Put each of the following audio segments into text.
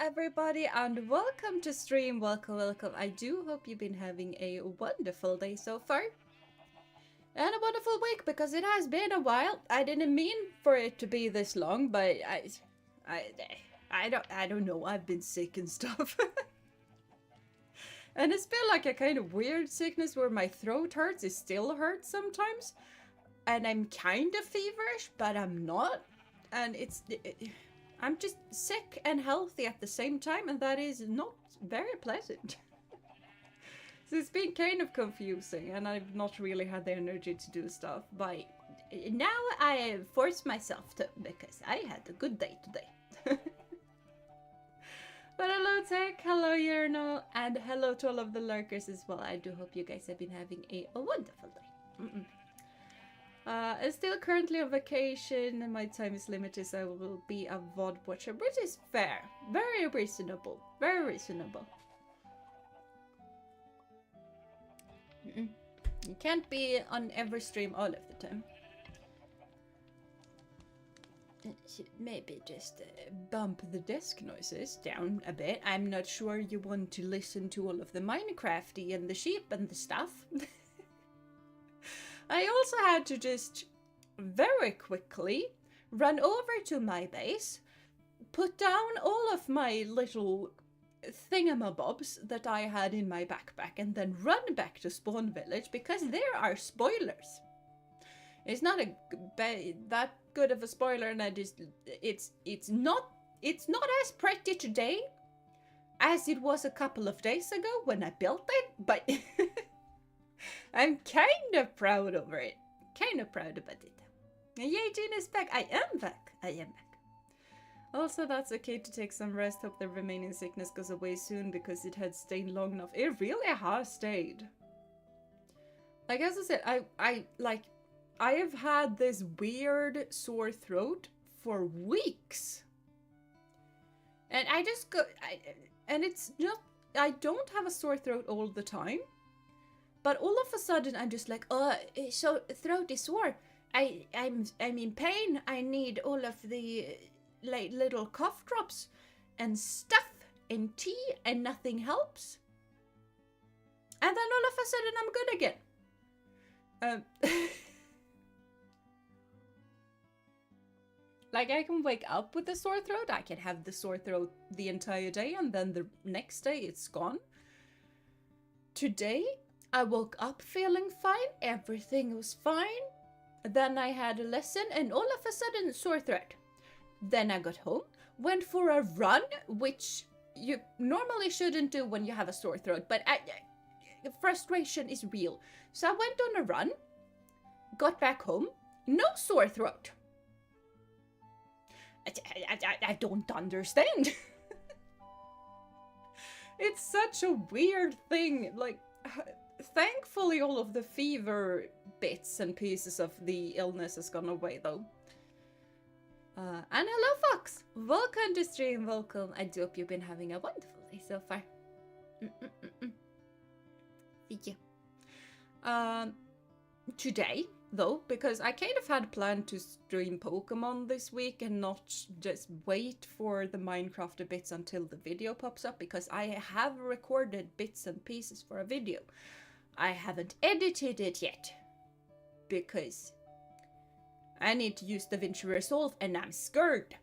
everybody, and welcome to stream. Welcome. I do hope you've been having a wonderful day so far. And a wonderful week, because it has been a while. I didn't mean for it to be this long, but I don't know. I've been sick and stuff. And it's been like a kind of weird sickness where my throat hurts. It still hurts sometimes. And I'm kind of feverish, but I'm not. And I'm just sick and healthy at the same time, and that is not very pleasant. So it's been kind of confusing, and I've not really had the energy to do stuff, but now I force myself to, because I had a good day today. But hello Tech, hello Yerno, and hello to all of the lurkers as well. I do hope you guys have been having a wonderful day. I'm still currently on vacation and my time is limited, so I will be a VOD watcher, which is fair. Very reasonable. Very reasonable. You can't be on every stream all of the time. Should maybe just bump the desk noises down a bit. I'm not sure you want to listen to all of the Minecrafty and the sheep and the stuff. I also had to just very quickly run over to my base, put down all of my little thingamabobs that I had in my backpack, and then run back to Spawn Village because there are spoilers. It's not that good of a spoiler, and it's not as pretty today as it was a couple of days ago when I built it, but I'm kind of proud over it. Kind of proud about it. And yay, Jeena is back. I am back. Also, that's okay to take some rest. Hope the remaining sickness goes away soon because it had stayed long enough. It really has stayed. Like as I said, I have had this weird sore throat for weeks. And I just go, and it's just, I don't have a sore throat all the time. But all of a sudden, I'm just like, oh, so throat is sore. I'm in pain. I need all of the like little cough drops and stuff and tea, and nothing helps. And then all of a sudden, I'm good again. Like I can wake up with a sore throat. I can have the sore throat the entire day, and then the next day it's gone. Today, I woke up feeling fine, everything was fine. Then I had a lesson and all of a sudden sore throat. Then I got home, went for a run, which you normally shouldn't do when you have a sore throat, but frustration is real. So I went on a run, got back home, no sore throat. I don't understand. It's such a weird thing, like... Thankfully, all of the fever bits and pieces of the illness has gone away, though. And hello, Fox! Welcome to stream, welcome. I do hope you've been having a wonderful day so far. Yeah. Today, though, because I kind of had planned to stream Pokemon this week and not just wait for the Minecraft bits until the video pops up, because I have recorded bits and pieces for a video. I haven't edited it yet, because I need to use DaVinci Resolve and I'm scared.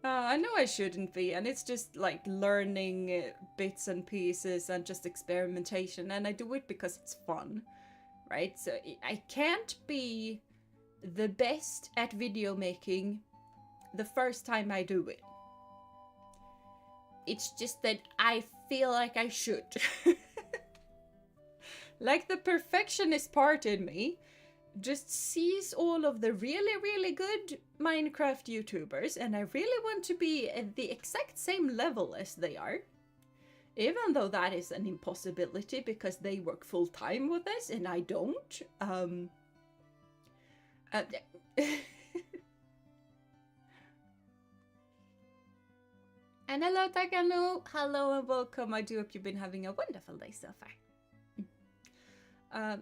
I know I shouldn't be, and it's just like learning bits and pieces and just experimentation, and I do it because it's fun, right? So I can't be the best at video making the first time I do it. It's just that I feel like I should. Like the perfectionist part in me just sees all of the really good Minecraft YouTubers, and I really want to be at the exact same level as they are. Even though that is an impossibility because they work full time with this and I don't. And hello Takanu, hello and welcome. I do hope you've been having a wonderful day so far.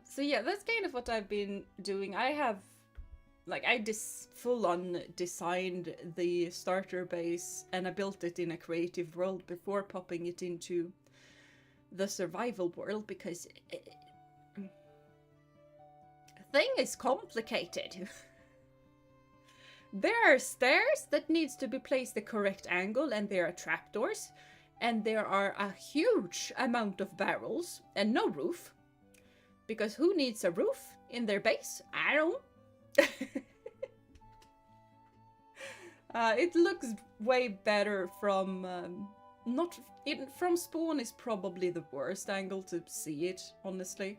So yeah, that's kind of what I've been doing. I have Like, I full-on designed the starter base and I built it in a creative world before popping it into the survival world because thing is complicated. There are stairs that needs to be placed the correct angle, and there are trapdoors, and there are a huge amount of barrels and no roof. Because who needs a roof in their base? I don't. It looks way better from from spawn is probably the worst angle to see it, honestly.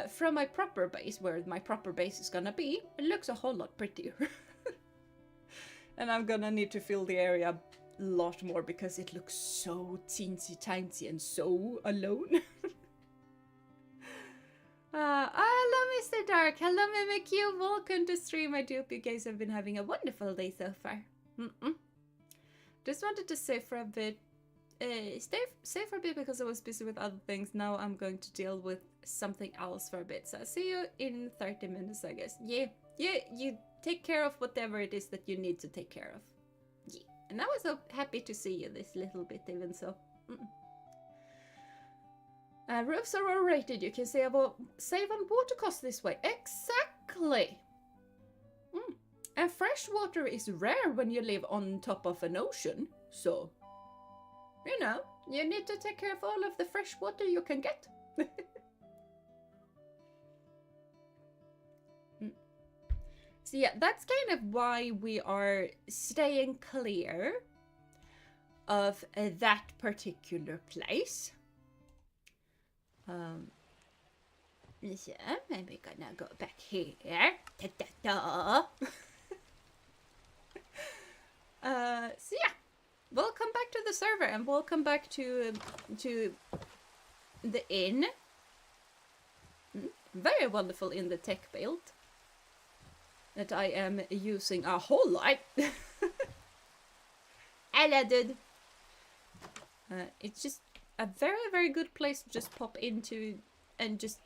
From my proper base, where my proper base is gonna be, it looks a whole lot prettier. And I'm gonna need to fill the area a lot more because it looks so teensy tiny and so alone. Hello Mr. Dark, hello MMQ, welcome to stream. I do hope you guys have been having a wonderful day so far. Just wanted to say for a bit, stay for a bit because I was busy with other things. Now I'm going to deal with something else for a bit. So I'll see you in 30 minutes, I guess. Yeah, you take care of whatever it is that you need to take care of. Yeah, and I was so happy to see you this little bit even so. Roofs are all rated. You can save on water costs this way. Exactly! And fresh water is rare when you live on top of an ocean. So, you know, you need to take care of all of the fresh water you can get. So yeah, that's kind of why we are staying clear of that particular place. So maybe gonna go back here. So yeah, welcome back to the server and welcome back to the inn. Very wonderful in the tech build that I am using a whole lot. Hello, dude. It's just a very, very good place to just pop into and just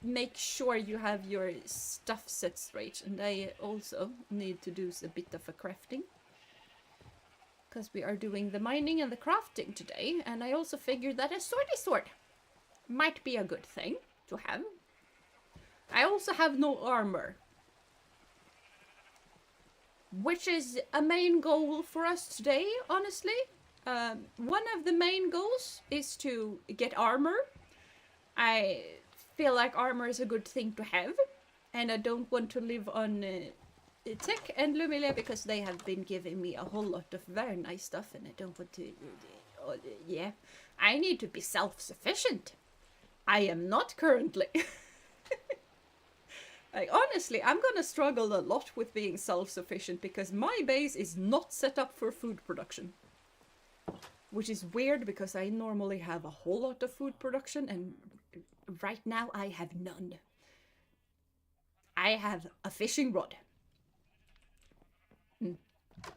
make sure you have your stuff set straight. And I also need to do a bit of a crafting, because we are doing the mining and the crafting today. And I also figured that a swordy sword might be a good thing to have. I also have no armor, which is a main goal for us today, honestly. One of the main goals is to get armor. I feel like armor is a good thing to have, and I don't want to live on Tech and Lumilia because they have been giving me a whole lot of very nice stuff, and I don't want to... yeah, I need to be self-sufficient. I am not currently. Like, honestly, I'm gonna struggle a lot with being self-sufficient because my base is not set up for food production. Which is weird because I normally have a whole lot of food production, and right now I have none. I have a fishing rod. And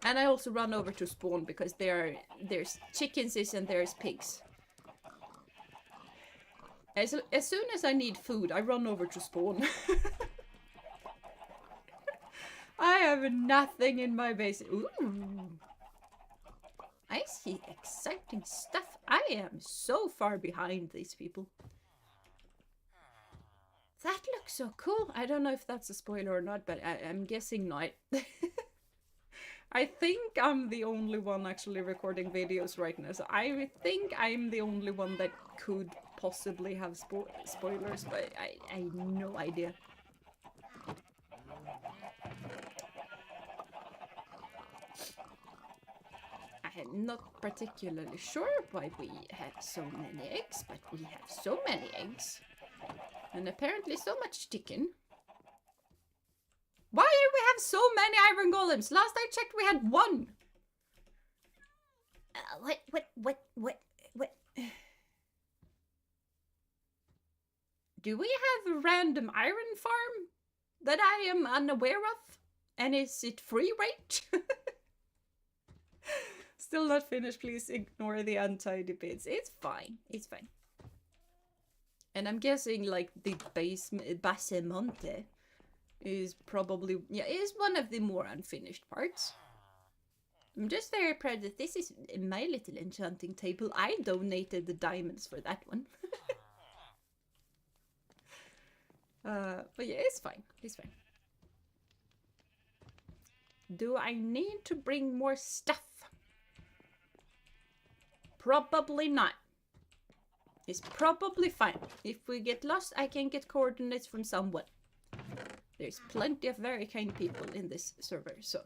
I also run over to spawn because there's chickens and there's pigs. As soon as I need food, I run over to spawn. I have nothing in my base. Ooh. I see exciting stuff. I am so far behind these people. That looks so cool. I don't know if that's a spoiler or not, but I'm guessing not. I think I'm the only one actually recording videos right now, so I think I'm the only one that could possibly have spoilers, but I have no idea. I'm not particularly sure why we have so many eggs, but we have so many eggs. And apparently so much chicken. Why do we have so many iron golems? Last I checked we had one. What? Do we have a random iron farm that I am unaware of? And is it free range? Still not finished, please ignore the untidy bits. It's fine, it's fine. And I'm guessing like the Basemonte is probably, yeah, is one of the more unfinished parts. I'm just very proud that this is my little enchanting table. I donated the diamonds for that one. But yeah, it's fine. It's fine. Do I need to bring more stuff? Probably not. It's probably fine. If we get lost, I can get coordinates from someone. There's plenty of very kind people in this server, so...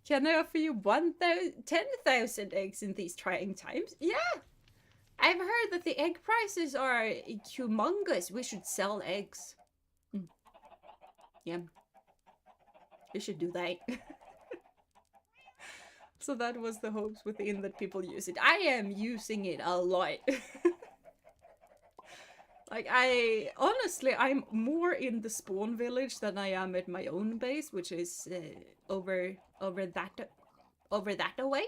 Can I offer you 10,000 eggs in these trying times? Yeah! I've heard that the egg prices are humongous. We should sell eggs. Yeah. We should do that. So that was the hopes within that people use it. I am using it a lot. Like, honestly, I'm more in the spawn village than I am at my own base, which is over that away.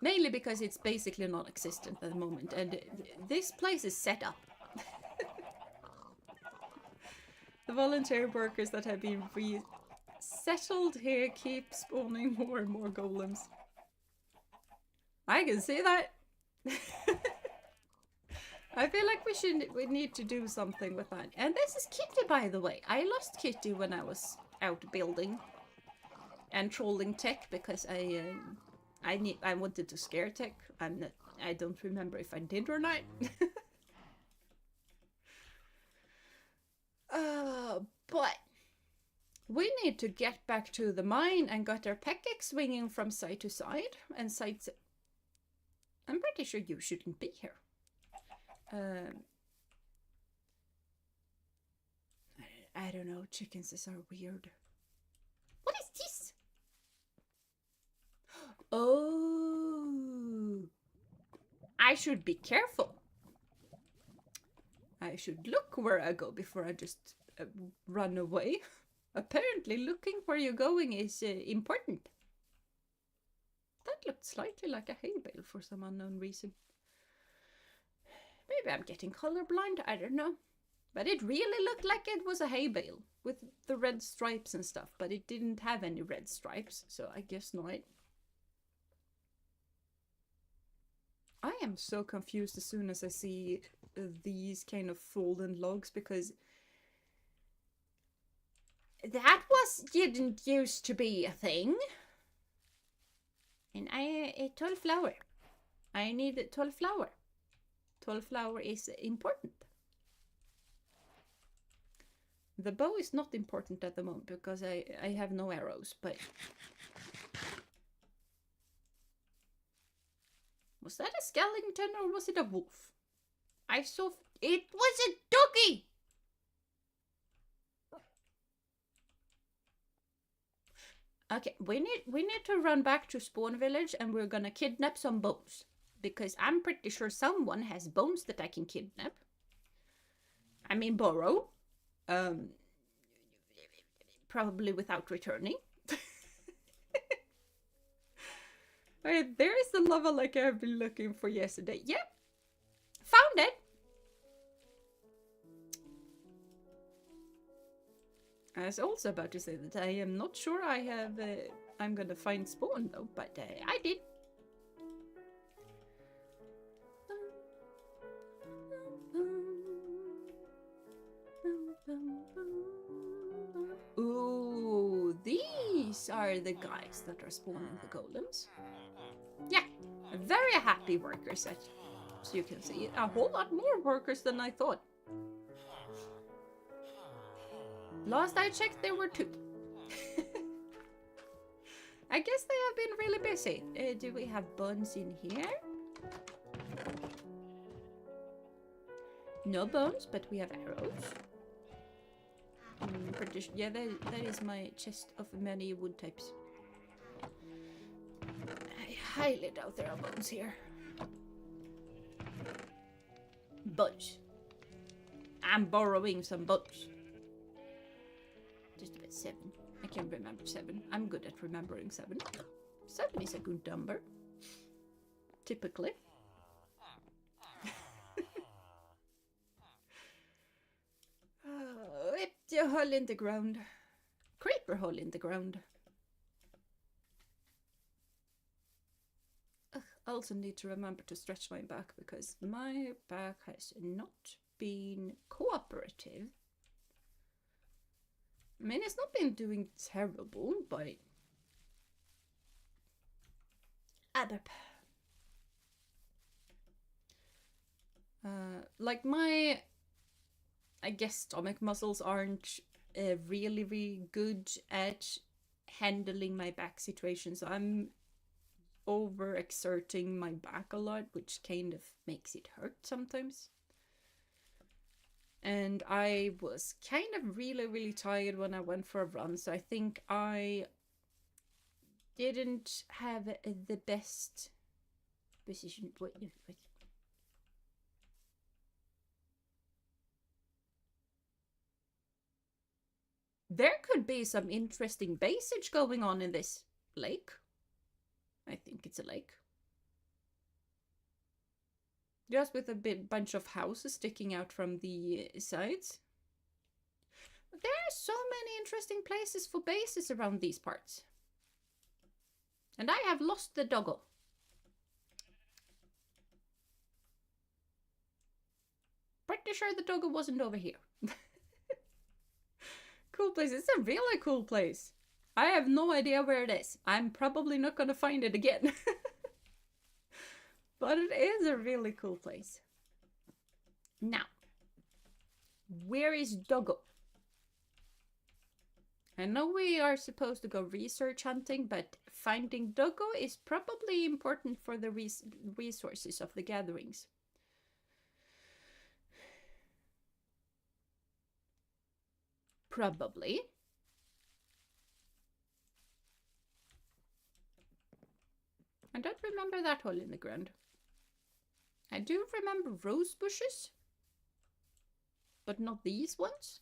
Mainly because it's basically non-existent at the moment, and this place is set up. The volunteer workers that have been resettled here keep spawning more and more golems. I can see that. I feel like we need to do something with that. And this is Kitty, by the way. I lost Kitty when I was out building and trolling tech because I wanted to scare tech. I don't remember if I did or not. But we need to get back to the mine and got our pickaxe swinging from side to side and sides. I'm pretty sure you shouldn't be here. I don't know, chickens are weird. What is this? Oh, I should be careful. I should look where I go before I just run away. Apparently looking where you're going is important. That looked slightly like a hay bale for some unknown reason. Maybe I'm getting colorblind, I don't know. But it really looked like it was a hay bale with the red stripes and stuff, but it didn't have any red stripes, so I guess not. I am so confused as soon as I see these kind of fallen logs, because that didn't used to be a thing. And a tall flower. I need a tall flower. Tall flower is important. The bow is not important at the moment because I have no arrows, but... Was that a skeleton or was it a wolf? I saw... It was a doggy! Okay, we need to run back to Spawn Village and we're gonna kidnap some bones. Because I'm pretty sure someone has bones that I can kidnap. I mean borrow. Probably without returning. Alright, there is the lava like I've been looking for yesterday. Yep. Found it. I was also about to say that I am not sure I have... I'm gonna find spawn though, but I did. Ooh, these are the guys that are spawning the golems. Yeah, very happy workers, as you can see. A whole lot more workers than I thought. Last I checked, there were 2. I guess they have been really busy. Do we have bones in here? No bones, but we have arrows. Pretty sure, yeah, that is my chest of many wood types. I highly doubt there are bones here. Bones. I'm borrowing some bones. Just about 7. I can remember 7. I'm good at remembering 7. 7 is a good number. Typically. a hole in the ground. Creeper hole in the ground. Ugh, I also need to remember to stretch my back because my back has not been cooperative. I mean, it's not been doing terrible, but... like my... I guess stomach muscles aren't really, really good at handling my back situation, so I'm overexerting my back a lot, which kind of makes it hurt sometimes. And I was kind of really, really tired when I went for a run, so I think I didn't have the best position. Wait. There could be some interesting basage going on in this lake. I think it's a lake. Just with a bunch of houses sticking out from the sides. There are so many interesting places for bases around these parts. And I have lost the doggo. Pretty sure the doggo wasn't over here. Cool place. It's a really cool place. I have no idea where it is. I'm probably not gonna find it again. But it is a really cool place. Now, where is Doggo? I know we are supposed to go research hunting, but finding Doggo is probably important for the resources of the gatherings. Probably. I don't remember that hole in the ground. I do remember rose bushes, but not these ones.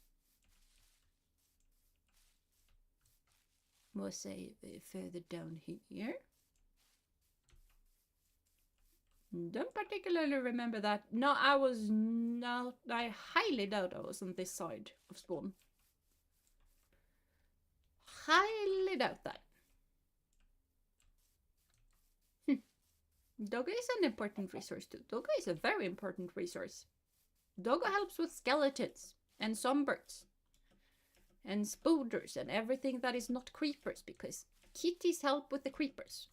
We'll say further down here. Don't particularly remember that. No, I was not. I highly doubt I was on this side of spawn. Highly doubt that. Doggo is an important resource too. Doggo is a very important resource. Doggo helps with skeletons and sunbirds and spooders and everything that is not creepers, because kitties help with the creepers.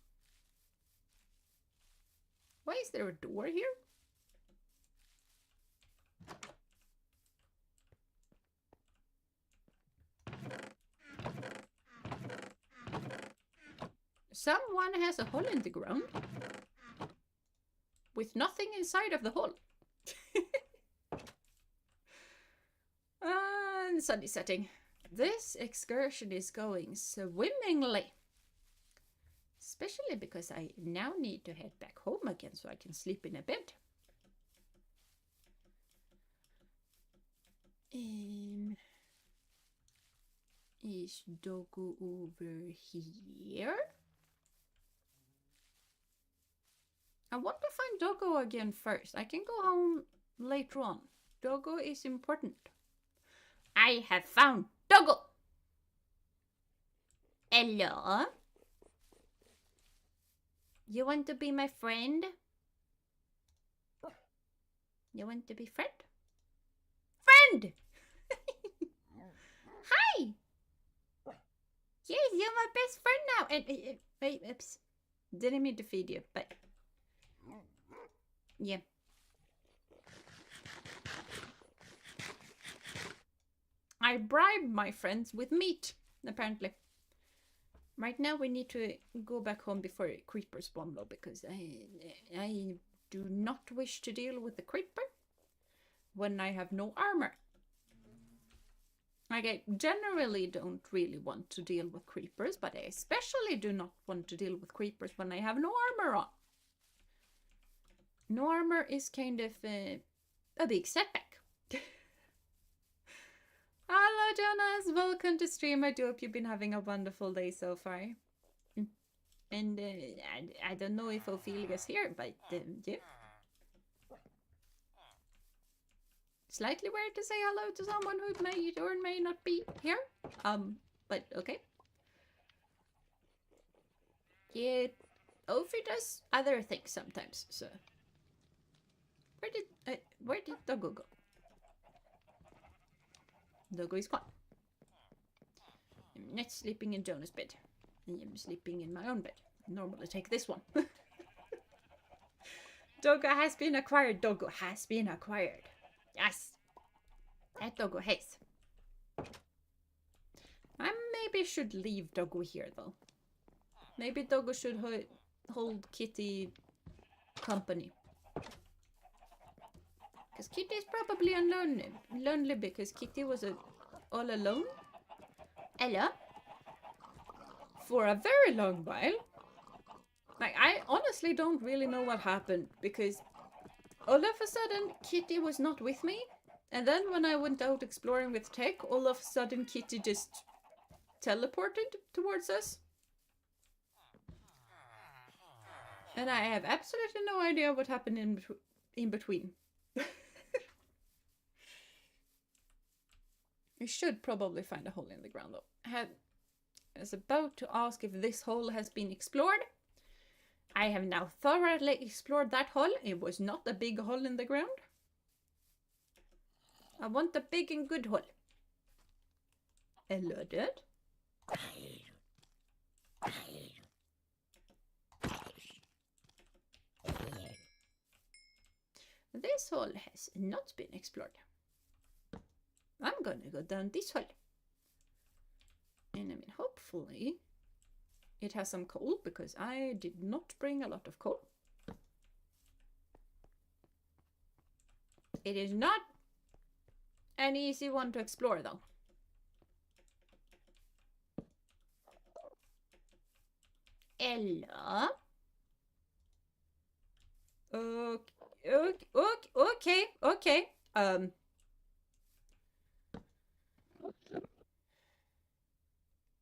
Why is there a door here? Someone has a hole in the ground with nothing inside of the hole. And sun is setting. This excursion is going swimmingly. Especially because I now need to head back home again so I can sleep in a bed. Is Doggo over here? I want to find Doggo again first. I can go home later on. Doggo is important. I have found Doggo! Hello? You want to be my friend? You want to be friend? Friend! Hi! Yes, you're my best friend now. And wait, oops. Didn't mean to feed you, but yeah. I bribe my friends with meat, apparently. Right now we need to go back home before creepers spawn though, because I do not wish to deal with the creeper when I have no armor. Like, I generally don't really want to deal with creepers, but I especially do not want to deal with creepers when I have no armor on. No armor is kind of a big setback. Hello, Jonas. Welcome to stream. I do hope you've been having a wonderful day so far. And I don't know if Ophelia's here, but yeah. slightly weird to say hello to someone who may or may not be here. But okay. Yeah, Ophi does other things sometimes, so... Where did Doggo go? Doggo is gone. I'm not sleeping in Jonah's bed. I am sleeping in my own bed. I normally take this one. Doggo has been acquired. Doggo has been acquired. Yes. That Doggo has. I maybe should leave Doggo here, though. Maybe Doggo should hold Kitty company. Because Kitty is probably lonely because Kitty was all alone. Ella. For a very long while. Like, I honestly don't really know what happened, because all of a sudden Kitty was not with me, and then when I went out exploring with Tech, all of a sudden Kitty just teleported towards us. And I have absolutely no idea what happened in between. We should probably find a hole in the ground, though. I was about to ask if this hole has been explored. I have now thoroughly explored that hole. It was not a big hole in the ground. I want a big and good hole. Hello, dude. This hole has not been explored. I'm gonna go down this hole. And I mean, hopefully it has some coal, because I did not bring a lot of coal. It is not an easy one to explore, though. Ella? Okay.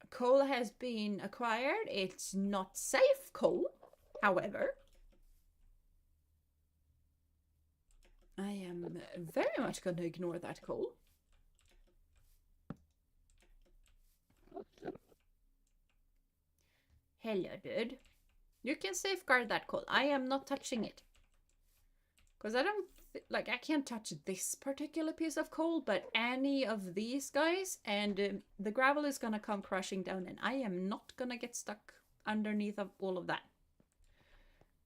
Coal has been acquired. It's not safe coal, however. I am very much going to ignore that coal. Hello, dude. You can safeguard that coal. I am not touching it. Because I don't... Like, I can't touch this particular piece of coal, but any of these guys, and the gravel is gonna come crashing down, and I am not gonna get stuck underneath of all of that.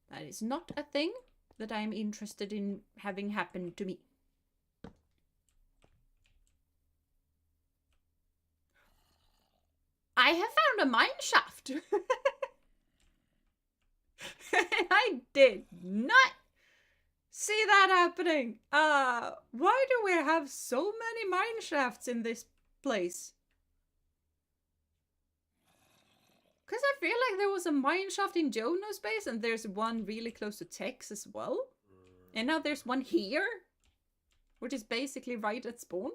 That is not a thing that I'm interested in having happen to me. I have found a mine shaft! I did not see that happening. Why do we have so many mine shafts in this place? Because I feel like there was a mine shaft in Jonah's base, and there's one really close to Tex as well. And now there's one here, which is basically right at spawn.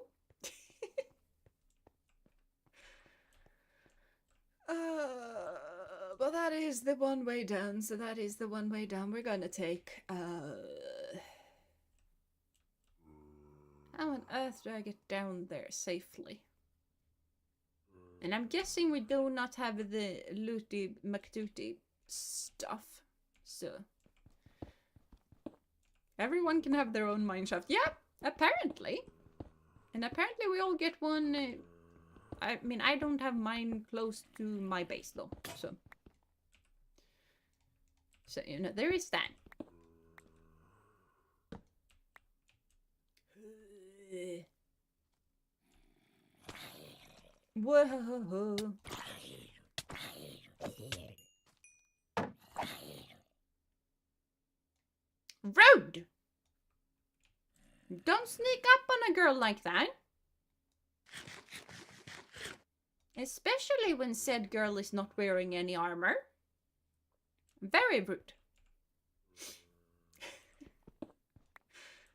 But that is the one way down, so that is the one way down we're gonna take. How on earth do I get down there safely? And I'm guessing we do not have the Looty McDooty stuff, so... Everyone can have their own mineshaft. Yeah, apparently. And apparently we all get one... I mean, I don't have mine close to my base, though, so... So, you know, there is that. Whoa. Rude! Don't sneak up on a girl like that. Especially when said girl is not wearing any armor. Very rude.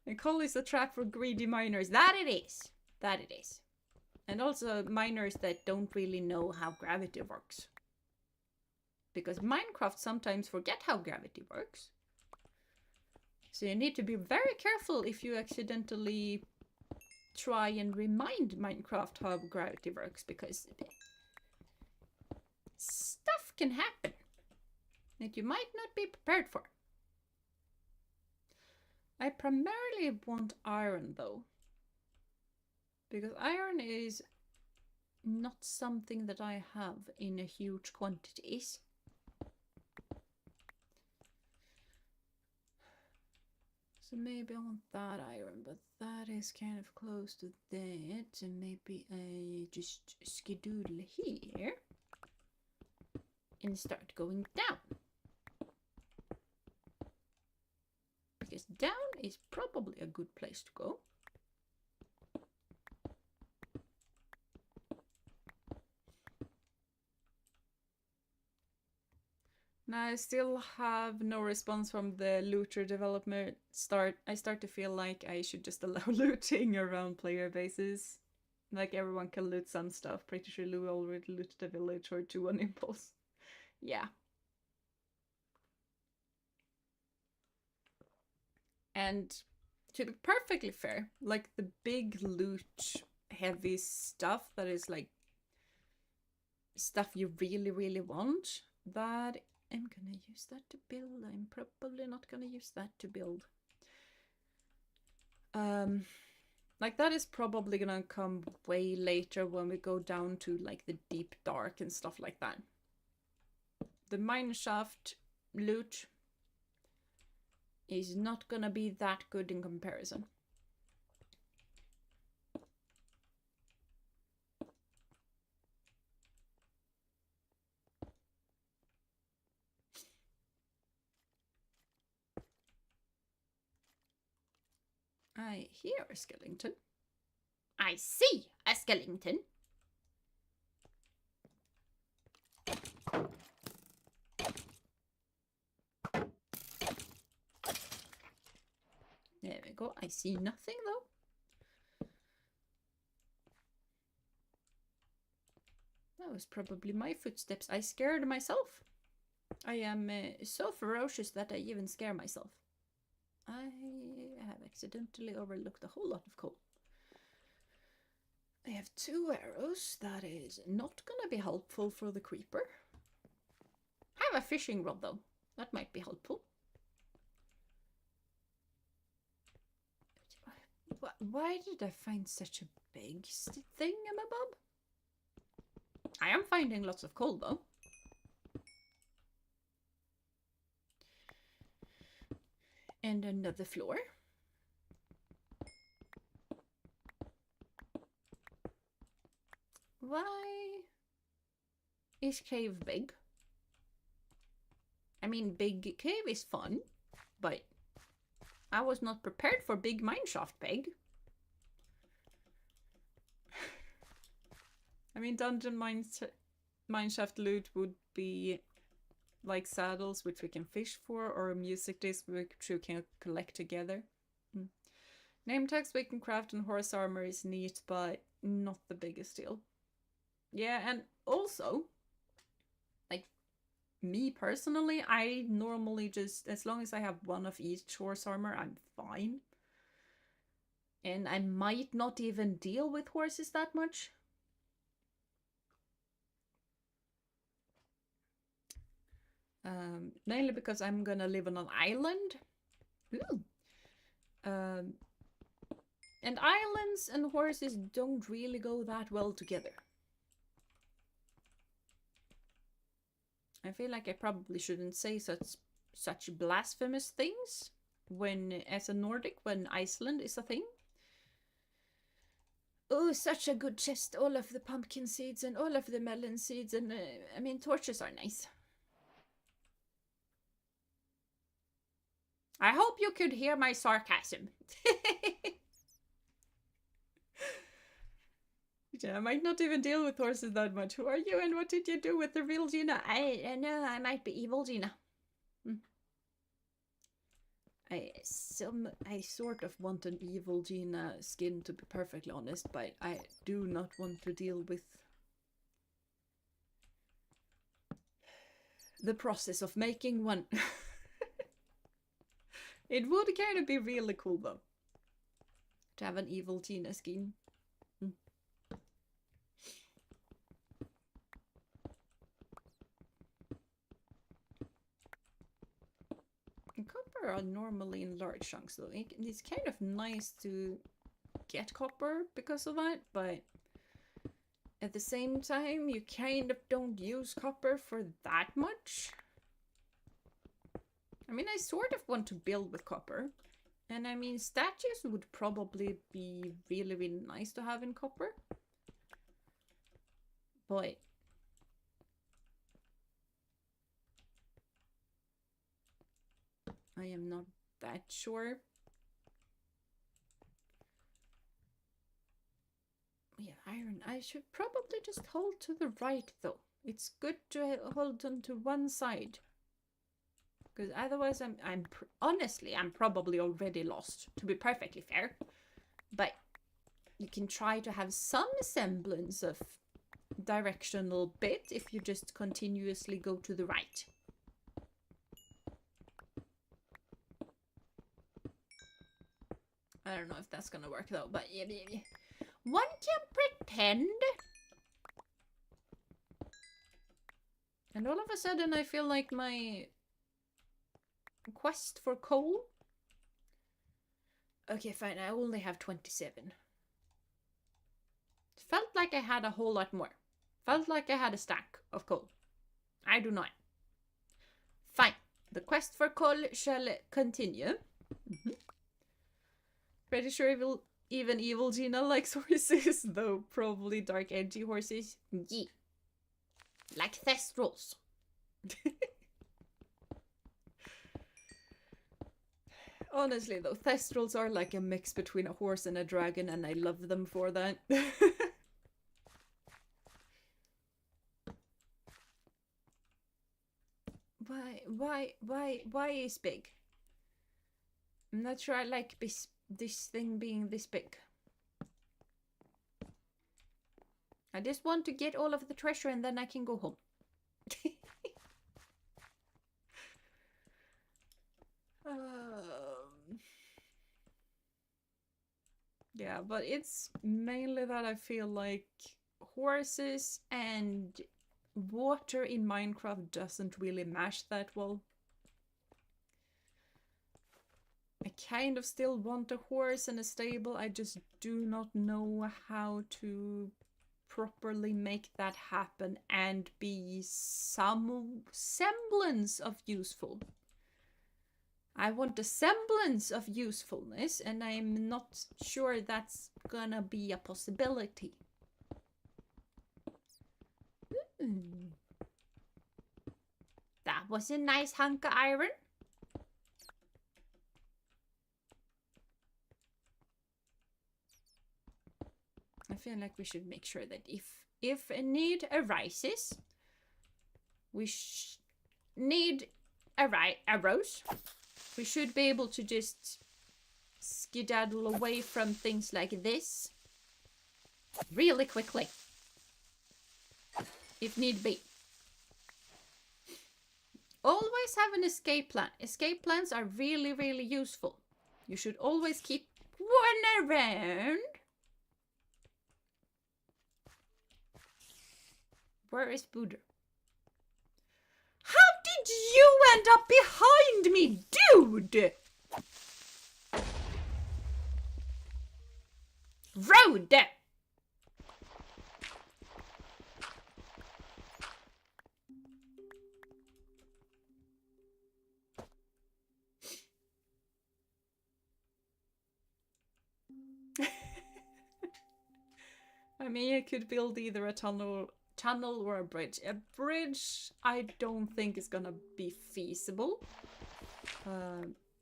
Nicole is a trap for greedy miners. That it is. That it is. And also miners that don't really know how gravity works. Because Minecraft sometimes forget how gravity works. So you need to be very careful if you accidentally try and remind Minecraft how gravity works, because stuff can happen that you might not be prepared for. I primarily want iron though, because iron is not something that I have in a huge quantities. So maybe I want that iron, but that is kind of close to that, and maybe I just skedoodle here and start going down. Because down is probably a good place to go. Now I still have no response from the looter development. I start to feel like I should just allow looting around player bases. Like everyone can loot some stuff. Pretty sure Lou already looted a village or two on impulse. Yeah. And to be perfectly fair, like the big loot heavy stuff that is like stuff you really want, that I'm gonna use that to build. I'm probably not gonna use that to build. Like that is probably gonna come way later when we go down to like the deep dark and stuff like that. The mineshaft loot is not gonna be that good in comparison. I hear a skeleton. I see a skeleton. There we go. I see nothing though. That was probably my footsteps. I scared myself. I am so ferocious that I even scare myself. I have accidentally overlooked a whole lot of coal. I have 2 arrows. That is not gonna be helpful for the creeper. I have a fishing rod though. That might be helpful. Why did I find such a big thingamabob? I am finding lots of coal though. And another floor. Why is cave big? I mean, big cave is fun, but I was not prepared for big mineshaft big. I mean, dungeon mineshaft loot would be like saddles, which we can fish for, or a music disc which we can collect together. Name tags we can craft, and horse armor is neat, but not the biggest deal. Yeah, and also, like, me personally, I normally just, as long as I have one of each horse armor, I'm fine. And I might not even deal with horses that much. Mainly because I'm gonna live on an island. Ooh. And islands and horses don't really go that well together. I feel like I probably shouldn't say such blasphemous things when, as a Nordic, when Iceland is a thing. Oh, such a good chest. All of the pumpkin seeds and all of the melon seeds, and I mean, torches are nice. I hope you could hear my sarcasm. I might not even deal with horses that much. Who are you and what did you do with the real Jeena? I know I might be evil Jeena. I sort of want an evil Jeena skin, to be perfectly honest, but I do not want to deal with the process of making one. It would kind of be really cool though, to have an evil Jeena skin. Copper are normally in large chunks though. It's kind of nice to get copper because of that, but at the same time you kind of don't use copper for that much. I mean, I sort of want to build with copper, and I mean statues would probably be really, really nice to have in copper, but I am not that sure. Yeah, iron. I should probably just hold to the right though. It's good to hold on to one side. Because otherwise honestly, I'm probably already lost, to be perfectly fair. But you can try to have some semblance of directional bit if you just continuously go to the right. I don't know if that's gonna work though, but yeah. One can pretend. And all of a sudden I feel like my quest for coal. Okay, fine, I only have 27. Felt like I had a whole lot more. Felt like I had a stack of coal. I do not. Fine, the quest for coal shall continue. Pretty sure even evil Jeena likes horses, though probably dark edgy horses. Yeah. Like thestrals. Honestly though, thestrals are like a mix between a horse and a dragon, and I love them for that. Why is big? I'm not sure I like this thing being this big. I just want to get all of the treasure and then I can go home. Yeah, but it's mainly that I feel like horses and water in Minecraft doesn't really mash that well. I kind of still want a horse and a stable. I just do not know how to properly make that happen and be some semblance of useful. I want a semblance of usefulness, and I'm not sure that's gonna be a possibility. That was a nice hunk of iron. I feel like we should make sure that if a need arises, we need arrows. We should be able to just skedaddle away from things like this really quickly, if need be. Always have an escape plan. Escape plans are really, really useful. You should always keep one around. Where is Buddha? How did you end up behind me, dude? Road! I mean, you could build either a tunnel or a bridge. A bridge, I don't think is gonna be feasible.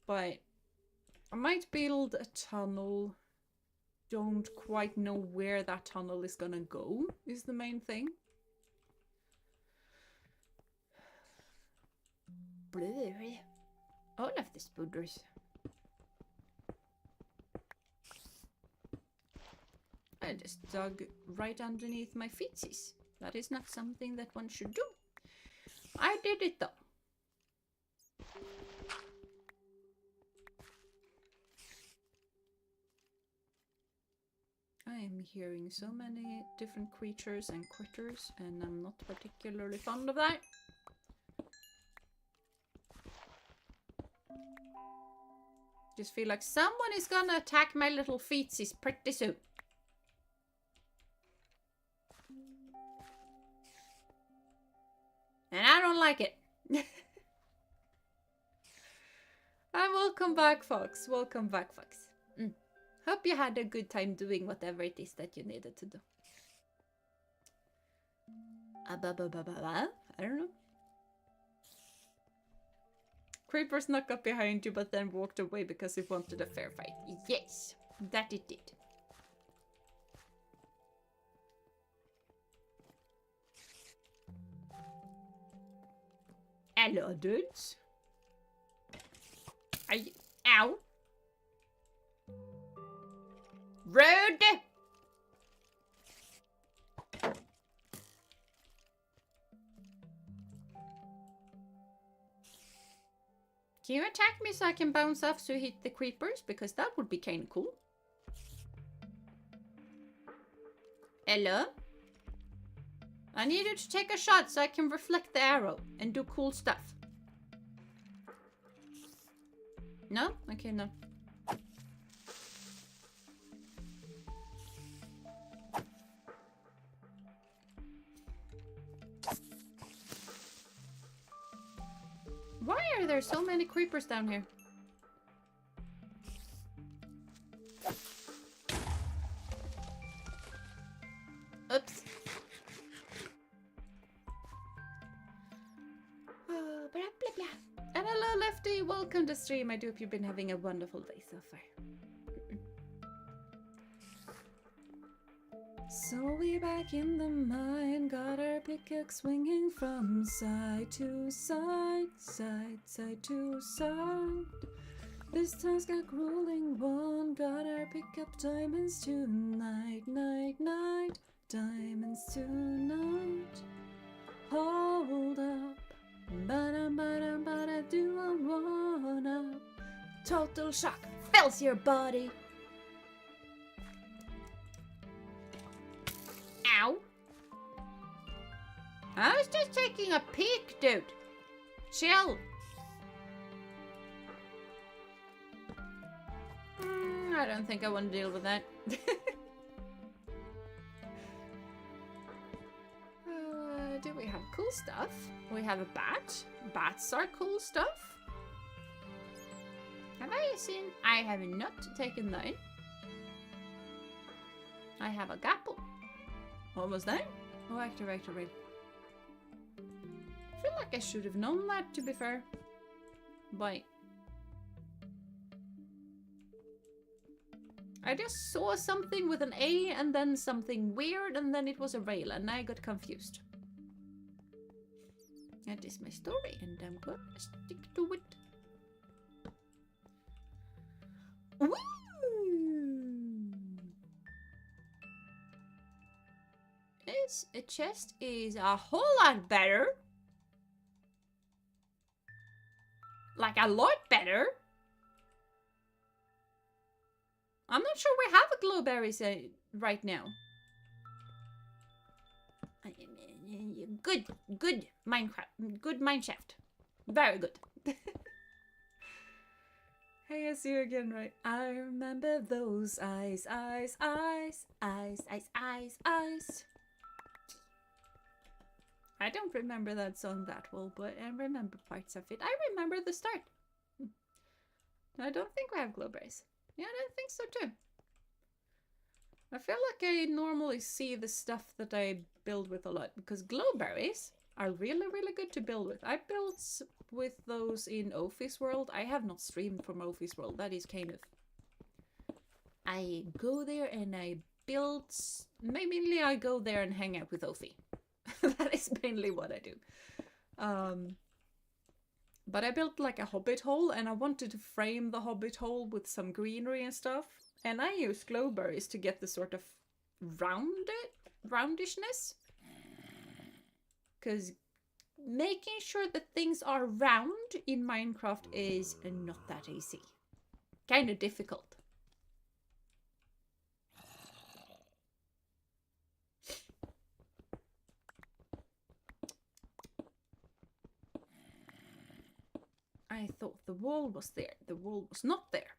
But I might build a tunnel. Don't quite know where that tunnel is gonna go, is the main thing. All of the spooders. I just dug right underneath my feetsies. That is not something that one should do. I did it though. I am hearing so many different creatures and critters, and I'm not particularly fond of that. Just feel like someone is gonna attack my little feetsies pretty soon. And I don't like it. And welcome back, Fox. Welcome back, Fox. Hope you had a good time doing whatever it is that you needed to do. I don't know. Creeper snuck up behind you, but then walked away because it wanted a fair fight. Yes, that it did. Hello, dudes. Are you... Ow. Rude! Can you attack me so I can bounce off to hit the creepers? Because that would be kinda cool. Hello? I need you to take a shot so I can reflect the arrow and do cool stuff. No? Okay, no. Why are there so many creepers down here? Oops. Oh, blah, blah, blah. And hello, Lefty. Welcome to stream. I do hope you've been having a wonderful day so far. So we back in the mine, got our pickaxe swinging from side to side, side to side. This task got grueling one, got our pick up diamonds tonight, night, night, diamonds tonight. Hold up, ba-da, do I wanna? Total shock fills your body. Ow. I was just taking a peek, dude. Chill. I don't think I want to deal with that. Do we have cool stuff? We have a bat. Bats are cool stuff. Have I seen? I have not taken that. I have a gapple. What was that? Oh, activate. I feel like I should have known that, to be fair. But I just saw something with an A and then something weird and then it was a rail and I got confused. That is my story and I'm gonna stick to it. Woo! This chest is a whole lot better. Like a lot better. I'm not sure we have a glowberries right now. Good Minecraft. Good mineshaft. Very good. Hey, I see you again, right? I remember those eyes. I don't remember that song that well, but I remember parts of it. I remember the start. I don't think we have glowberries. Yeah, I don't think so too. I feel like I normally see the stuff that I build with a lot, because glowberries are really, really good to build with. I built with those in Office World. I have not streamed from Office World. That is kind of... I go there and I build... Mainly I go there and hang out with Ophi. That is mainly what I do. But I built like a hobbit hole and I wanted to frame the hobbit hole with some greenery and stuff. And I use glowberries to get the sort of roundishness. Because making sure that things are round in Minecraft is not that easy. Kind of difficult. I thought the wall was there. The wall was not there.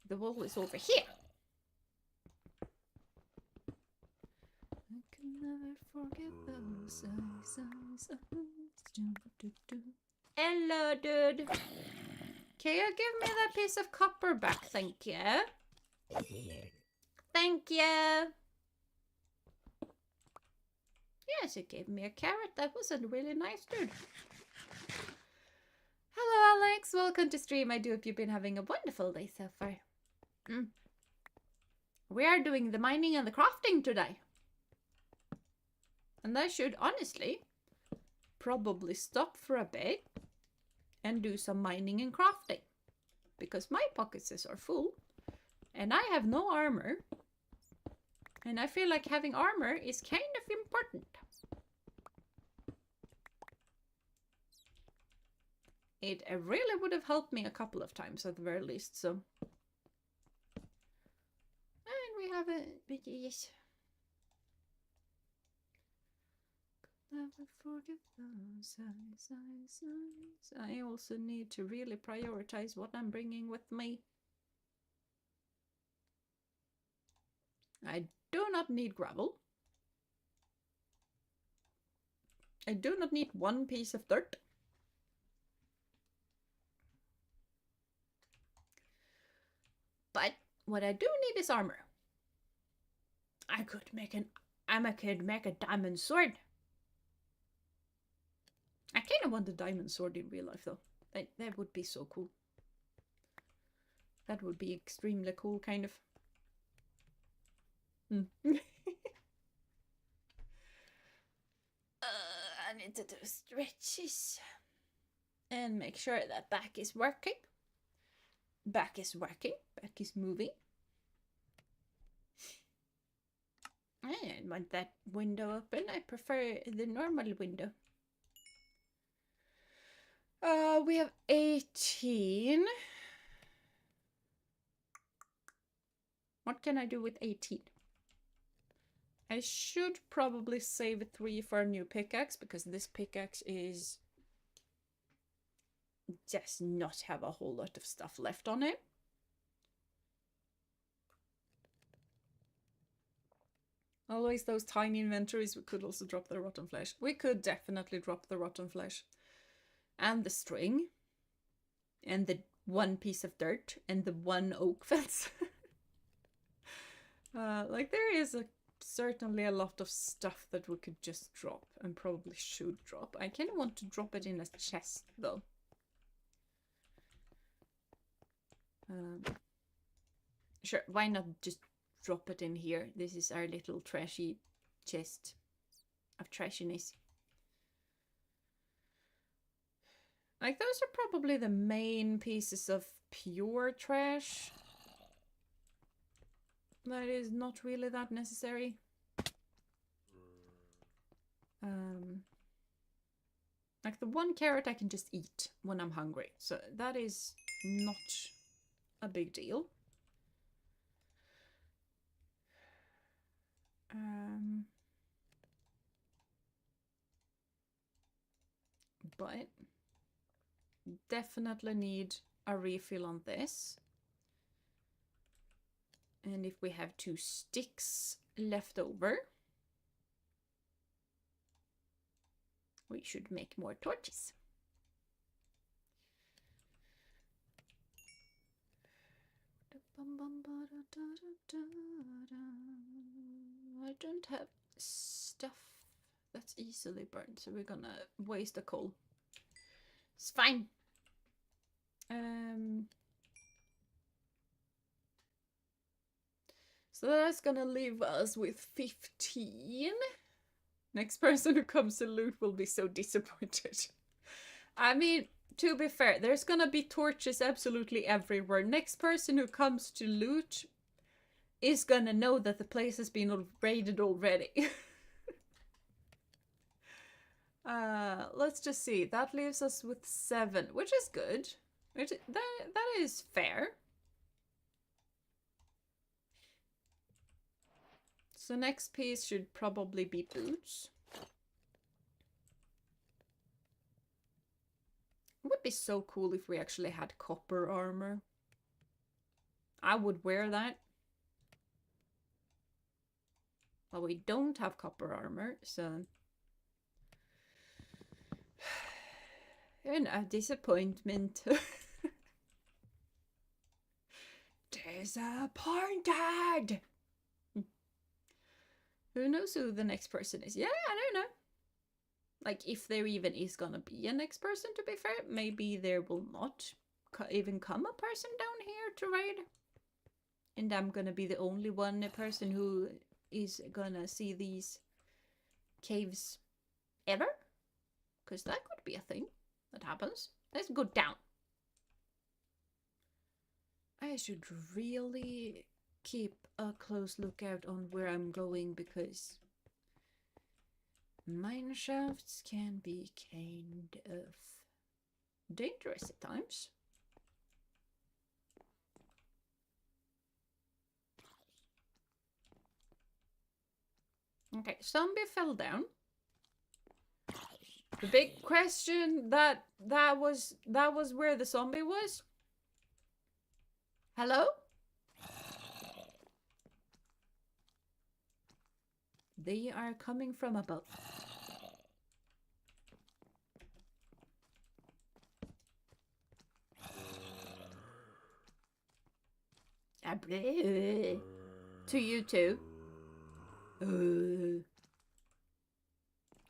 The wall is over here. I can never forget those eyes. Hello, dude. Can you give me that piece of copper back? Thank you. Thank you. Yes, it gave me a carrot. That was a really nice dude. Hello, Alex. Welcome to stream. I do hope you've been having a wonderful day so far. We are doing the mining and the crafting today. And I should honestly probably stop for a bit and do some mining and crafting. Because my pockets are full. And I have no armor. And I feel like having armor is kind of important. It really would have helped me a couple of times at the very least, so. And we have a bit, yes. Never forget those eyes. I also need to really prioritize what I'm bringing with me. I do not need gravel. I do not need one piece of dirt. But what I do need is armor. I could make a diamond sword. I kind of want a diamond sword in real life though. That would be so cool. That would be extremely cool, kind of. I need to do stretches. And make sure that back is working. Back is working. Back is moving. I didn't want that window open. I prefer the normal window. We have 18. What can I do with 18? I should probably save 3 for a new pickaxe, because this pickaxe is does not have a whole lot of stuff left on it. Always those tiny inventories. We could also drop the rotten flesh. We could definitely drop the rotten flesh. And the string. And the 1 piece of dirt. And the 1 oak fence. Like there is certainly a lot of stuff that we could just drop. And probably should drop. I kind of want to drop it in a chest though. Sure, why not just drop it in here? This is our little trashy chest of trashiness. Like, those are probably the main pieces of pure trash. That is not really that necessary. Like the 1 carrot I can just eat when I'm hungry. So that is not a big deal. But definitely need a refill on this. And if we have 2 sticks left over, we should make more torches. I don't have stuff that's easily burned, so we're gonna waste the coal. It's fine. So that's gonna leave us with 15. Next person who comes to loot will be so disappointed. I mean, to be fair, there's gonna be torches absolutely everywhere. Next person who comes to loot is gonna know that the place has been raided already. Let's just see. That leaves us with 7, which is good. That is fair. So next piece should probably be boots. It would be so cool if we actually had copper armor. I would wear that. But we don't have copper armor, so... a disappointment. Disappointed! Who knows who the next person is? Yeah, I don't know. Like, if there even is gonna be a next person, to be fair. Maybe there will not even come a person down here to raid. And I'm gonna be the only person who is gonna see these caves ever. Because that could be a thing that happens. Let's go down. I should really keep a close lookout on where I'm going, because mine shafts can be kind of dangerous at times. Okay, zombie fell down. The big question that was where the zombie was. Hello? They are coming from above. To you too.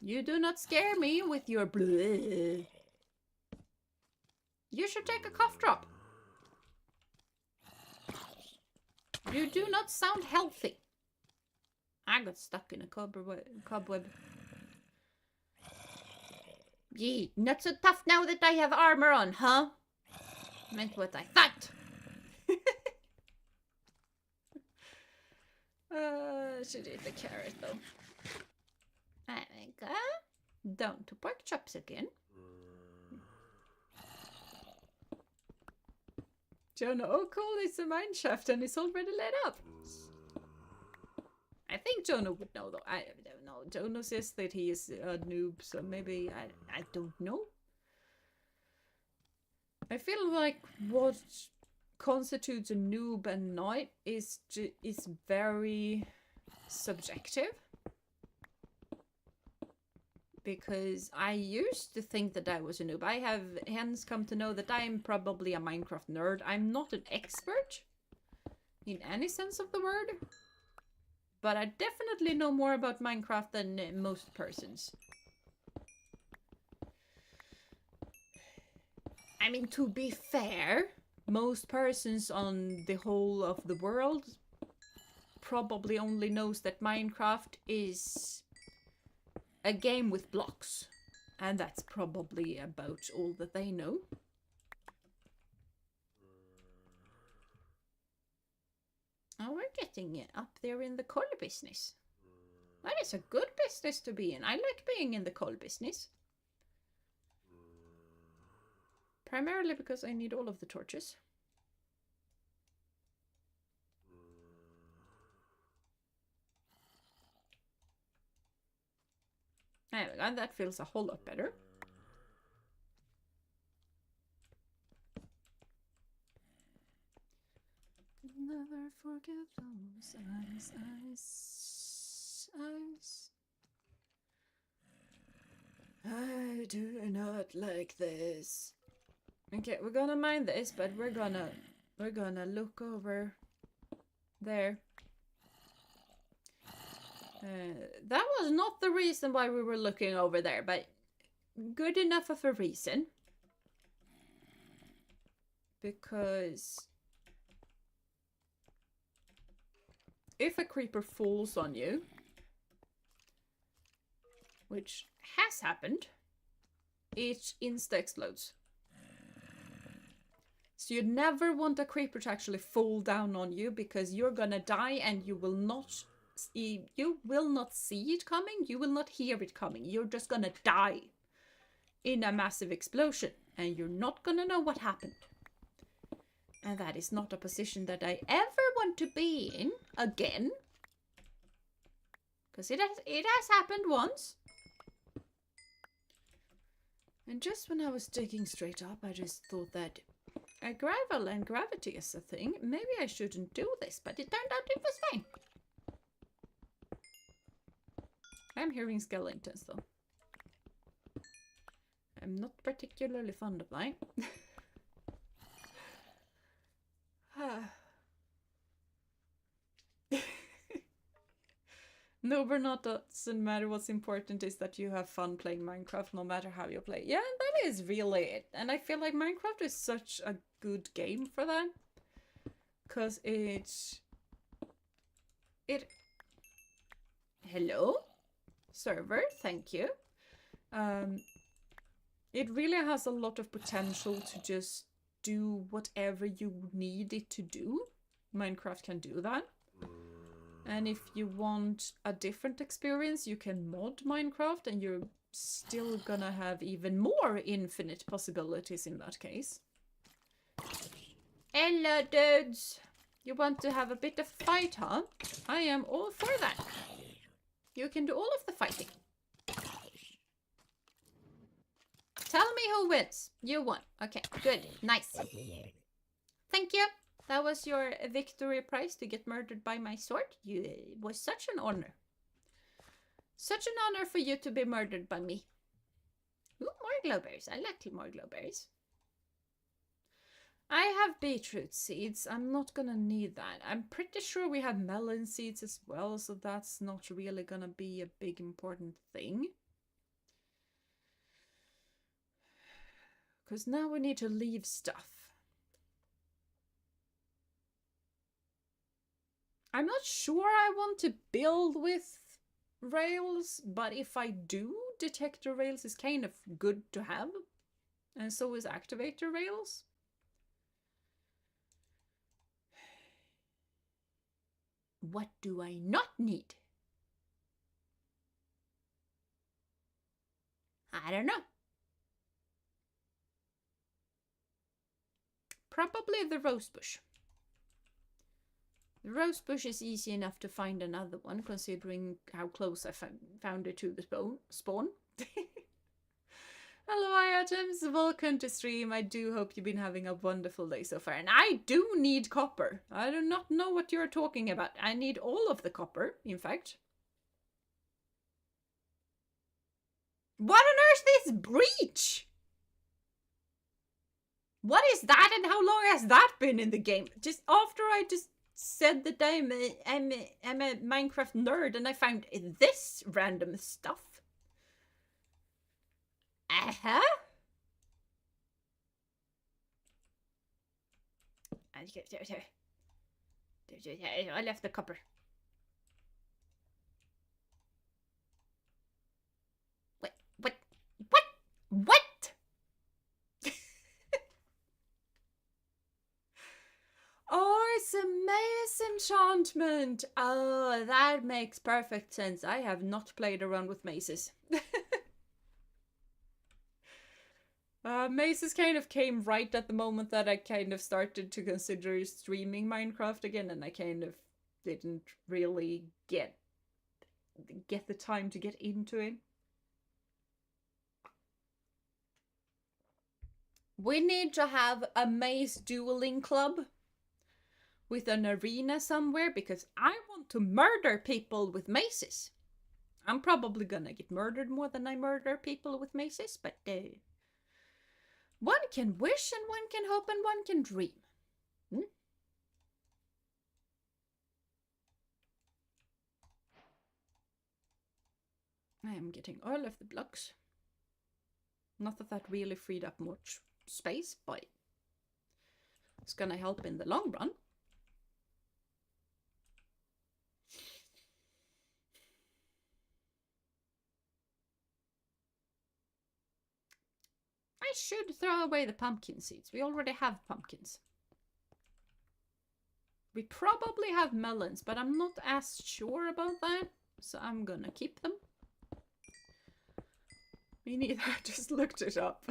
You do not scare me with your bleh. You should take a cough drop. You do not sound healthy. I got stuck in a cobweb. Yee, not so tough now that I have armor on, huh? Meant what I thought. Should eat the carrot though. There we go. Down to pork chops again. Jonah, oh cool, it's a mine shaft and it's already lit up. I think Jonah would know though. I don't know. Jonah says that he is a noob, so maybe I don't know. I feel like what constitutes a noob and not is very subjective. Because I used to think that I was a noob. I have hence come to know that I'm probably a Minecraft nerd. I'm not an expert in any sense of the word. But I definitely know more about Minecraft than most persons. I mean, to be fair, most persons on the whole of the world probably only knows that Minecraft is a game with blocks. And that's probably about all that they know. Oh, we're getting it up there in the coal business. That is a good business to be in. I like being in the coal business. Primarily because I need all of the torches. There we go, that feels a whole lot better. Never forget those eyes, eyes, eyes. I do not like this. Okay, we're gonna mine this, but we're gonna look over there. That was not the reason why we were looking over there, but good enough of a reason. Because if a creeper falls on you, which has happened, it insta-explodes. So you never want a creeper to actually fall down on you, because you're gonna die and you will not see it coming, you will not hear it coming. You're just gonna die in a massive explosion and you're not gonna know what happened. And that is not a position that I ever want to be in again. Because it has happened once. And just when I was digging straight up, I just thought that gravel and gravity is a thing. Maybe I shouldn't do this, but it turned out it was fine. I'm hearing skeletons though. I'm not particularly fond of that. No, but not doesn't matter. What's important is that you have fun playing Minecraft no matter how you play. Yeah, that is really it. And I feel like Minecraft is such a good game for that. Because it... Hello? Server, thank you. It really has a lot of potential to just do whatever you need it to do. Minecraft can do that. And if you want a different experience, you can mod Minecraft and you're still gonna have even more infinite possibilities in that case. Hello, dudes! You want to have a bit of fight, huh? I am all for that. You can do all of the fighting. Tell me who wins. You won. Okay, good. Nice. Thank you. That was your victory prize to get murdered by my sword. It was such an honor. Such an honor for you to be murdered by me. Ooh, more glowberries. I like more glowberries. I have beetroot seeds. I'm not gonna need that. I'm pretty sure we have melon seeds as well, so that's not really gonna be a big important thing. Because now we need to leave stuff. I'm not sure I want to build with rails, but if I do, detector rails is kind of good to have. And so is activator rails. What do I not need? I don't know. Probably the rose bush. The rose bush is easy enough to find another one, considering how close I found it to the spawn. Hello, items. Welcome to stream. I do hope you've been having a wonderful day so far. And I do need copper. I do not know what you're talking about. I need all of the copper, in fact. What on earth is breach? What is that and how long has that been in the game? Just after I just said that I'm a Minecraft nerd and I found this random stuff. Uh-huh. I left the copper. What? Oh, it's a maze enchantment. Oh, that makes perfect sense. I have not played around with mazes. Mazes kind of came right at the moment that I kind of started to consider streaming Minecraft again, and I kind of didn't really get the time to get into it. We need to have a maze dueling club with an arena somewhere because I want to murder people with mazes. I'm probably gonna get murdered more than I murder people with mazes, but one can wish and one can hope and one can dream. I am getting all of the blocks. Not that that really freed up much space, but it's gonna help in the long run. I should throw away the pumpkin seeds. We already have pumpkins. We probably have melons, but I'm not as sure about that, so I'm gonna keep them. Me neither, I just looked it up.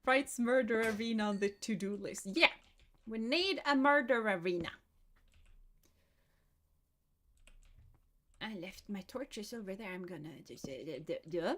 Writes murder arena on the to-do list. Yeah, we need a murder arena. I left my torches over there. I'm gonna just do.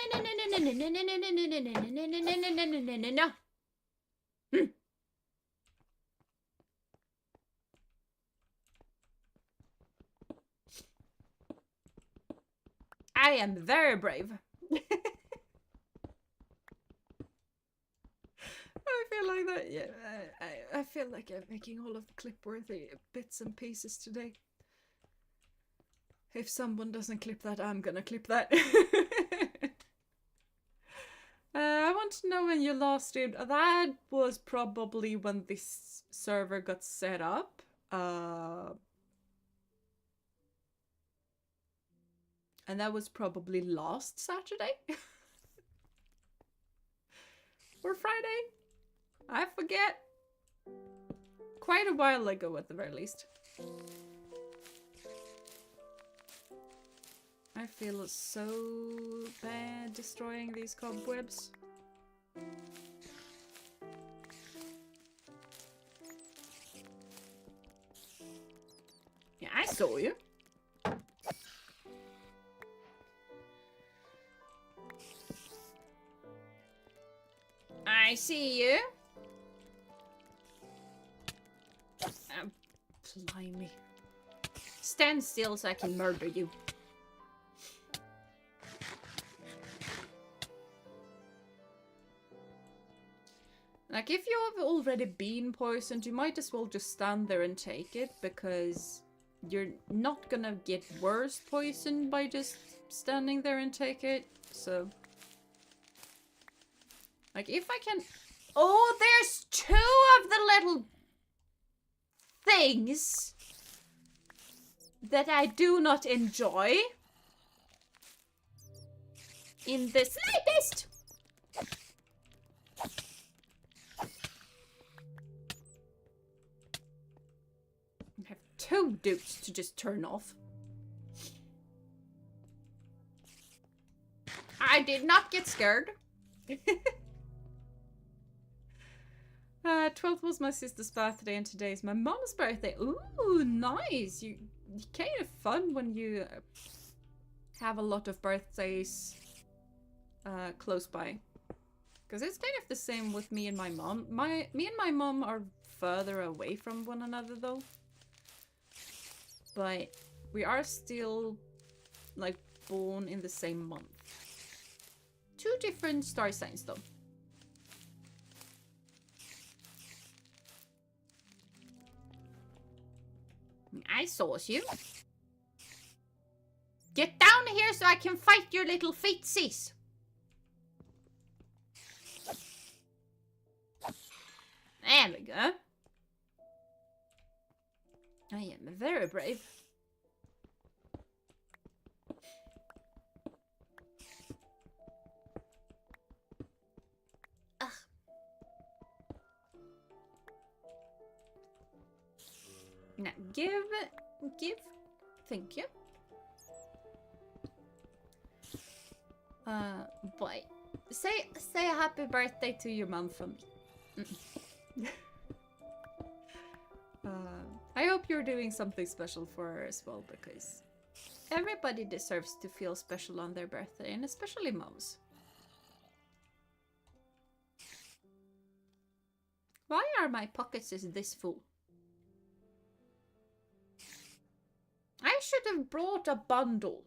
I am very brave. I feel like that, yeah. I feel like I'm making all of the clip-worthy bits and pieces today. If someone doesn't clip that, I'm gonna clip that. I want to know when you last streamed. That was probably when this server got set up. And that was probably last Saturday? Or Friday? I forget. Quite a while ago at the very least. I feel so bad destroying these cobwebs. Yeah, I saw you. I see you. Blimey. Stand still so I can murder you. Like, if you have already been poisoned, you might as well just stand there and take it, because you're not gonna get worse poisoned by just standing there and take it, so... Like, if I can... Oh, there's 2 of the little things that I do not enjoy in the slightest. I have 2 dudes to just turn off. I did not get scared. 12th was my sister's birthday and today is my mom's birthday. Ooh, nice. You kind of fun when you have a lot of birthdays close by. Because it's kind of the same with me and my mom. Me and my mom are further away from one another though. But we are still like born in the same month. 2 different star signs though. I saw you. Get down here so I can fight your little feetsies. There we go. I am very brave. Ugh. Now give, thank you. Boy, say a happy birthday to your mom for me. I hope you're doing something special for her as well, because everybody deserves to feel special on their birthday, and especially moms. Why are my pockets this full? I should have brought a bundle.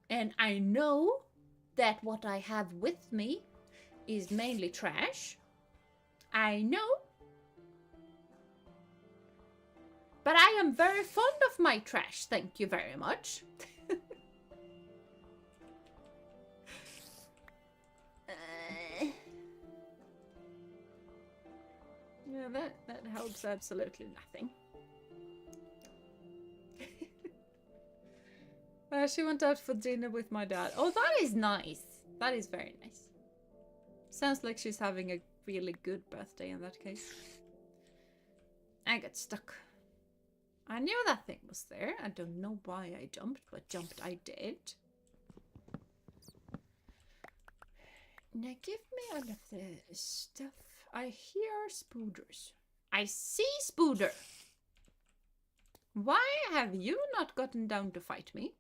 And I know that what I have with me is mainly trash. I know. But I am very fond of my trash, thank you very much. Yeah, that helps absolutely nothing. She went out for dinner with my dad. Oh, that is nice. That is very nice. Sounds like she's having a really good birthday in that case. I got stuck. I knew that thing was there. I don't know why I jumped, but jumped I did. Now give me all of the stuff. I hear spooders. I see spooder. Why have you not gotten down to fight me?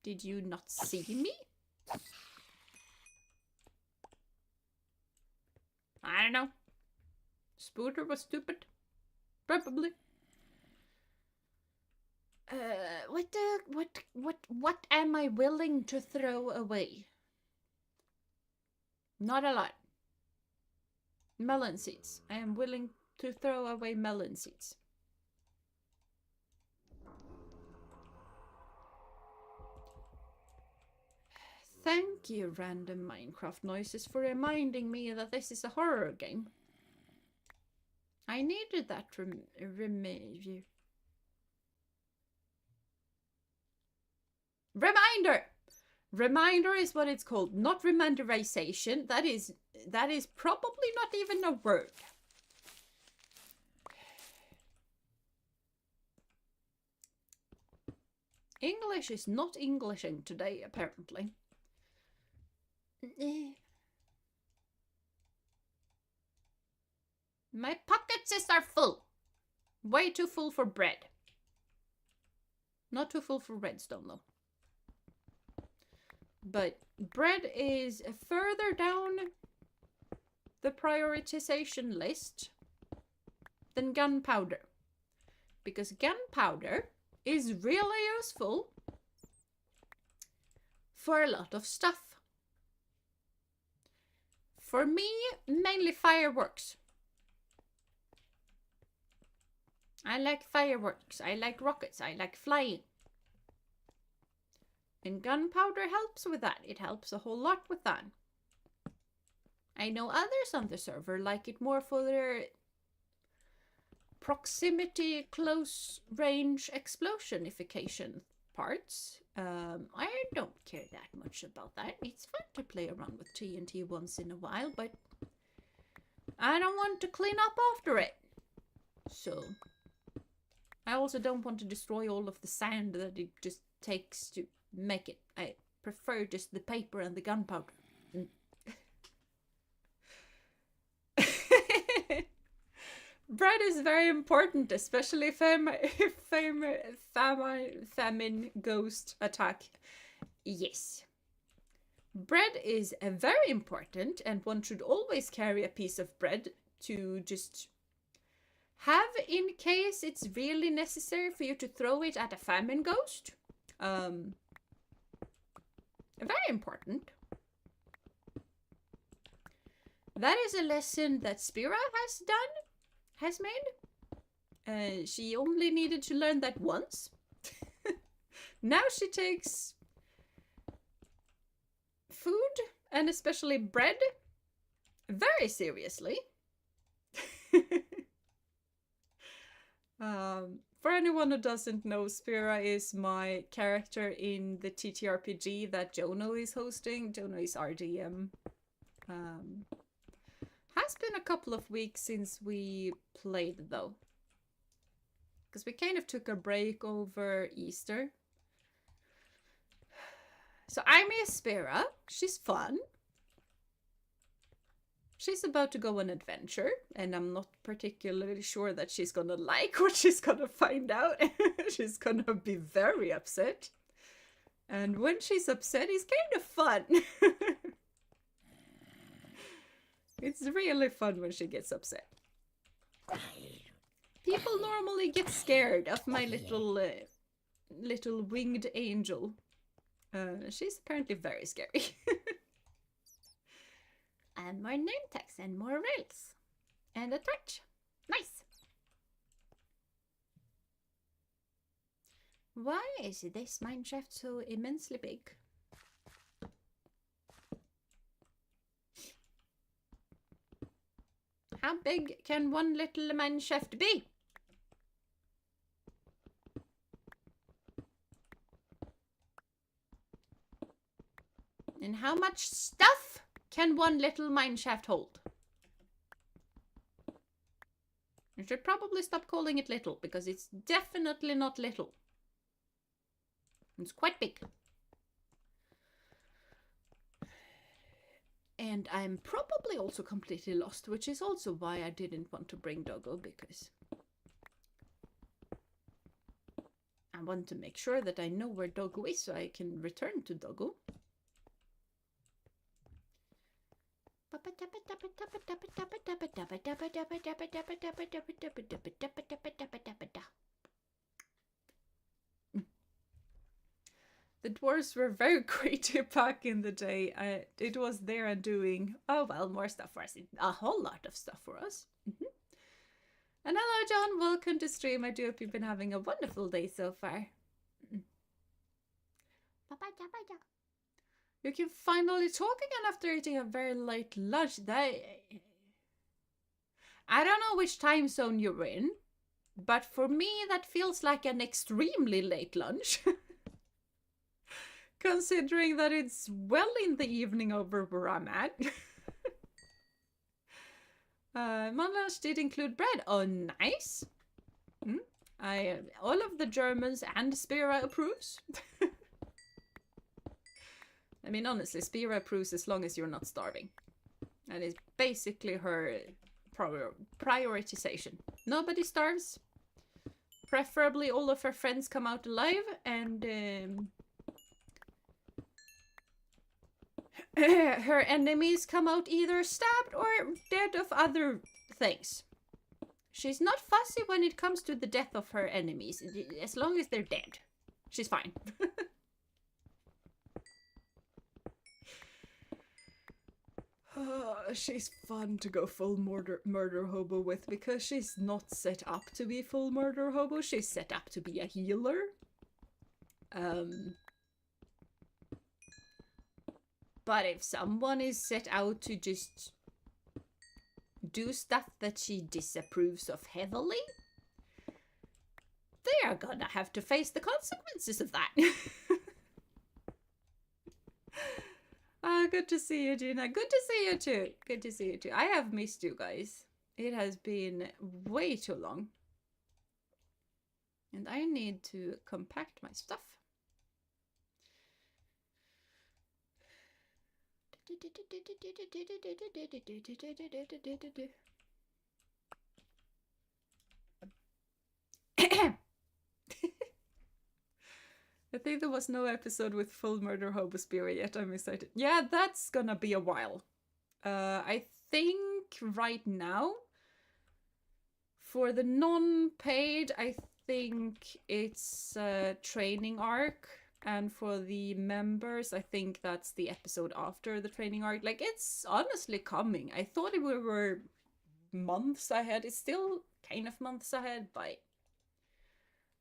Did you not see me? I don't know. Spooder was stupid. Probably. What am I willing to throw away? Not a lot. Melon seeds. I am willing to throw away melon seeds. Thank you, random Minecraft noises, for reminding me that this is a horror game. I needed that reminder! Reminder is what it's called, not reminderization. That is probably not even a word. English is not Englishing today, apparently. My pockets are full. Way too full for bread. Not too full for redstone, though. But bread is further down the prioritization list than gunpowder. Because gunpowder is really useful for a lot of stuff. For me, mainly fireworks. I like fireworks, I like rockets, I like flying. And gunpowder helps with that. It helps a whole lot with that. I know others on the server like it more for their proximity, close range explosionification parts. I don't care that much about that. It's fun to play around with TNT once in a while, but I don't want to clean up after it. So I also don't want to destroy all of the sand that it just takes to make it. I prefer just the paper and the gunpowder. Bread is very important, especially if famine ghost attack. Yes. Bread is very important, and one should always carry a piece of bread to just have in case it's really necessary for you to throw it at a famine ghost. Very important. That is a lesson that Spira has made. She only needed to learn that once. Now she takes food, and especially bread, very seriously. For anyone who doesn't know, Spira is my character in the TTRPG that Jono is hosting. Jono is RDM. Has been a couple of weeks since we played, though. Because we kind of took a break over Easter. So I miss Spira. She's fun. She's about to go on an adventure, and I'm not particularly sure that she's gonna like what she's gonna find out. She's gonna be very upset. And when she's upset, it's kind of fun. It's really fun when she gets upset. People normally get scared of my little winged angel. She's apparently very scary. And more name tags and more rails. And a torch. Nice. Why is this mineshaft so immensely big? How big can one little mineshaft be? And how much stuff can one little mineshaft hold? I should probably stop calling it little, because it's definitely not little. It's quite big. And I'm probably also completely lost, which is also why I didn't want to bring Doggo, because I want to make sure that I know where Doggo is so I can return to Doggo. The dwarves were very creative back in the day. It was there and doing, oh well, more stuff for us. A whole lot of stuff for us. And hello, John. Welcome to stream. I do hope you've been having a wonderful day so far. You can finally talk again after eating a very late lunch. I don't know which time zone you're in, but for me that feels like an extremely late lunch. Considering that it's well in the evening over where I'm at. My lunch did include bread. Oh, nice. All of the Germans and Spira approves. I mean, honestly, Spira approves as long as you're not starving. That is basically her prioritization. Nobody starves. Preferably all of her friends come out alive, and her enemies come out either stabbed or dead of other things. She's not fussy when it comes to the death of her enemies. As long as they're dead, she's fine. She's fun to go full murder hobo with, because she's not set up to be full murder hobo. She's set up to be a healer. But if someone is set out to just do stuff that she disapproves of heavily, they are gonna have to face the consequences of that. Good to see you, Jeena. Good to see you too. Good to see you too. I have missed you guys. It has been way too long. And I need to compact my stuff. I think there was no episode with full murder hobo spirit yet. I'm excited. Yeah, that's gonna be a while. I think right now, for the non-paid, I think it's a training arc. And for the members, I think that's the episode after the training arc. Like, it's honestly coming. I thought we were months ahead. It's still kind of months ahead, but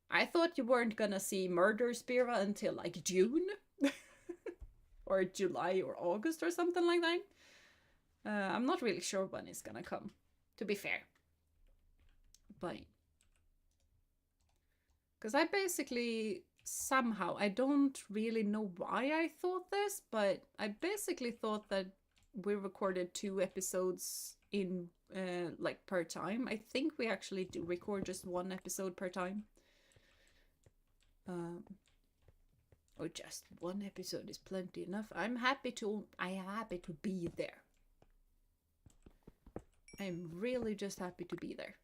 I thought you weren't gonna see Murder Spira until like June or July or August or something like that. I'm not really sure when it's gonna come, to be fair. But because I basically somehow, I don't really know why I thought this, but I basically thought that we recorded 2 episodes in like per time. I think we actually do record just 1 episode per time. Or just 1 episode is plenty enough. I'm happy to be there. I'm really just happy to be there.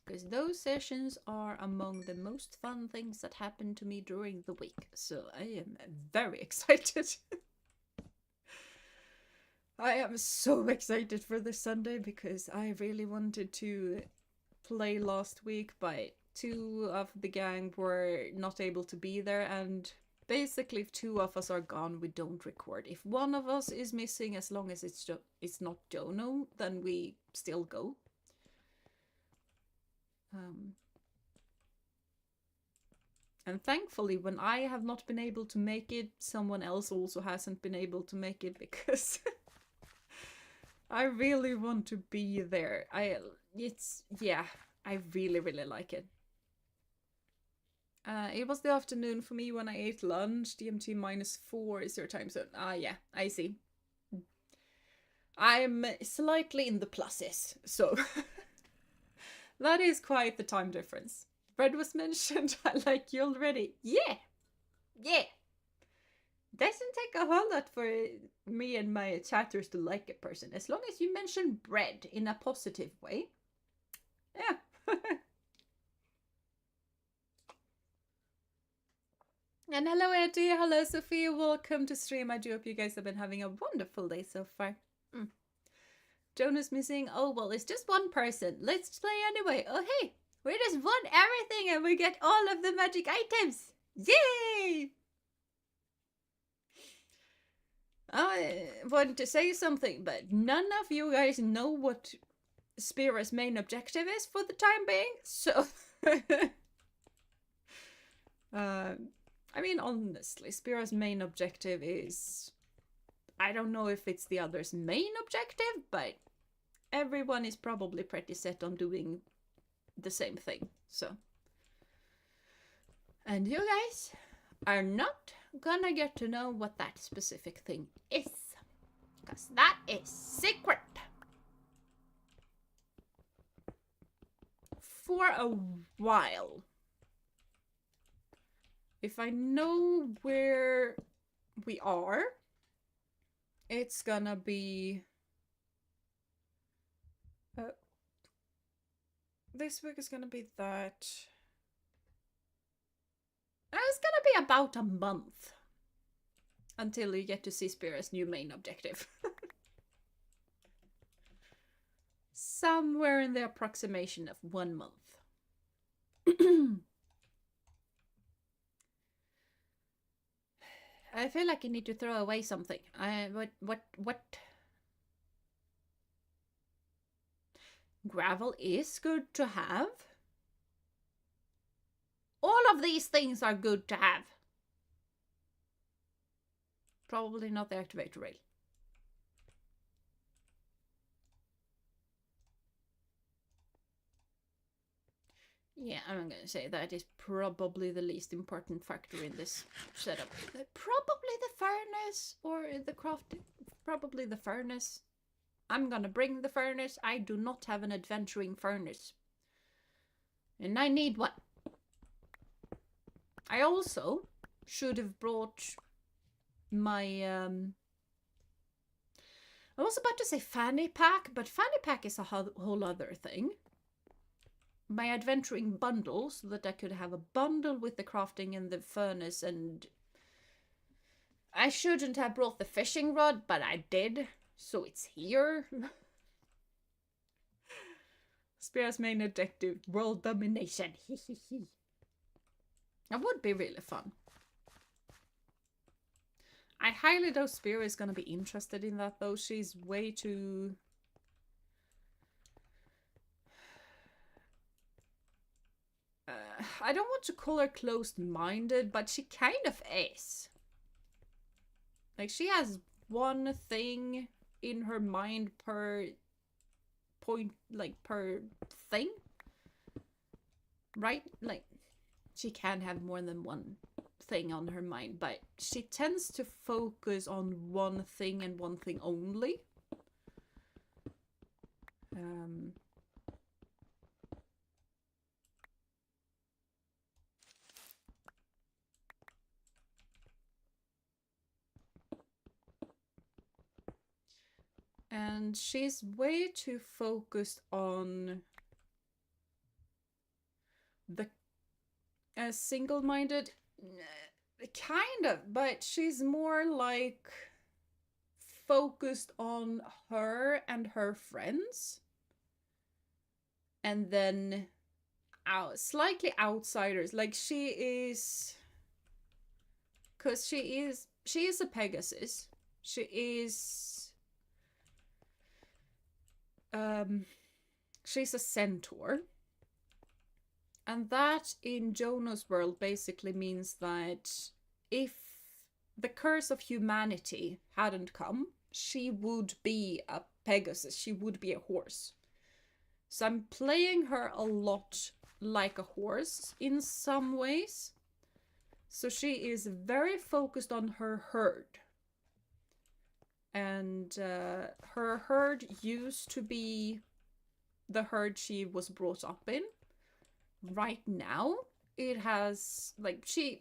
Because those sessions are among the most fun things that happen to me during the week. So I am very excited. I am so excited for this Sunday because I really wanted to play last week, but 2 of the gang were not able to be there, and Basically, if two of us are gone, we don't record. If one of us is missing, as long as it's not Jono, then we still go. And thankfully, when I have not been able to make it, someone else also hasn't been able to make it, because I really want to be there. Yeah, I really, really like it. It was the afternoon for me when I ate lunch. DMT -4 is your time zone. Yeah, I see. I'm slightly in the pluses, so that is quite the time difference. Bread was mentioned. I like you already. Yeah. Doesn't take a whole lot for me and my chatters to like a person, as long as you mention bread in a positive way. Yeah. And hello Eddie, hello Sophia, welcome to stream. I do hope you guys have been having a wonderful day so far. Jonah's missing. Oh, well, it's just one person. Let's play anyway. Oh, hey, we just won everything and we get all of the magic items. Yay! I wanted to say something, but none of you guys know what Spira's main objective is for the time being, so... I mean, honestly, Spira's main objective is... I don't know if it's the other's main objective, but everyone is probably pretty set on doing the same thing, so... And you guys are not gonna get to know what that specific thing is, because that is secret. For a while. If I know where we are, it's gonna be... this week is gonna be that... It's gonna be about a month until you get to see Spira's new main objective. Somewhere in the approximation of 1 month. I feel like I need to throw away something. What? Gravel is good to have. All of these things are good to have. Probably not the activator rail. Yeah, I'm gonna say that is probably the least important factor in this setup. Probably the furnace or the crafting. Probably the furnace. I'm gonna bring the furnace. I do not have an adventuring furnace. And I need one. I also should have brought my... I was about to say fanny pack, but fanny pack is a whole other thing. My adventuring bundle, so that I could have a bundle with the crafting and the furnace, and I shouldn't have brought the fishing rod, but I did, so it's here. Spira's main objective, world domination. That would be really fun. I highly doubt Spira is gonna be interested in that though. She's way too... I don't want to call her closed-minded, but she kind of is. Like, she has one thing in her mind per point, like, per thing. Right? Like, she can have more than one thing on her mind, but she tends to focus on one thing and one thing only. And she's way too focused on the single-minded, kind of, but she's more like focused on her and her friends, and then slightly outsiders. Like, she is Because she is a Pegasus. She is she's a centaur. And that in Jonah's world basically means that if the curse of humanity hadn't come, she would be a Pegasus. She would be a horse. So I'm playing her a lot like a horse in some ways. So she is very focused on her herd. And her herd used to be the herd she was brought up in. Right now, it has, like, she's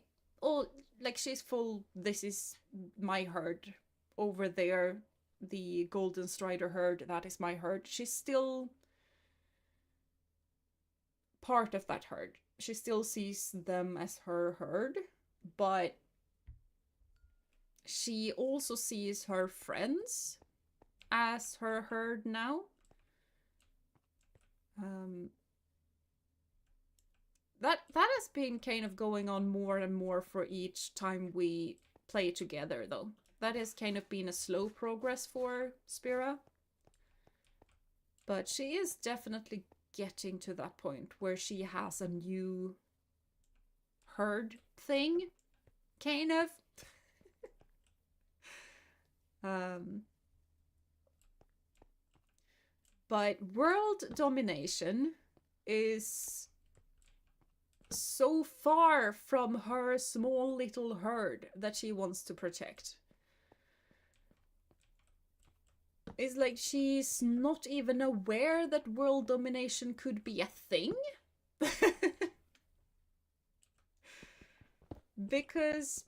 full, this is my herd. Over there, the Golden Strider herd, that is my herd. She's still part of that herd. She still sees them as her herd, but she also sees her friends as her herd now. That has been kind of going on more and more for each time we play together, though. That has kind of been a slow progress for Spira. But she is definitely getting to that point where she has a new herd thing, kind of. But world domination is so far from her small little herd that she wants to protect. It's like she's not even aware that world domination could be a thing. Because,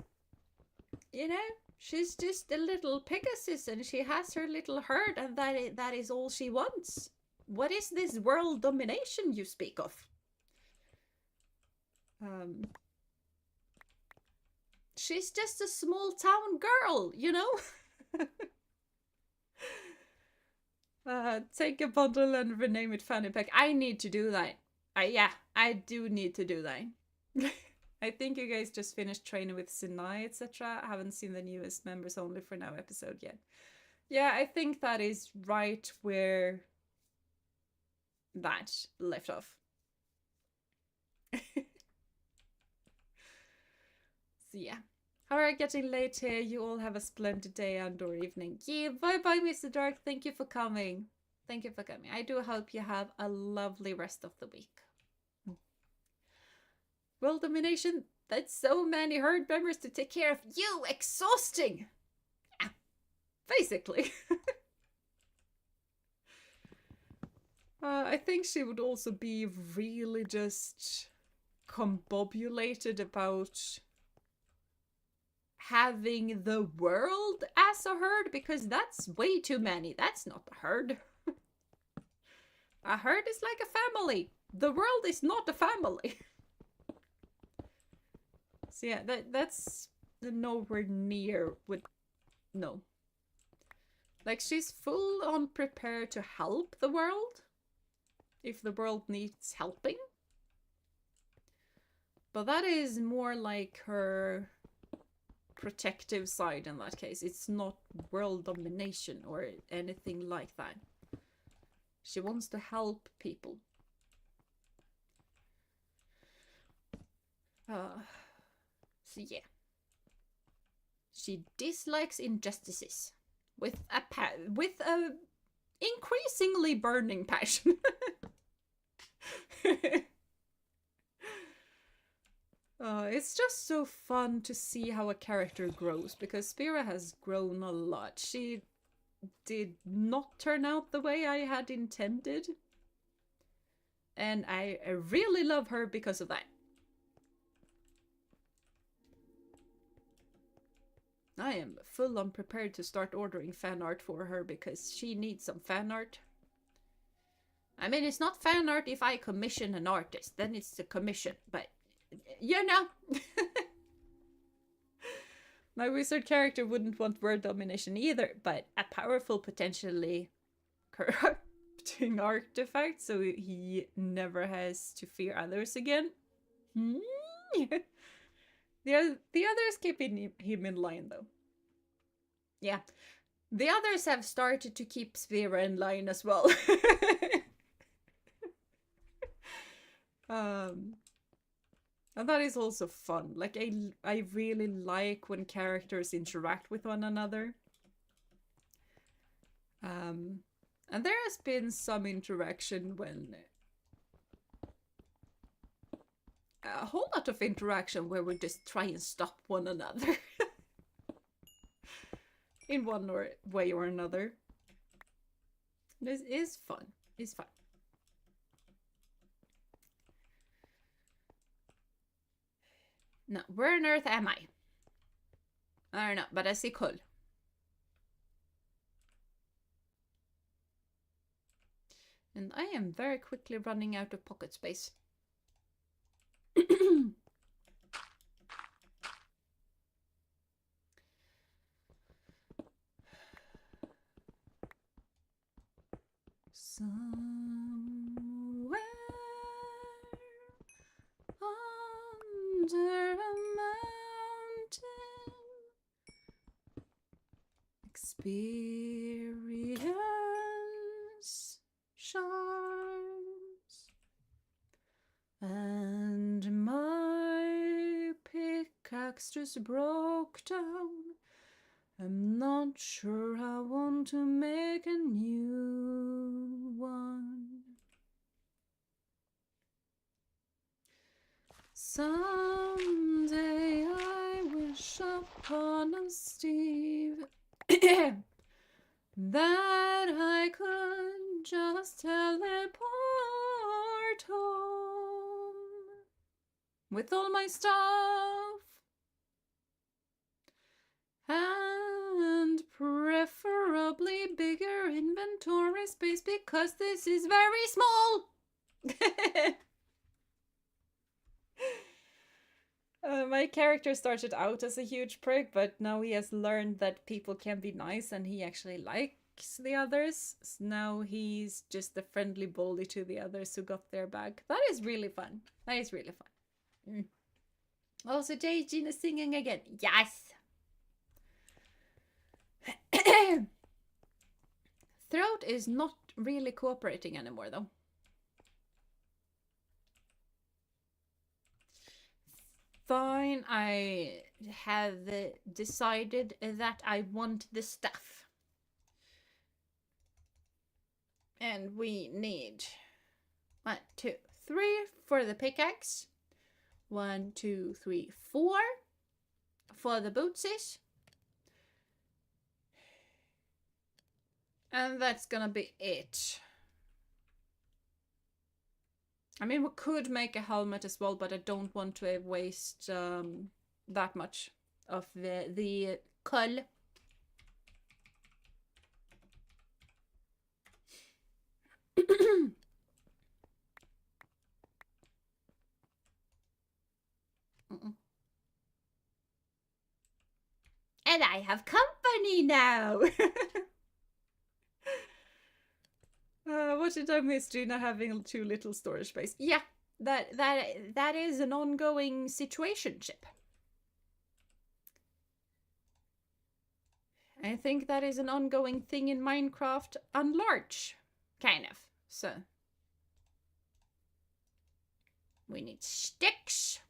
you know, she's just a little Pegasus and she has her little herd and that is all she wants. What is this world domination you speak of? She's just a small town girl, you know? Take a bundle and rename it Fanny Pack. I need to do that. Yeah, I do need to do that. I think you guys just finished training with Sinai, etc. I haven't seen the newest members only for now episode yet. Yeah, I think that is right where that left off. So yeah. Alright, getting late here. You all have a splendid day and or evening. Yeah, bye-bye, Mr. Dark. Thank you for coming. Thank you for coming. I do hope you have a lovely rest of the week. World domination? That's so many herd members to take care of. You! Exhausting! Yeah, basically. I think she would also be really just combobulated about having the world as a herd, because that's way too many. That's not a herd. A herd is like a family. The world is not a family. So yeah, that's nowhere near what... No. Like, she's full on prepared to help the world if the world needs helping. But that is more like her protective side in that case. It's not world domination or anything like that. She wants to help people. So yeah. She dislikes injustices with a increasingly burning passion. It's just so fun to see how a character grows, because Spira has grown a lot. She did not turn out the way I had intended. And I really love her because of that. I am full on prepared to start ordering fan art for her because she needs some fan art. I mean, it's not fan art if I commission an artist, then it's a commission, but you know. My wizard character wouldn't want word domination either, but a powerful, potentially corrupting artifact, so he never has to fear others again. The others keeping him in line, though. Yeah. The others have started to keep Sphera in line as well. um, and that is also fun. Like, I really like when characters interact with one another. And there has been some interaction when... A whole lot of interaction where we just try and stop one another. In one way or another. This is fun. It's fun. Now, where on earth am I? I don't know, but I see Kull. And I am very quickly running out of pocket space. Somewhere under a mountain, experience shines, and my pickaxe just broke down. I'm not sure I want to make a new one. Someday I wish upon a Steve that I could just teleport home with all my stuff. And preferably bigger inventory space because this is very small. My character started out as a huge prick, but now he has learned that people can be nice and he actually likes the others. So now he's just a friendly bully to the others who got their back. That is really fun. That is really fun. Also, Jeena is singing again. Yes! Throat is not really cooperating anymore, though. Fine, I have decided that I want the stuff. And we need 1, 2, 3 for the pickaxe. 1, 2, 3, 4 for the bootses. And that's gonna be it. I mean, we could make a helmet as well, but I don't want to waste that much of the coal. And I have company now. What did I miss, Jeena, having too little storage space? Yeah, that is an ongoing situationship. I think that is an ongoing thing in Minecraft on large, kind of. So we need sticks.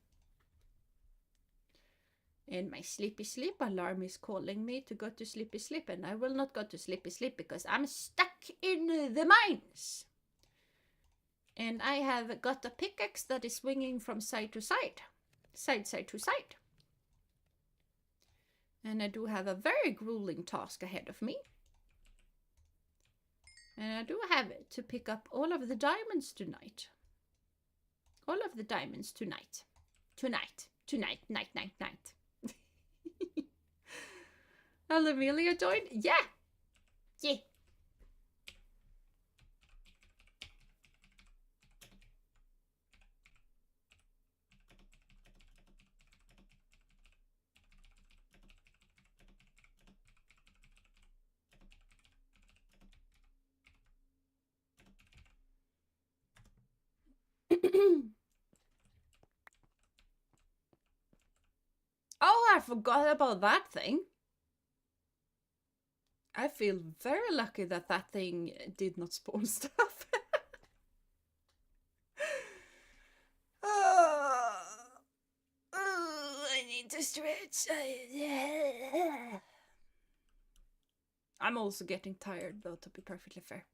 And my sleepy sleep alarm is calling me to go to sleepy sleep, and I will not go to sleepy sleep because I'm stuck in the mines. And I have got a pickaxe that is swinging from side to side, side to side. And I do have a very grueling task ahead of me. And I do have to pick up all of the diamonds tonight. All of the diamonds tonight. Tonight. Night. Amelia joined? Yeah. Yeah. forgot about that thing. I feel very lucky that that thing did not spawn stuff. I need to stretch. I'm also getting tired, though, to be perfectly fair.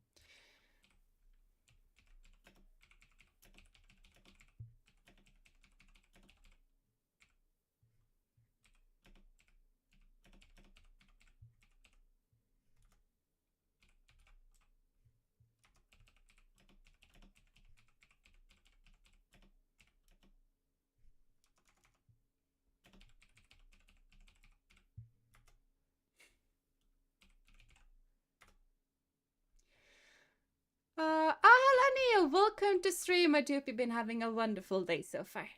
Hello, welcome to stream. I hope you've been having a wonderful day so far.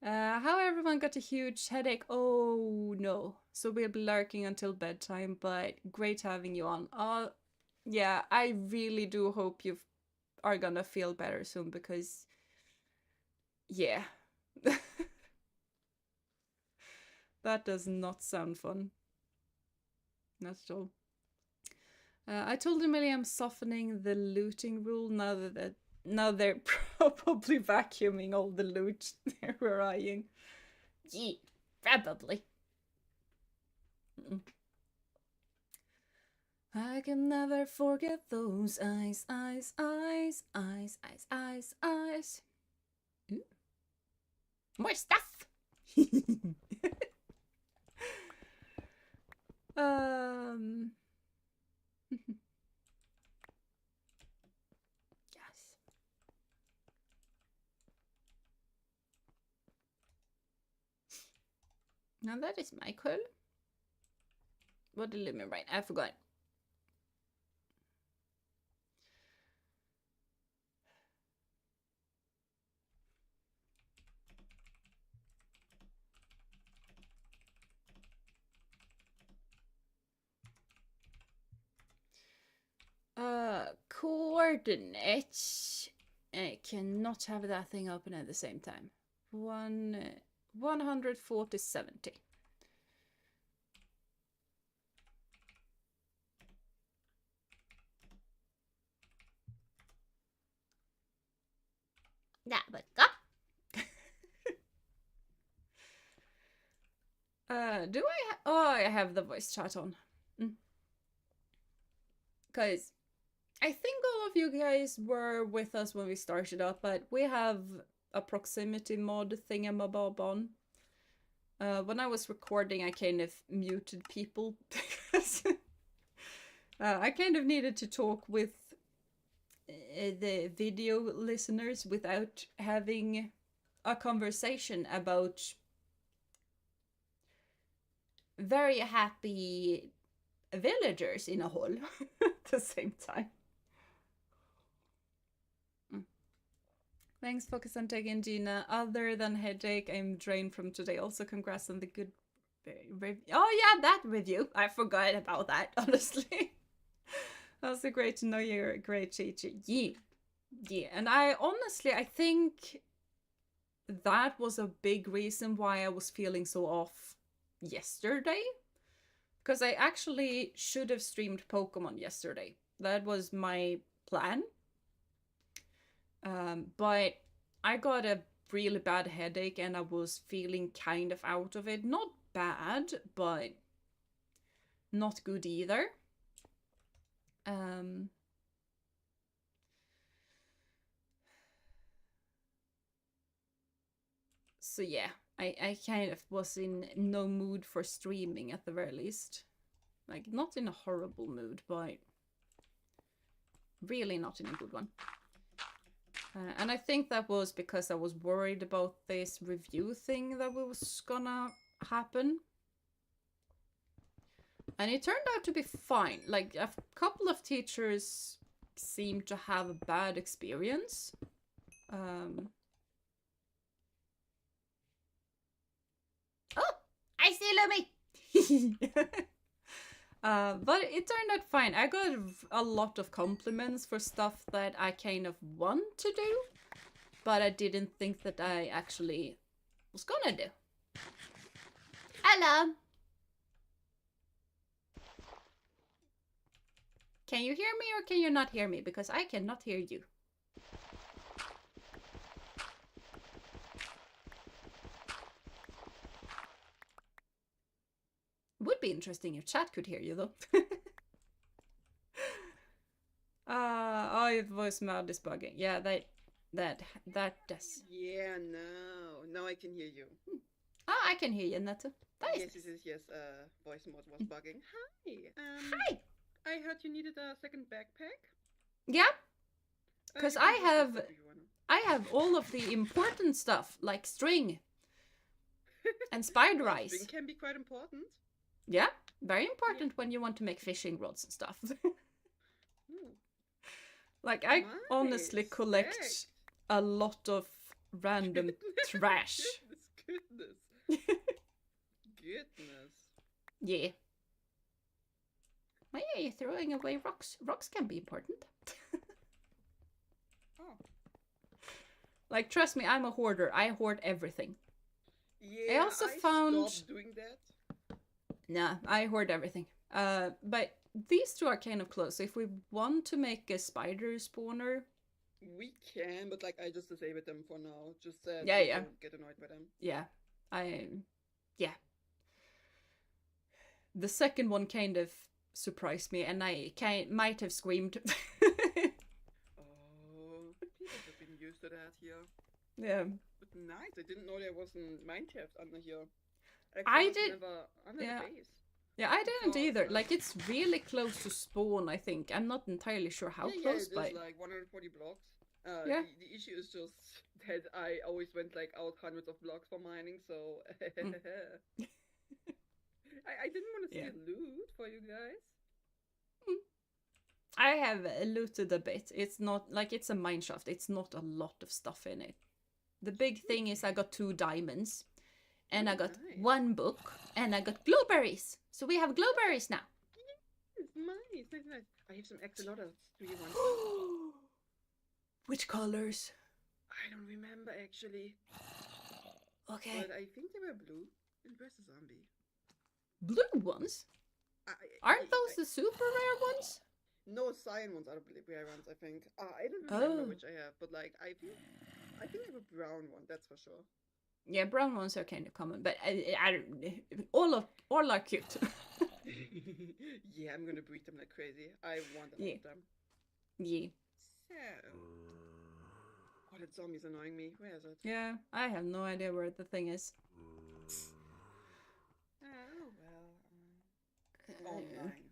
How everyone got a huge headache? Oh no. So we'll be lurking until bedtime, but great having you on. Yeah, I really do hope you are gonna feel better soon because, yeah. That does not sound fun. Not at all. I told Emily I'm softening the looting rule now they're probably vacuuming all the loot they're eyeing. Yeah, probably. I can never forget those eyes. Ooh. More stuff! Yes. Now that is Michael. What did Lumen write? I forgot. Coordinates. I cannot have that thing open at the same time. 140-70. That was good. Do I I have the voice chat on. Because I think all of you guys were with us when we started up, but we have a proximity mod thingamabob on. When I was recording, I kind of muted people because I kind of needed to talk with the video listeners without having a conversation about very happy villagers in a hall at the same time. Thanks, focus on taking Jeena. Other than headache, I'm drained from today. Also, congrats on the good review. Oh yeah, that review. I forgot about that, honestly. Also great to know you're a great teacher. Yeah. And I think that was a big reason why I was feeling so off yesterday. Because I actually should have streamed Pokemon yesterday. That was my plan. But I got a really bad headache and I was feeling kind of out of it. Not bad, but not good either. So yeah, I kind of was in no mood for streaming at the very least. Like, not in a horrible mood, but really not in a good one. And I think that was because I was worried about this review thing that was gonna happen. And it turned out to be fine. Like, a couple of teachers seemed to have a bad experience. Oh, I see Lumi! But it turned out fine. I got a lot of compliments for stuff that I kind of want to do, but I didn't think that I actually was gonna do. Hello. Can you hear me or can you not hear me? Because I cannot hear you. Would be interesting if chat could hear you though. Oh, your voice mode is bugging. Yeah, that does. Yeah, now I can hear you. Oh, I can hear you, Nata. Yes. Voice mode was bugging. Hi. Hi. I heard you needed a second backpack. Yeah, because You I can use this if you wanna. have all of the important stuff like string and spider eyes. String can be quite important. Yeah, very important when you want to make fishing rods and stuff. Like I honestly collect a lot of random trash. Goodness. Yeah. Why are you throwing away rocks? Rocks can be important. Oh. Like, trust me, I'm a hoarder. I hoard everything. Yeah, I also found... stopped doing that. Nah, I hoard everything. But these two are kind of close. If we want to make a spider spawner... We can, but like I just disabled them for now. Just yeah. Don't get annoyed by them. Yeah. Yeah. The second one kind of surprised me, and I might have screamed. Oh, people have been used to that here. Yeah. But nice, I didn't know there was a Minecraft under here. I did. Never under the base. Yeah, I didn't either. Like, it's really close to spawn, I think. I'm not entirely sure how close, but... Yeah, it is like 140 blocks. Yeah. The issue is just that I always went like out hundreds of blocks for mining, so... I didn't want to steal loot for you guys. I have looted a bit. It's not like it's a mineshaft. It's not a lot of stuff in it. The big thing is I got 2 diamonds, and I got 1 book, and I got glowberries. So we have glowberries now. Yes, nice. I have some axolotls. Do you want some? Which colors? I don't remember actually. Okay. But I think they were blue. And where's the zombie? Blue ones? Aren't those the super rare ones? No, cyan ones are the rare ones, I think. I don't remember which I have, but like I think I have a brown one, that's for sure. Yeah, brown ones are kind of common, but all are cute. Yeah, I'm gonna breed them like crazy. I want a lot of them. Yeah. So, that zombie's annoying me. Where is it? Yeah, I have no idea where the thing is. Oh well. Online.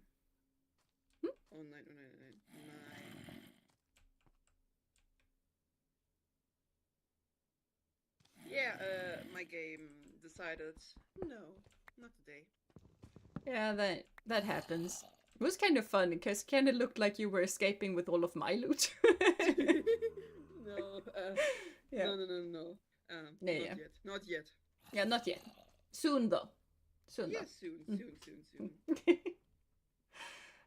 Oh, 9. Yeah, my game decided, no, not today. Yeah, that happens. It was kind of fun, because it kind of looked like you were escaping with all of my loot. No, yeah. No. Not yet. Yeah, not yet. Soon, though. Soon.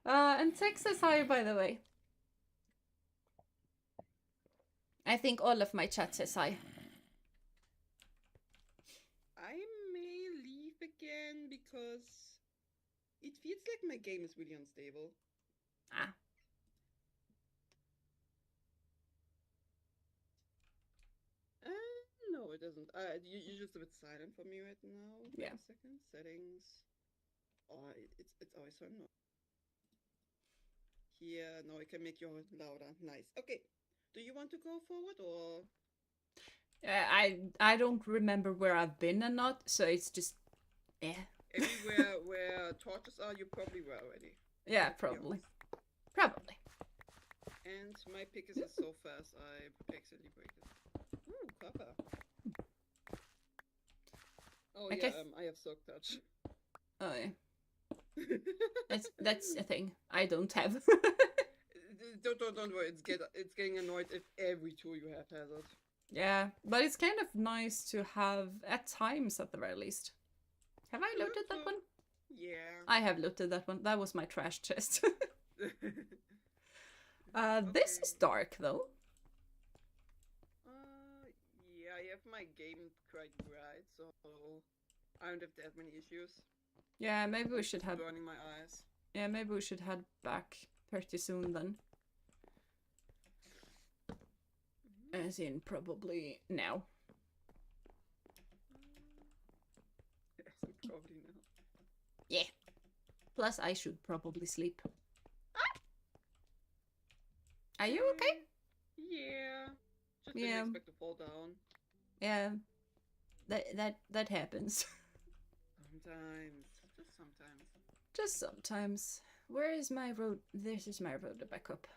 And Tex says hi, by the way. I think all of my chat says hi. I may leave again because it feels like my game is really unstable. No, it doesn't. You're just a bit silent for me right now. Yeah. Wait a second. Settings. Oh, it's always so annoying. Here, no, I can make your louder. Nice. Okay. Do you want to go forward or? I don't remember where I've been and not, so it's just Everywhere where torches are, you probably were already. Yeah, probably. Probably. And my pick is so fast, I accidentally break it. Ooh, copper. Oh yeah, I have soak touch. Oh yeah. That's a thing I don't have. Don't worry, it's getting annoyed if every tool you have has it. Yeah, but it's kind of nice to have at times at the very least. Have I looted that one? Yeah. I have looted that one. That was my trash chest. This is dark though. Yeah, I have my game quite bright, so I don't have that many issues. Yeah, maybe we should head. Burning my eyes. Yeah, maybe we should head back pretty soon then. As in, probably now. Yes, probably now. Yeah. Plus, I should probably sleep. Are you okay? Yeah. Just Yeah. didn't expect to fall down. Yeah. That happens. Sometimes. Just sometimes. Just sometimes. Where is my road? This is my road to back up.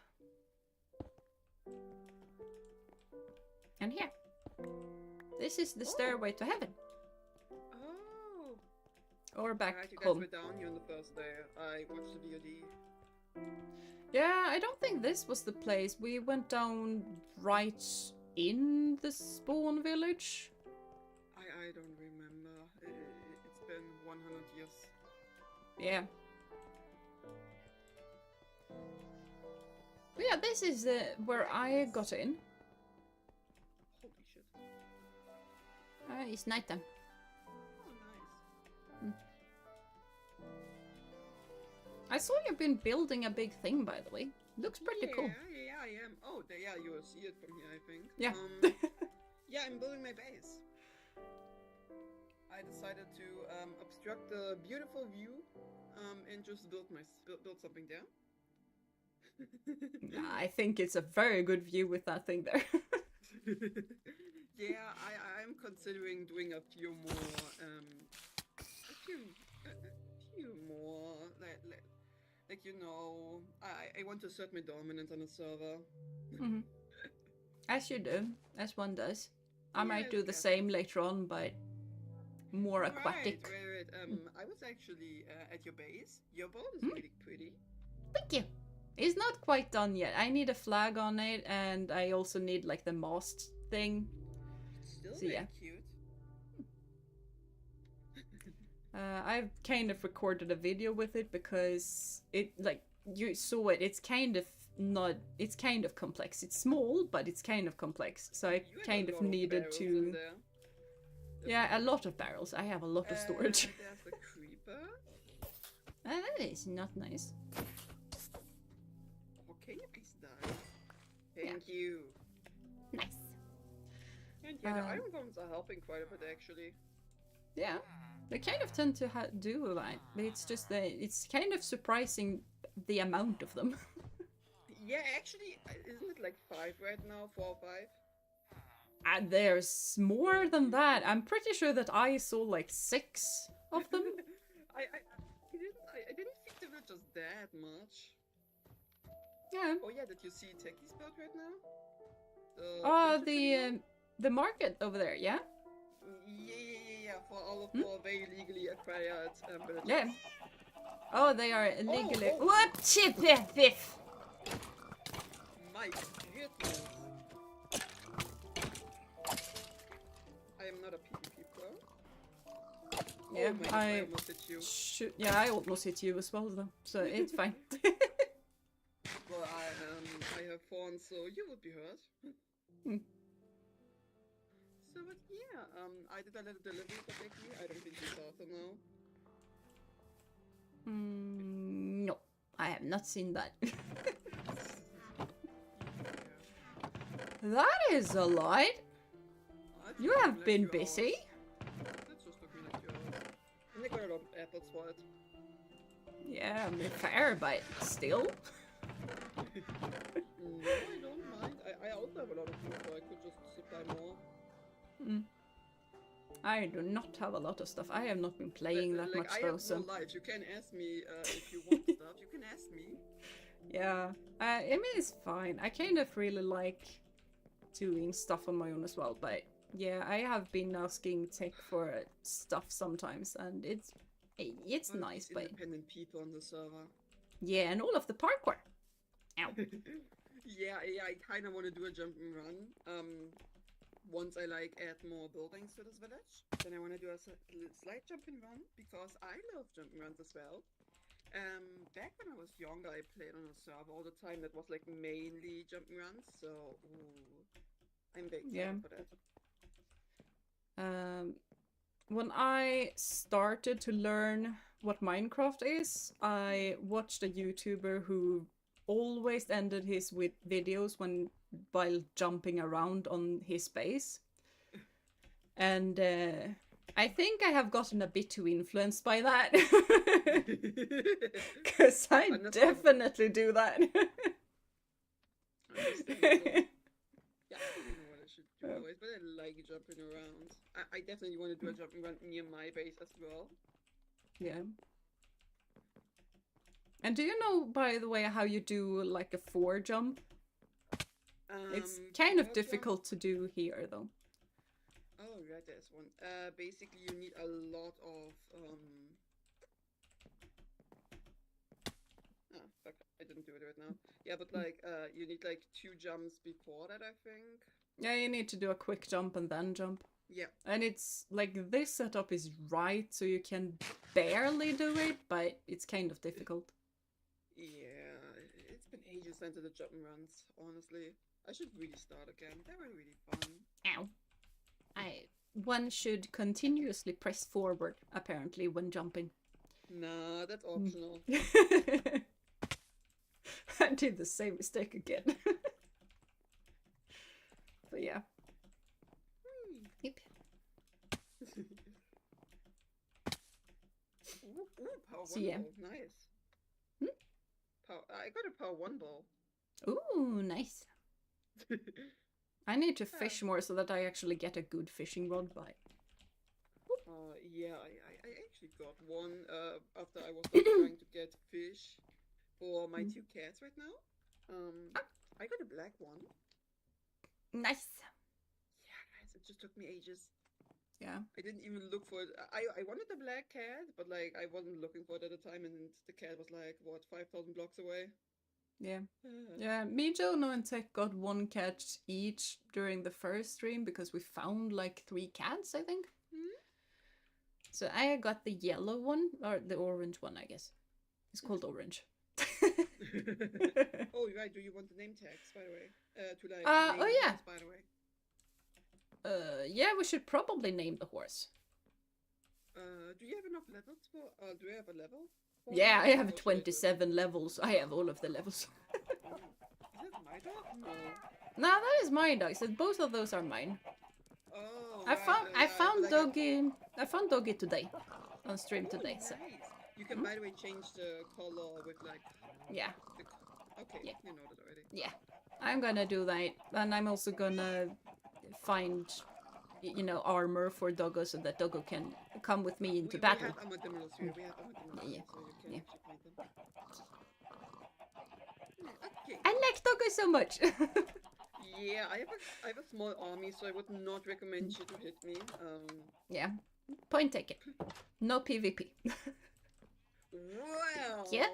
And here. This is the stairway to heaven. Oh. Or back Alright, you guys home. were down here on the first day. I watched the VOD. Yeah, I don't think this was the place. We went down right in the spawn village. I don't remember. It's been 100 years. Yeah. But yeah, this is where I got in. Holy shit. It's nighttime. Oh, nice. I saw you've been building a big thing, by the way. Looks pretty cool. Yeah, I am. Oh, yeah, you will see it from here, I think. Yeah. Yeah, I'm building my base. I decided to obstruct the beautiful view and just build something there. I think it's a very good view with that thing there. Yeah, I'm considering doing a few more, like you know, I want to assert my dominance on a server. Mm-hmm. As you do, as one does. I might do the yes. same later on, but more aquatic. Right. I was actually at your base. Your boat is really pretty. Thank you. It's not quite done yet. I need a flag on it, and I also need like the mast thing. It's still So, very yeah. cute. I've kind of recorded a video with it because it, like, you saw it. It's kind of not. It's kind of complex. It's small, but it's kind of complex. So I kind of needed to. Yeah, a lot of barrels. I have a lot of storage. There's the creeper. That is not nice. Okay, please die. Thank you. Nice. And yeah, the iron bombs are helping quite a bit actually. Yeah, they kind of tend to do that. It's just that it's kind of surprising the amount of them. Yeah, actually, isn't it like 5 right now? 4 or 5? And there's more than that. I'm pretty sure that I saw like 6 of them. I didn't think they were just that much. Yeah. Oh yeah, did you see Techie's build right now? The market over there, yeah? Yeah, for all of our very legally acquired villages. Yeah. Oh, they are illegally. Oh. What? Chip biff. My goodness. I am not a PvP pro. Yeah, oh my God, I almost hit you. Yeah, I almost hit you as well, though. So it's fine. Well, I have fawns, so you would be hurt. So, but yeah, I did a little delivery for Becky. I don't think you saw her now. No, I have not seen that. That is a lot. You have been busy. That just took me like 2 hours. And they got a lot of efforts for it. Yeah, I mean, fair, but still. No, I don't mind. I also have a lot of food, so I could just supply more. I do not have a lot of stuff. I have not been playing that much, though, so... I have no life. You can ask me if you want stuff. You can ask me. Yeah. I mean, it's fine. I kind of really like doing stuff on my own as well, but yeah, I have been asking Tech for stuff sometimes, and it's nice, but... Independent people on the server. Yeah, and all of the parkour. Ow. Yeah, I kind of want to do a jump and run. Once I like add more buildings to this village, then I want to do a slight jump and run because I love jump and runs as well. Back when I was younger, I played on a server all the time that was like mainly jump and runs, so I'm very excited for that. when I started to learn what Minecraft is, I watched a YouTuber who always ended his videos while jumping around on his base. And I think I have gotten a bit too influenced by that. Because I definitely do that. Yeah, I don't know what I should do always, but I like jumping around. I definitely want to do a jumping run near my base as well. Yeah. And do you know, by the way, how you do like a 4 jump? It's kind of difficult to do here, though. Oh, right, there's one. Basically, you need a lot of Ah, fuck! I didn't do it right now. Yeah, but like, you need like 2 jumps before that, I think. Yeah, you need to do a quick jump and then jump. Yeah. And it's like this setup is right, so you can barely do it, but it's kind of difficult. Yeah, it's been ages since the jump and runs, honestly. I should really start again. They were really fun. Ow. One should continuously press forward, apparently, when jumping. Nah, that's optional. I did the same mistake again. But yeah. Yep. Ooh, power So, 1 yeah. ball. Nice. I got a power 1 ball. Ooh, nice. I need to fish more so that I actually get a good fishing rod by. Yeah, I actually got one after I was trying to get fish for my 2 cats right now. I got a black one. Nice. Yeah, guys, it just took me ages. Yeah. I didn't even look for it. I wanted a black cat, but like I wasn't looking for it at the time, and the cat was like, what, 5,000 blocks away? Yeah. Yeah, me, Jono, and Tech got 1 cat each during the first stream because we found like 3 cats, I think. So I got the yellow one, or the orange one, I guess. It's called orange. Oh, right. Do you want the name tags, by the way? To like oh yeah. tags, by the way. Yeah, we should probably name the horse. Do you have enough levels for? Do you have a level? Yeah, I have 27 levels. I have all of the levels. Is that my dog? No. No, that is my dog. So both of those are mine. Oh. I found Doggy today on stream today. Nice. So You can, by the way, change the color with like. Yeah. Okay. Yeah. You know that already. Yeah, I'm gonna do that, and I'm also gonna find, you know, armor for Doggo so that Doggo can come with me into battle. We have armadillos here. We have armadillos Yeah. so you can actually find them. Okay. I like Doggo so much. Yeah, I have a small army, so I would not recommend you to hit me. Yeah, point taken. No PvP. Well. Yeah.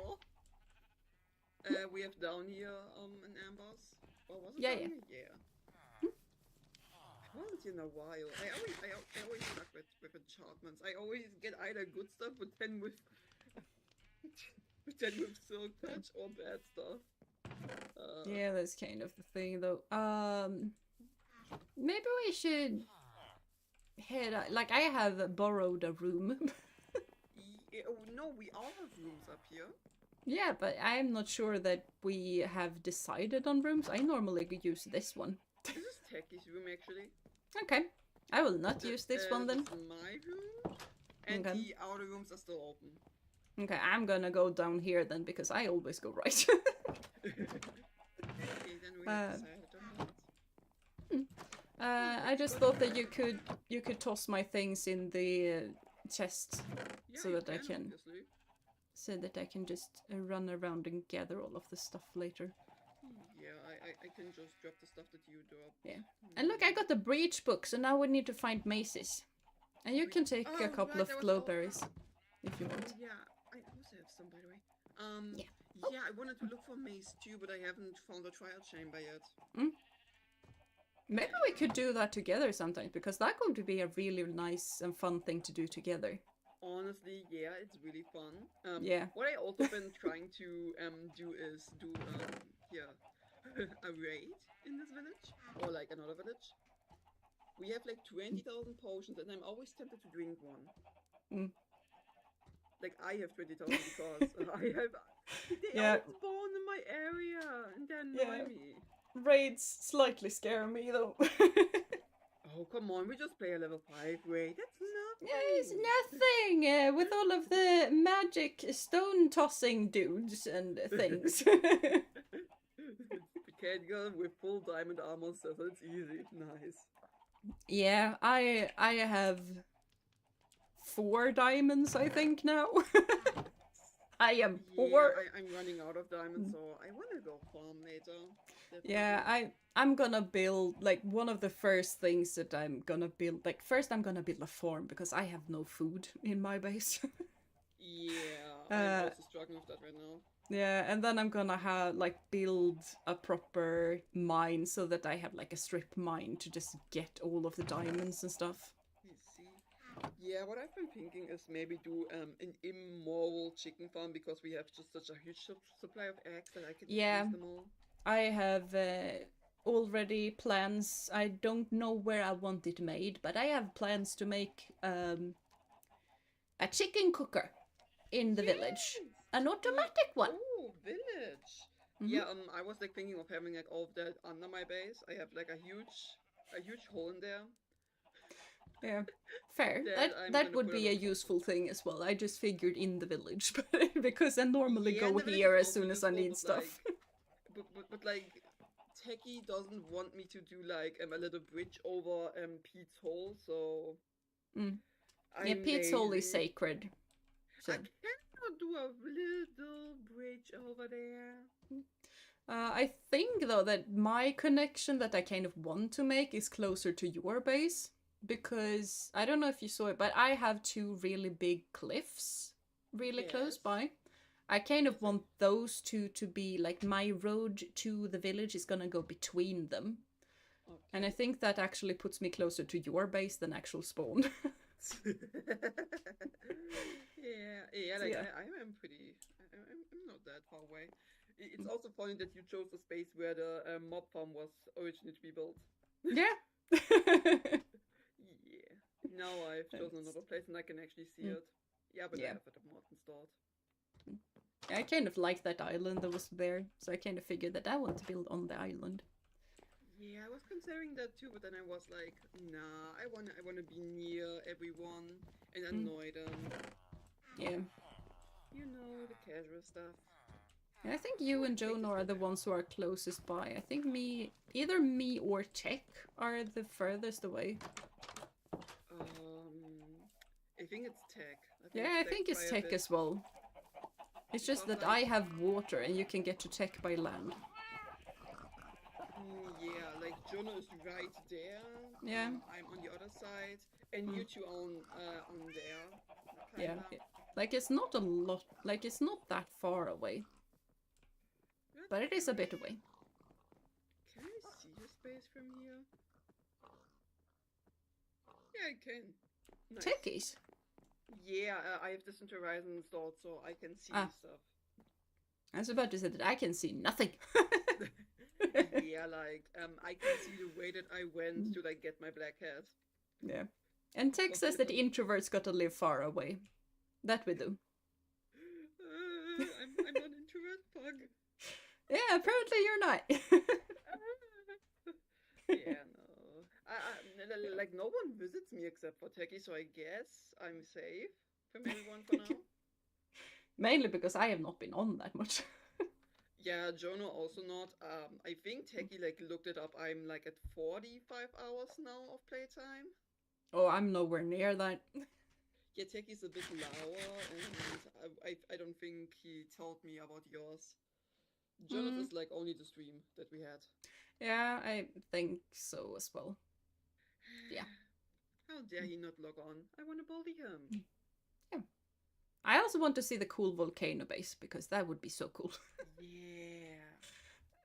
We have down here an amboss. Or was it Yeah, down yeah. here? Yeah. I haven't in a while. I always suck with enchantments. I always get either good stuff, but then with silk touch or bad stuff. Yeah, that's kind of the thing, though. Maybe we should head out. Like, I have borrowed a room. Oh, no, we all have rooms up here. Yeah, but I'm not sure that we have decided on rooms. I normally use this one. This is Techie's room, actually. Okay. I will not use this one then. This is my room, and Okay. the outer rooms are still open. Okay, I'm gonna go down here then because I always go right. Okay, then we have decided on that. I just thought that you could toss my things in the chest Yeah, so you that I can obviously. so that I can just run around and gather all of the stuff later. Yeah, I can just drop the stuff that you drop. Yeah. And look, I got the breach book, so now we need to find maces. And you can take a couple of glowberries if you want. Yeah, I also have some, by the way. Yeah. Yeah, I wanted to look for maze too, but I haven't found a trial chamber yet. Maybe we could do that together sometimes, because that could be a really nice and fun thing to do together. Honestly, yeah, it's really fun. Yeah. What I also been trying to do is do yeah, a raid in this village or like another village. We have like 20,000 potions, and I'm always tempted to drink one. Mm. Like I have 20,000 because I have. They Yeah, all spawn in my area, and they annoy yeah. me. Raids slightly scare me though. Oh come on, we just play a level 5 raid. That's Yeah, it's nothing. nothing with all of the magic stone tossing dudes and things. The cat girl with full diamond armor says it's easy. Nice. Yeah, I have 4 diamonds, I think now. I am Yeah, poor. I'm running out of diamonds, so I wanna go farm later. Yeah, Definitely. I'm gonna build like one of the first things that I'm gonna build. Like first, I'm gonna build a farm because I have no food in my base. Yeah, I'm uh, also struggling with that right now. yeah, and then I'm gonna have like build a proper mine so that I have like a strip mine to just get all of the diamonds and stuff. Let's see. Yeah, what I've been thinking is maybe do an immoral chicken farm because we have just such a huge supply of eggs that I can just Yeah, use them all. I have already plans. I don't know where I want it made, but I have plans to make a chicken cooker in the village. Yes. An automatic one. Oh, village. Hmm. Yeah, I was like thinking of having like all of that under my base. I have like a huge hole in there Yeah, fair. that That I'm that gonna would put a be lot a of farms useful in. thing as well. I just figured in the village, but because I normally Yeah, and go the village is here as also soon as I useful, need but stuff. like, but like, Techie doesn't want me to do like a little bridge over Pete's hole, so Mm. Yeah, I'm Pete's Hole is lazy. sacred. I So cannot do a little bridge over there. I think though that my connection that I kind of want to make is closer to your base because I don't know if you saw it, but I have 2 really big cliffs really close Yes, by. I kind of yes, want those two to be like my road to the village is gonna go between them. And I okay. think that actually puts me closer to your base than actual spawn. Yeah, yeah, So like yeah. I am pretty, I'm not that far away. It's also funny that you chose the space where the mob farm was originally to be built. Yeah. Yeah. Now I've chosen another place and I can actually see Mm, it. Yeah, but I yeah. have it mod installed. I kind of like that island that was there, so I kind of figured that I want to build on the island. Yeah, I was considering that too, but then I was like, nah, I wanna be near everyone and Mm, annoy them. yeah. You know, the casual stuff. And I think Oh, you I and take Jonah this are the building. ones who are closest by. I think either me or Tech are the furthest away. I think it's tech. I think Yeah, it's I tech think it's by a Tech bit. as well. It's just Because that like, I have water and you can get to Tech by land. yeah, like Jonah is right there. Yeah. I'm on the other side, and Mm, you two on there, yeah. kinda. Like it's not a lot. Like it's not that far away, but That's it is a true. bit away. Can I see your space from here? Yeah, I can. Nice. Techies. Yeah, I have Distant Horizon installed, so I can see Ah, stuff. I was about to say that I can see nothing. Yeah, like I can see the way that I went to like get my black hat. Yeah. And Tech Was says that little. introverts gotta live far away. That we do. I'm not introvert pug. Yeah, apparently you're not. Yeah, no. Like no one visits me except for Techie, so I guess I'm safe from everyone for now. Mainly because I have not been on that much. Yeah, Jonah also not. I think Techie like looked it up. I'm like at 45 hours now of playtime. Oh, I'm nowhere near that. Yeah, Techie's a bit lower, and I don't think he told me about yours. Jonah's Mm, is like only the stream that we had. yeah, I think so as well. Yeah. How dare he not log on? I want to bully him. Yeah. I also want to see the cool volcano base because that would be so cool. Yeah.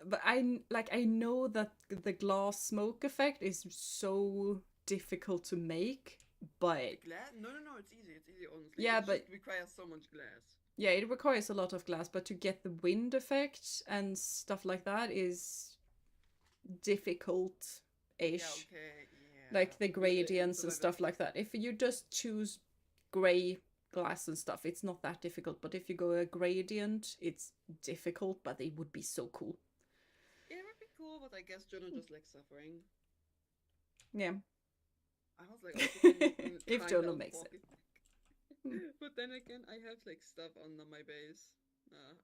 But I know that the glass smoke effect is so difficult to make, The but glass? No, no, no. It's easy. It's easy, honestly. yeah, It just but requires so much glass. yeah, it requires a lot of glass, but to get the wind effect and stuff like that is Yeah. difficult-ish. Okay. Yeah. Like the gradients and survival. stuff like that. If you just choose gray glass and stuff, it's not that difficult. But if you go a gradient, it's difficult, but it would be so cool. Yeah, it would be cool, but I guess Jonah just likes suffering. Yeah. I was like, also If kind Jonah of makes it. But then again, I have like stuff under my base.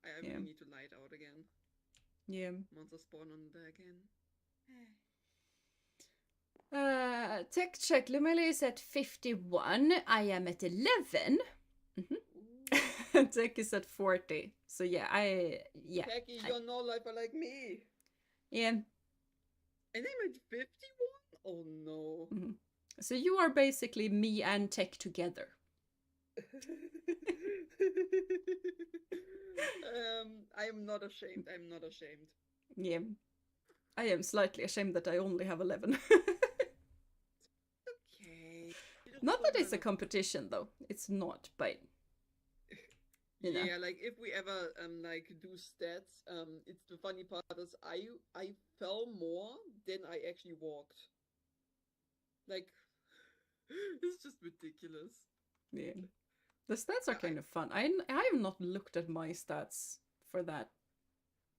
I really need to light out again. Yeah. Monsters spawn on there again. Tech check. Lumeli is at 51. I am at 11. Tech is at 40. So yeah, Techie, you're no lifer like me. Yeah. And I'm at 51? Oh no. So you are basically me and Tech together. I am not ashamed. I'm not ashamed. Yeah. I am slightly ashamed that I only have 11. Okay. Not that it's a competition though. It's not, but you know. Yeah, like if we ever like do stats, it's the funny part is I fell more than I actually walked. Like it's just ridiculous. Yeah. The stats are kind of fun. I have not looked at my stats for that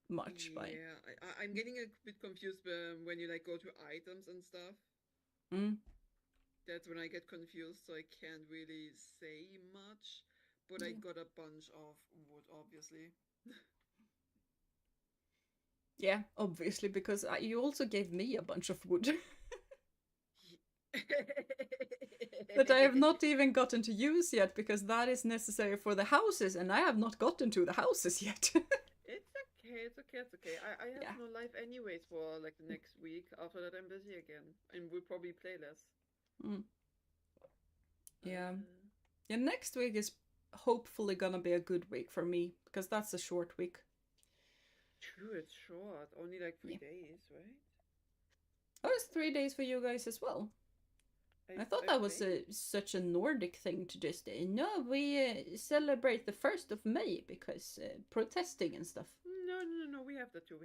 much, but yeah, I'm getting a bit confused when you like go to items and stuff. That's when I get confused, so I can't really say much. But I got a bunch of wood, obviously. Yeah, obviously, because you also gave me a bunch of wood. That I have not even gotten to use yet, because that is necessary for the houses, and I have not gotten to the houses yet. It's okay. I have no life anyways for like the next week. After that I'm busy again. And we'll probably play less. Yeah. Yeah, next week is hopefully gonna be a good week for me, because that's a short week. True, it's short. Only like 3 days, right? Oh, it's 3 days for you guys as well. I thought that was such a Nordic thing to just no, we celebrate the 1st of May because protesting and stuff. No, we have that too.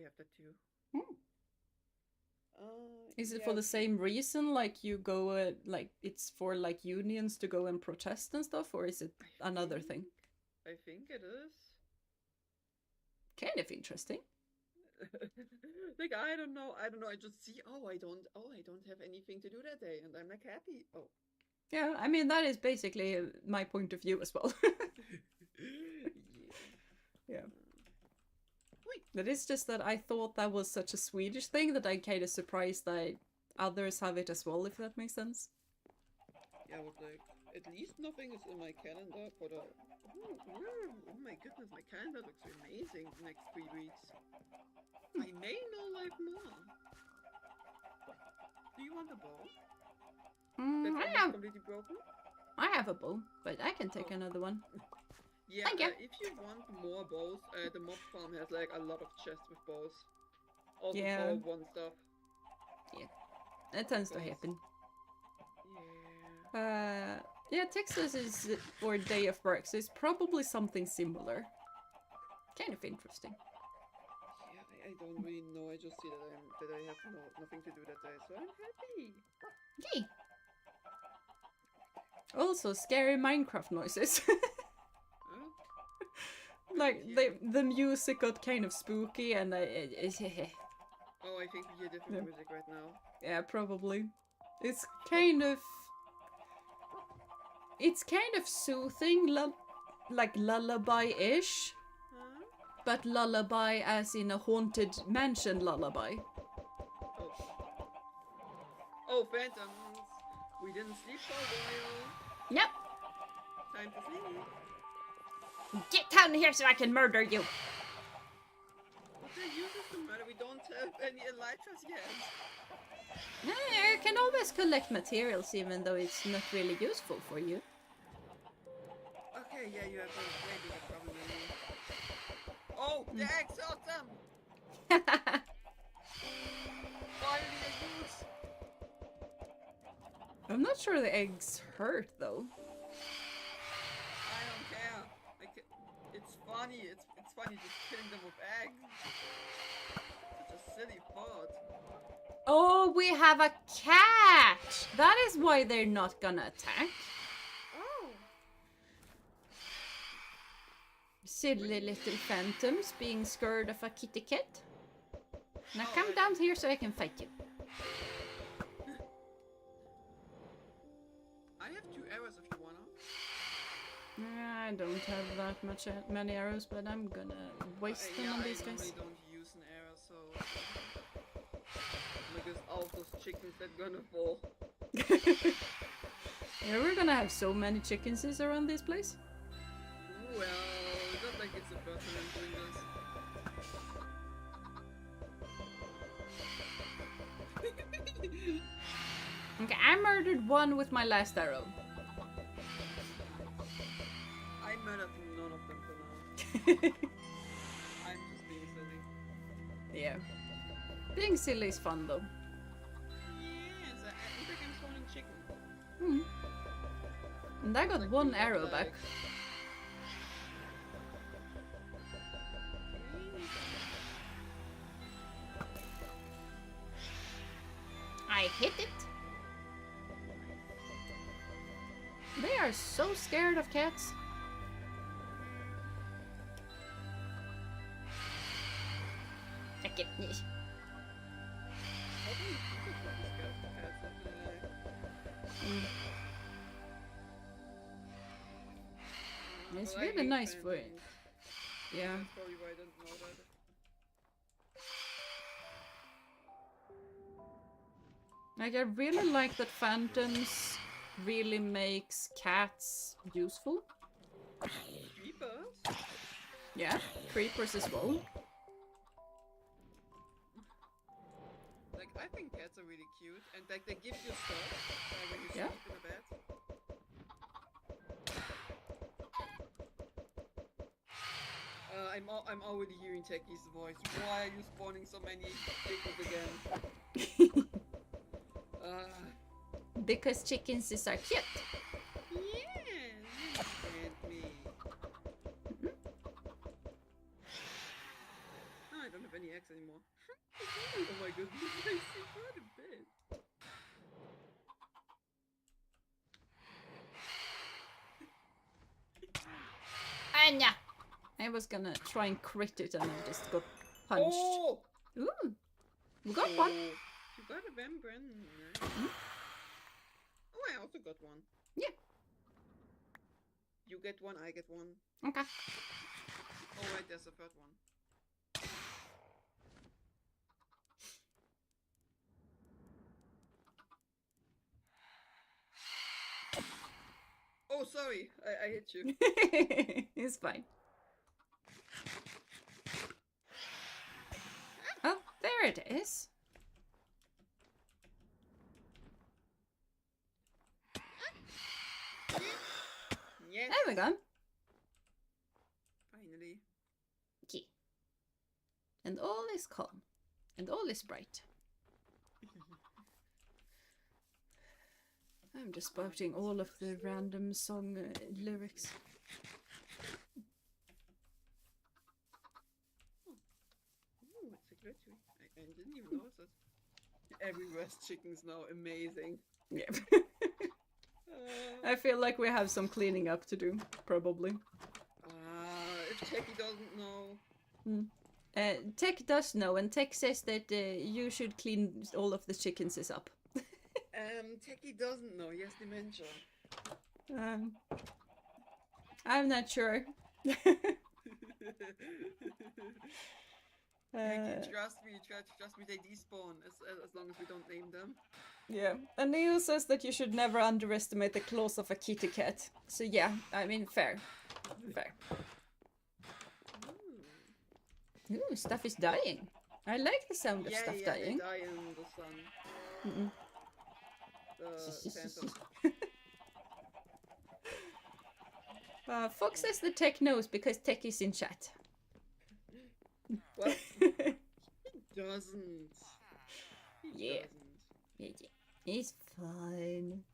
Is it for the same reason? Like you go, like it's for like unions to go and protest and stuff, or is it another thing? I think it is. Kind of interesting. Like I don't know. I just see. I don't have anything to do that day, and I'm like happy. Oh. Yeah, I mean that is basically my point of view as well. Yeah. That is just that I thought that was such a Swedish thing that I'm kind of surprised that others have it as well, if that makes sense. Yeah, but like, at least nothing is in my calendar for the... Oh my goodness, my calendar looks amazing the next 3 weeks. I may know life more. Do you want a bow? That's completely broken? I have a bow, but I can take another one. Yeah, if you want more bows, the mob farm has like a lot of chests with bows. Also for one stuff. Yeah, that tends to happen. Yeah. Yeah, Texas is for Day of Work, so it's probably something similar. Kind of interesting. Yeah, I don't really know. I just see that I have nothing to do that day, so I'm happy. Yay! Also, scary Minecraft noises. Like the music got kind of spooky, and oh, I think we hear different music right now. Yeah, probably. It's kind of soothing, like lullaby-ish, but lullaby as in a haunted mansion lullaby. Oh, phantoms! We didn't sleep for a while. Yep. Time to sleep. Get down here so I can murder you! What the use is to murder? We don't have any elytras yet. You can always collect materials even though it's not really useful for you. Okay, yeah, you have a way bigger problem than me. Oh, the eggs, awesome! Finally a use! I'm not sure the eggs hurt though. I don't care. It's funny. It's funny just killing them with eggs. Such a silly thought. Oh, we have a cat! That is why they're not gonna attack. Oh. Silly little phantoms being scared of a kitty cat. Now Oh, come right. down here so I can fight you. I have 2 arrows if you wanna. I don't have that many arrows, but I'm gonna waste them on these I guys. normally don't use an arrow, so because all those chickens that gonna fall. Yeah, we're gonna have so many chickens around this place. Well, it's not like it's the first time I'm doing this. Okay, I murdered one with my last arrow. I murdered none of them for now. I'm just being silly. Yeah. Being silly is fun though. Yes, I think I'm spawning chicken. Hmm. And I got Like, one not arrow like- back. I hit it. They are so scared of cats. Take it. I don't think it's scared of cats, I feel like. It's But I really hate nice for it. phantoms. Yeah. That's probably why I didn't know that. Like, I really like that phantoms really makes cats useful. Creepers? Yeah, creepers as well. Like, I think cats are really cute, and like they give you stuff when you Yeah. sleep in a bed. I'm already hearing Techie's voice. Why are you spawning so many chickens again? Because chickens is are cute. Yes, you understand me. Oh, I don't have any eggs anymore. Oh my goodness, I see quite a bit. Anya! I was gonna try and crit it and I just got punched. Oh! Ooh! We got one. You got a Vembren. Hmm? Oh, I also got one. Yeah. You get one, I get one. Okay. Oh, wait, there's a third one. Oh, sorry, I hit you. It's fine. Oh, there it is. Yes, There we go. finally. Okay. And all is calm. And all is bright. I'm just spouting all of the random song lyrics. Ooh, it's a glitchy. I didn't even notice it. Everywhere's chickens now, amazing. Yeah. I feel like we have some cleaning up to do, probably. If Techie doesn't know. Tech does know, and Tech says that you should clean all of the chickens up. Techie doesn't know, he has dementia. I'm not sure. Techie, trust me, they despawn as long as we don't name them. Yeah, and Neil says that you should never underestimate the claws of a kitty cat. So yeah, I mean, fair. Fair. Ooh, stuff is dying. I like the sound of stuff dying. They die in the sun. Mm-mm. Phantoms. Fox says the Tech knows because Tech is in chat. Well, he doesn't. He Yeah. doesn't. Yeah, it's fine.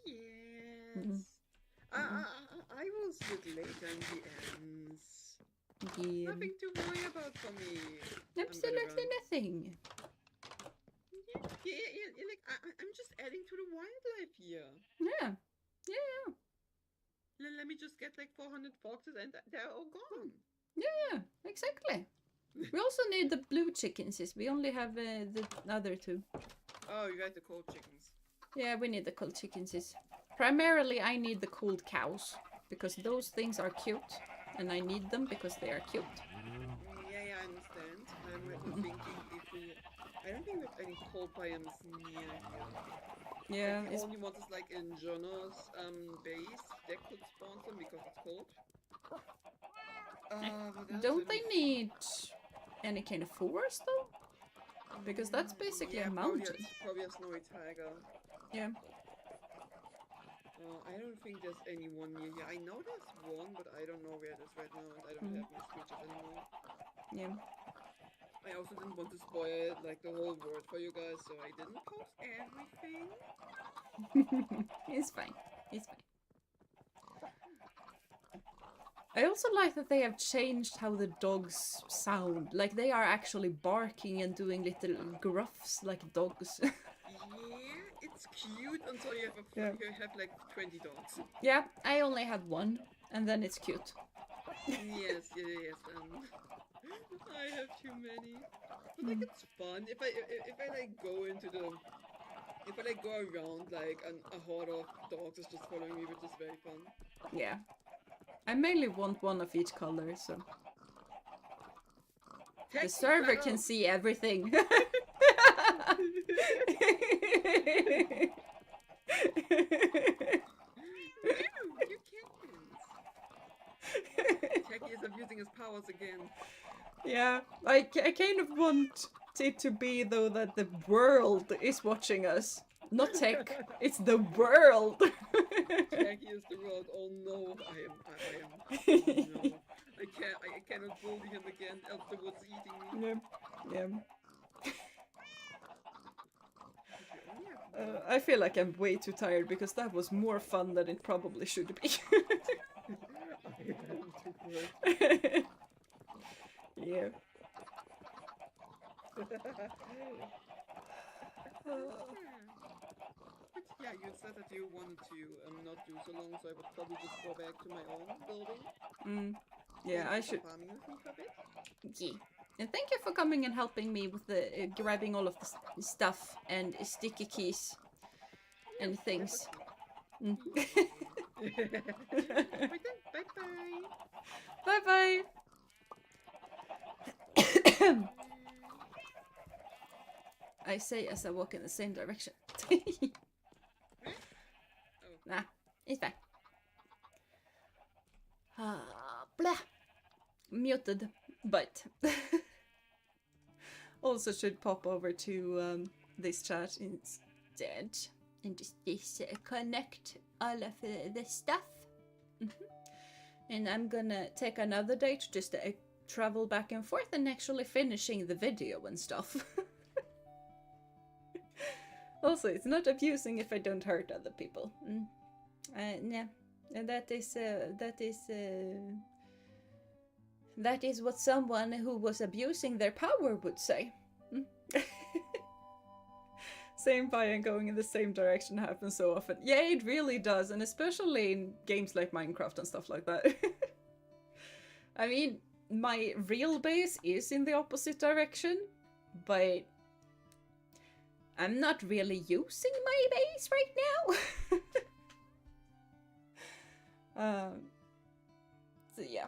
Yes. Mhm. I will sit later in the ends. Yeah. Nothing to worry about for me. Absolutely nothing. Yeah, like I'm just adding to the wildlife here. Yeah. Yeah. Let me just get like 400 foxes and they're all gone. Yeah, exactly. We also need the blue chickens. We only have the other two. Oh, you got the cold chickens. Yeah, we need the cold chickens. Primarily, I need the cold cows because those things are cute, and I need them because they are cute. Yeah, I understand. I'm thinking if we... I don't think we have any cold biomes near here. Yeah, Like the only ones is like in Jena's base. That could spawn some because it's cold. What else? don't they need any kind of forest though? Because that's basically a mountain. Probably a snowy tiger. Yeah. I don't think there's anyone near here. I know there's one, but I don't know where it is right now, and I don't have my screeches anymore. Yeah. I also didn't want to spoil like the whole world for you guys, so I didn't post everything. It's fine. It's fine. I also like that they have changed how the dogs sound. Like they are actually barking and doing little gruffs like dogs. Yeah, it's cute until you have like 20 dogs. Yeah, I only have one, and then it's cute. Yes. I have too many. But like it's fun. If I like go into the... If I like go around like a horde of dogs is just following me, which is very fun. Yeah. I mainly want one of each color, so... The server can see everything. You can't. Techie is abusing his powers again. Yeah, I kind of want it to be though that the world is watching us. Not tech, it's the world. Techie is the world. Oh no, I am. Oh, no. I cannot bully him again, else the wood's eating me. Yeah. I feel like I'm way too tired because that was more fun than it probably should be. I am too. Yeah. But yeah, you said that you wanted to not do so long, so I would probably just go back to my own building. Yeah, I should. Farming with me for a bit. Yeah. And thank you for coming and helping me with the grabbing all of the stuff and sticky keys and things. Bye Bye. I say as I walk in the same direction. Nah, it's fine. Blah. Muted, but also should pop over to this chat instead and just connect all of the stuff. And I'm gonna take another day to just travel back and forth and actually finishing the video and stuff. Also, it's not abusing if I don't hurt other people. Yeah, and that is what someone who was abusing their power would say. Same by and going in the same direction happens so often. Yeah, it really does, and especially in games like Minecraft and stuff like that. I mean, my real base is in the opposite direction, but I'm not really using my base right now. So yeah.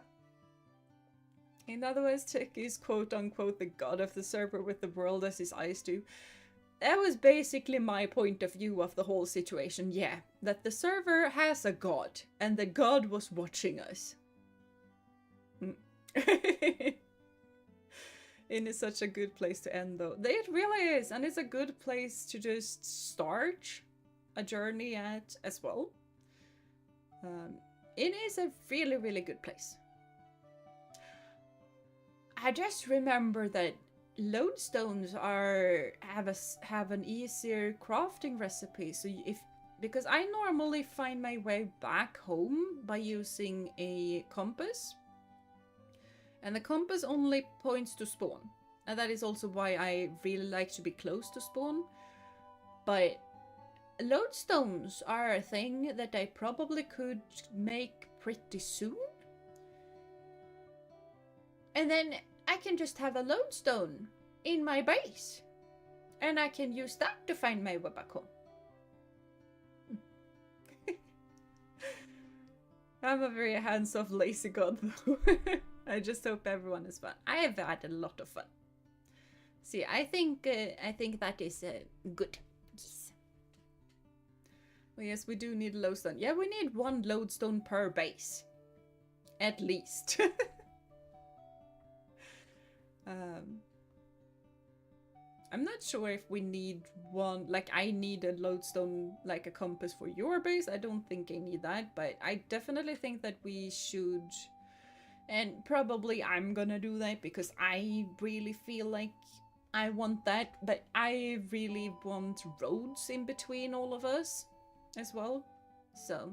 In other words, Tick is quote-unquote the god of the server with the world as his eyes do. That was basically my point of view of the whole situation, yeah. That the server has a god, and the god was watching us. And it's such a good place to end, though. It really is, and it's a good place to just start a journey at as well. It is a really, really good place. I just remember that lodestones have an easier crafting recipe. So because I normally find my way back home by using a compass, and the compass only points to spawn. And that is also why I really like to be close to spawn. But lodestones are a thing that I probably could make pretty soon. And then I can just have a lodestone in my base. And I can use that to find my way back home. I'm a very hands-off lazy god though. I just hope everyone is fun. I have had a lot of fun. See, I think that is good. Yes. Well, yes, we do need a lodestone. Yeah, we need one lodestone per base. At least. I'm not sure if we need one, like I need a lodestone, like a compass for your base. I don't think I need that, but I definitely think that we should, and probably I'm gonna do that because I really feel like I want that, but I really want roads in between all of us as well, so.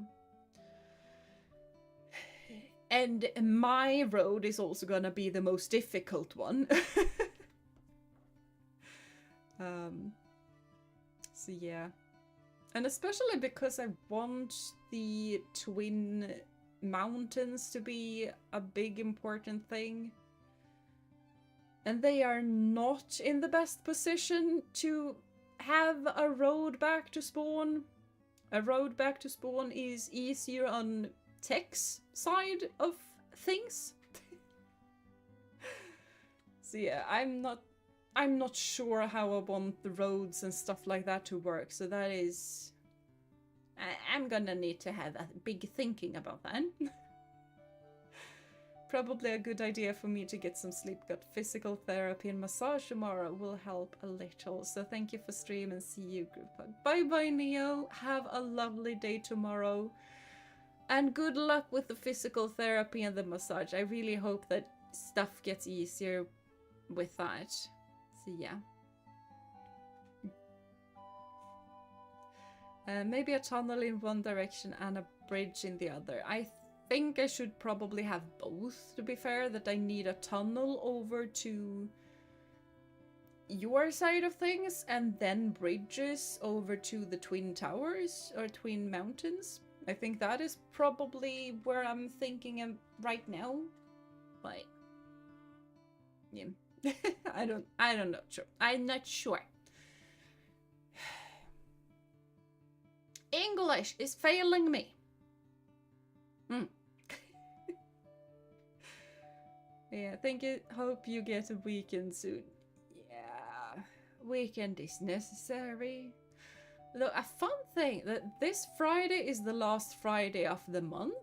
And my road is also gonna be the most difficult one. So yeah. And especially because I want the twin mountains to be a big important thing. And they are not in the best position to have a road back to spawn. A road back to spawn is easier on tech's side of things. So yeah, I'm not sure how I want the roads and stuff like that to work, so that is... I'm gonna need to have a big thinking about that. Probably a good idea for me to get some sleep. Got physical therapy and massage tomorrow will help a little. So thank you for stream and see you, group hug. Bye bye, Neo. Have a lovely day tomorrow. And good luck with the physical therapy and the massage. I really hope that stuff gets easier with that. So yeah. Maybe a tunnel in one direction and a bridge in the other. I think I should probably have both, to be fair. That I need a tunnel over to your side of things and then bridges over to the twin towers or twin mountains. I think that is probably where I'm thinking of right now. But yeah. I'm not sure. I'm not sure. English is failing me. Yeah, thank you. Hope you get a weekend soon. Yeah, weekend is necessary. Though a fun thing that this Friday is the last Friday of the month,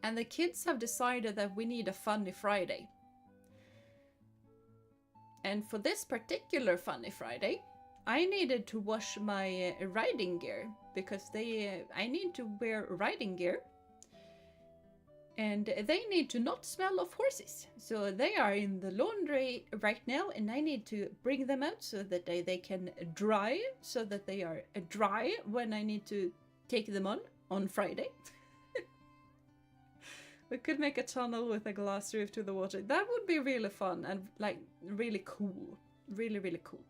and the kids have decided that we need a funny Friday. And for this particular funny Friday, I needed to wash my riding gear because I need to wear riding gear. And they need to not smell of horses. So they are in the laundry right now and I need to bring them out so that they can dry, so that they are dry when I need to take them on Friday. We could make a tunnel with a glass roof to the water. That would be really fun and like really cool. Really, really cool.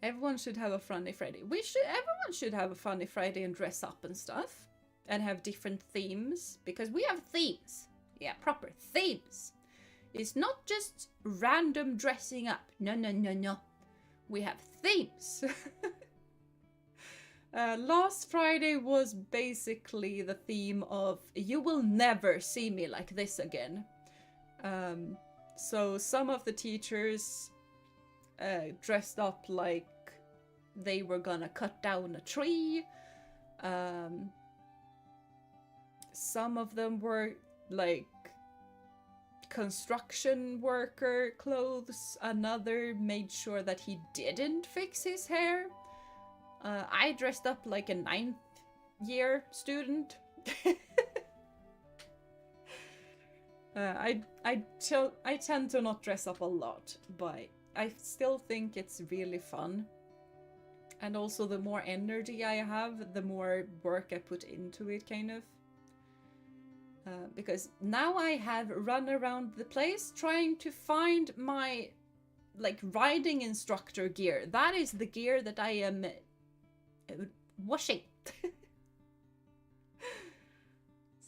Everyone should have a funny Friday. Everyone should have a funny Friday and dress up and stuff. And have different themes. Because we have themes. Yeah, proper themes. It's not just random dressing up. No, no, no, no. We have themes. Last Friday was basically the theme of you will never see me like this again. So some of the teachers dressed up like they were gonna cut down a tree. Some of them were like construction worker clothes. Another made sure that he didn't fix his hair. I dressed up like a 9th year student. I tend to not dress up a lot, but I still think it's really fun. And also the more energy I have, the more work I put into it, kind of. Because now I have run around the place trying to find my like riding instructor gear. That is the gear that I am washing.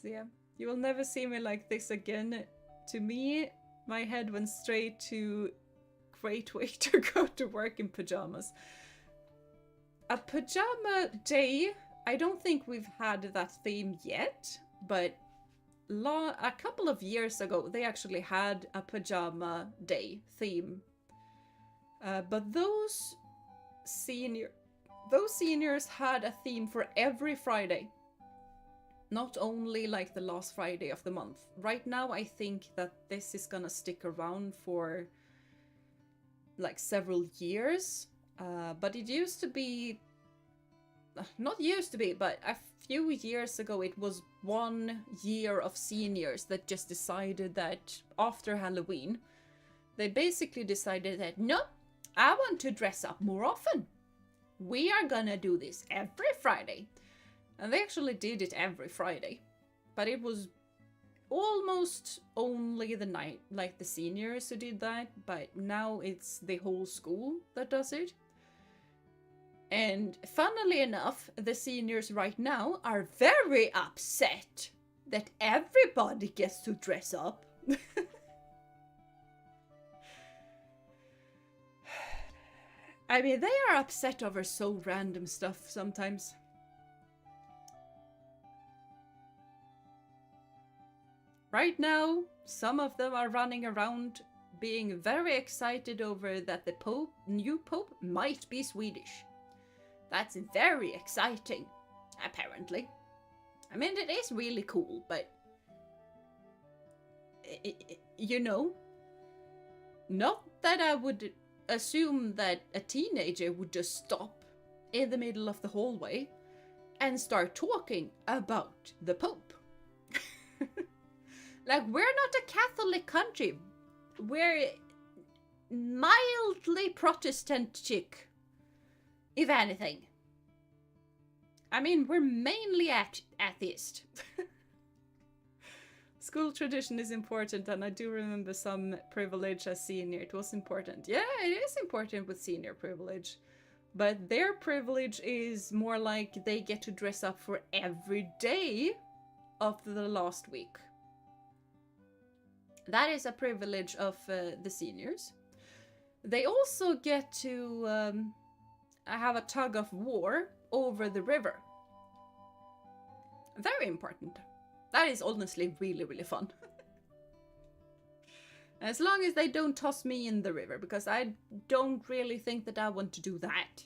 So yeah, you will never see me like this again. To me, my head went straight to great way to go to work in pajamas. A pajama day, I don't think we've had that theme yet, but a couple of years ago they actually had a pajama day theme. But those seniors had a theme for every Friday. Not only like the last Friday of the month. Right now I think that this is gonna stick around for like several years. But it used to be, not used to be, but a few years ago it was 1 year of seniors that just decided that after Halloween, they basically decided that, no, I want to dress up more often. We are gonna do this every Friday. And they actually did it every Friday. But it was almost only the seniors who did that, but now it's the whole school that does it. And funnily enough, the seniors right now are very upset that everybody gets to dress up. I mean, they are upset over so random stuff sometimes. Right now, some of them are running around being very excited over that the new Pope might be Swedish. That's very exciting, apparently. I mean, it is really cool, but you know, not that I would assume that a teenager would just stop in the middle of the hallway and start talking about the Pope. Like, we're not a Catholic country. We're mildly Protestant-chic, if anything. I mean, we're mainly atheist. School tradition is important, and I do remember some privilege as senior. It was important. Yeah, it is important with senior privilege. But their privilege is more like they get to dress up for every day of the last week. That is a privilege of the seniors. They also get to have a tug of war over the river. Very important. That is honestly really, really fun. As long as they don't toss me in the river, because I don't really think that I want to do that.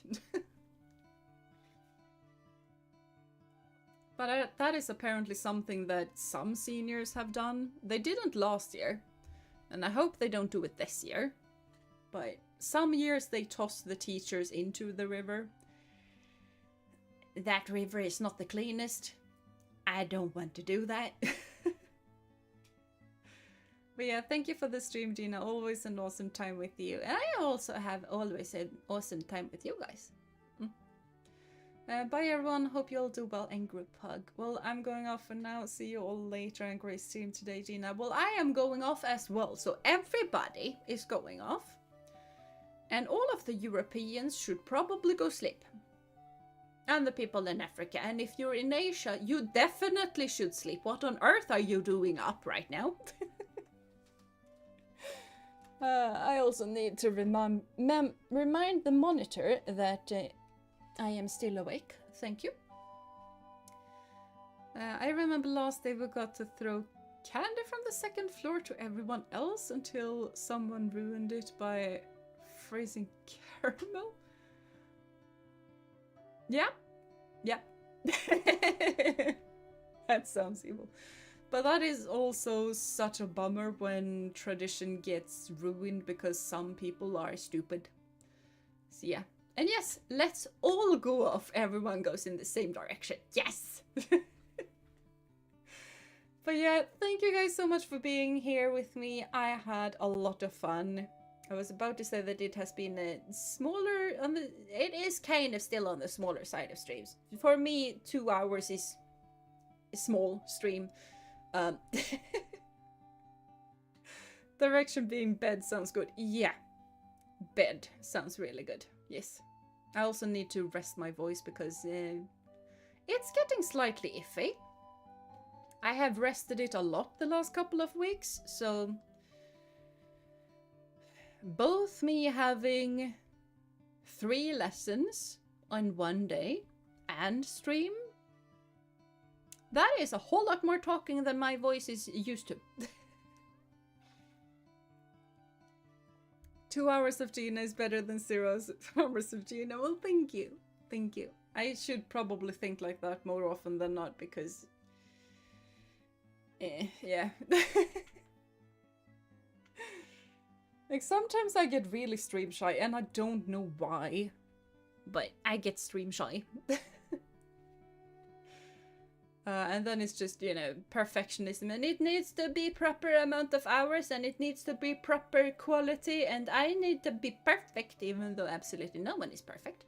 But that is apparently something that some seniors have done. They didn't last year, and I hope they don't do it this year. But some years they toss the teachers into the river. That river is not the cleanest. I don't want to do that. But yeah, thank you for the stream, Jeena. Always an awesome time with you. And I also have always an awesome time with you guys. Bye everyone, hope you all do well, and group hug. Well, I'm going off for now. See you all later, and great stream today, Jeena. Well, I am going off as well, so everybody is going off. And all of the Europeans should probably go sleep. And the people in Africa. And if you're in Asia, you definitely should sleep. What on earth are you doing up right now? I also need to remind the monitor that I am still awake. Thank you. I remember last day we got to throw candy from the second floor to everyone else until someone ruined it by freezing caramel. Yeah. Yeah. That sounds evil. But that is also such a bummer when tradition gets ruined because some people are stupid. So yeah. And yes, let's all go off. Everyone goes in the same direction. Yes! But yeah, thank you guys so much for being here with me. I had a lot of fun. I was about to say that it has been a smaller, it is kind of still on the smaller side of streams. For me, 2 hours is a small stream. Um, direction being bed sounds good. Yeah, bed sounds really good. Yes. I also need to rest my voice because it's getting slightly iffy. I have rested it a lot the last couple of weeks, so both me having 3 lessons on one day and stream, that is a whole lot more talking than my voice is used to. 2 hours of Jeena is better than 0 hours of Jeena. Well, thank you. Thank you. I should probably think like that more often than not because... yeah. Like, sometimes I get really stream shy and I don't know why. But I get stream shy. And then it's just, you know, perfectionism. And it needs to be proper amount of hours and it needs to be proper quality. And I need to be perfect even though absolutely no one is perfect.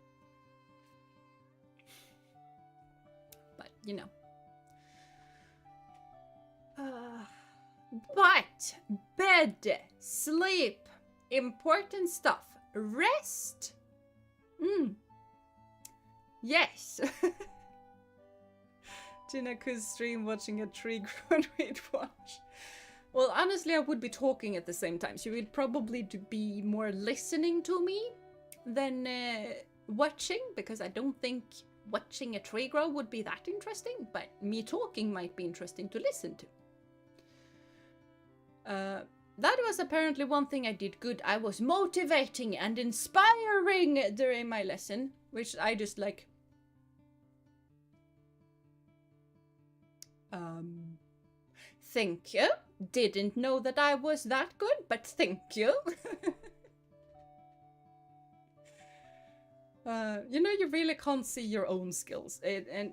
But, you know. But bed, sleep, important stuff, rest. Yes. Jeena could stream watching a tree grow we'd watch. Well, honestly, I would be talking at the same time. She would probably be more listening to me than watching, because I don't think watching a tree grow would be that interesting, but me talking might be interesting to listen to. That was apparently one thing I did good. I was motivating and inspiring during my lesson, which I just like... Thank you. Didn't know that I was that good, but thank you. You know, you really can't see your own skills. And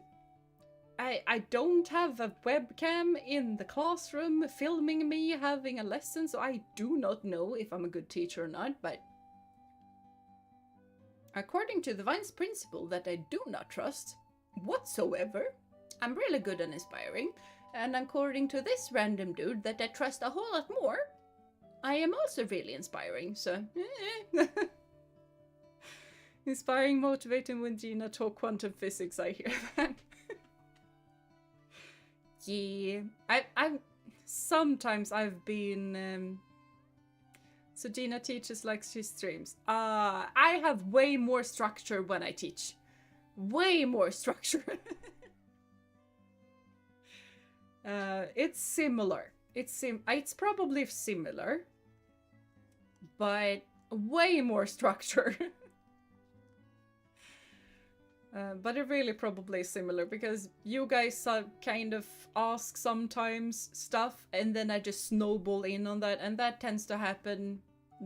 I don't have a webcam in the classroom filming me having a lesson, so I do not know if I'm a good teacher or not, but according to the vice principal that I do not trust whatsoever, I'm really good and inspiring. And according to this random dude that I trust a whole lot more, I am also really inspiring, so... Inspiring, motivating when Jeena talk quantum physics, I hear that. Yeah. Sometimes I've been... So Jeena teaches like she streams. I have way more structure when I teach. Way more structure. It's similar. It's probably similar, but way more structure. But it really probably is similar because you guys kind of ask sometimes stuff and then I just snowball in on that, and that tends to happen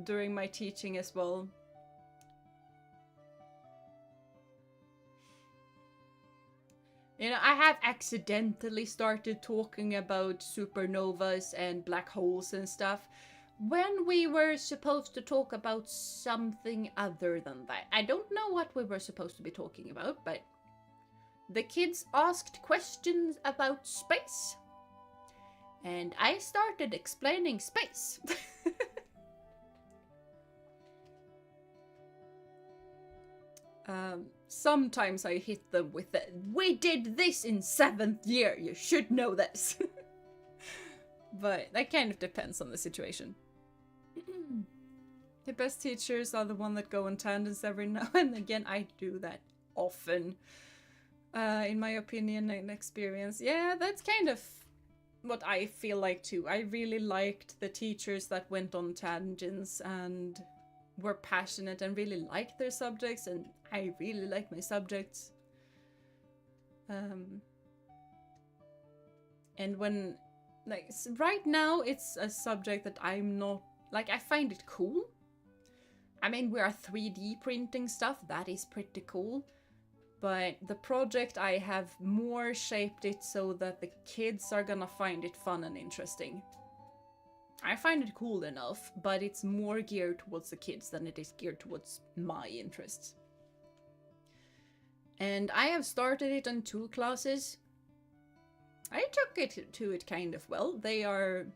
during my teaching as well. You know, I have accidentally started talking about supernovas and black holes and stuff when we were supposed to talk about something other than that. I don't know what we were supposed to be talking about, but the kids asked questions about space. And I started explaining space. Sometimes I hit them with the, we did this in 7th year, you should know this. But that kind of depends on the situation. The best teachers are the one that go on tangents every now and again. I do that often. In my opinion and experience. Yeah, that's kind of what I feel like too. I really liked the teachers that went on tangents and were passionate and really liked their subjects, and I really like my subjects. And when, like, right now it's a subject that I'm not, like, I find it cool. I mean, we are 3D printing stuff, that is pretty cool. But the project, I have more shaped it so that the kids are gonna find it fun and interesting. I find it cool enough, but it's more geared towards the kids than it is geared towards my interests. And I have started it on 2 classes. I took it to it kind of well. They are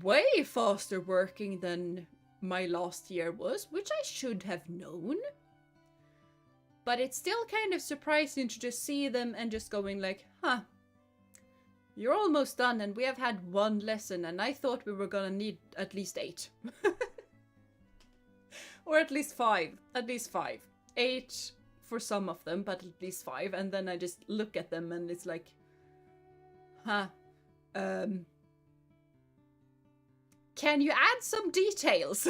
way faster working than my last year was, which I should have known. But it's still kind of surprising to just see them and just going like, huh, you're almost done and we have had one lesson and I thought we were gonna need at least 8. Or at least 5. At least 5. 8 for some of them, but at least 5. And then I just look at them and it's like, huh, can you add some details?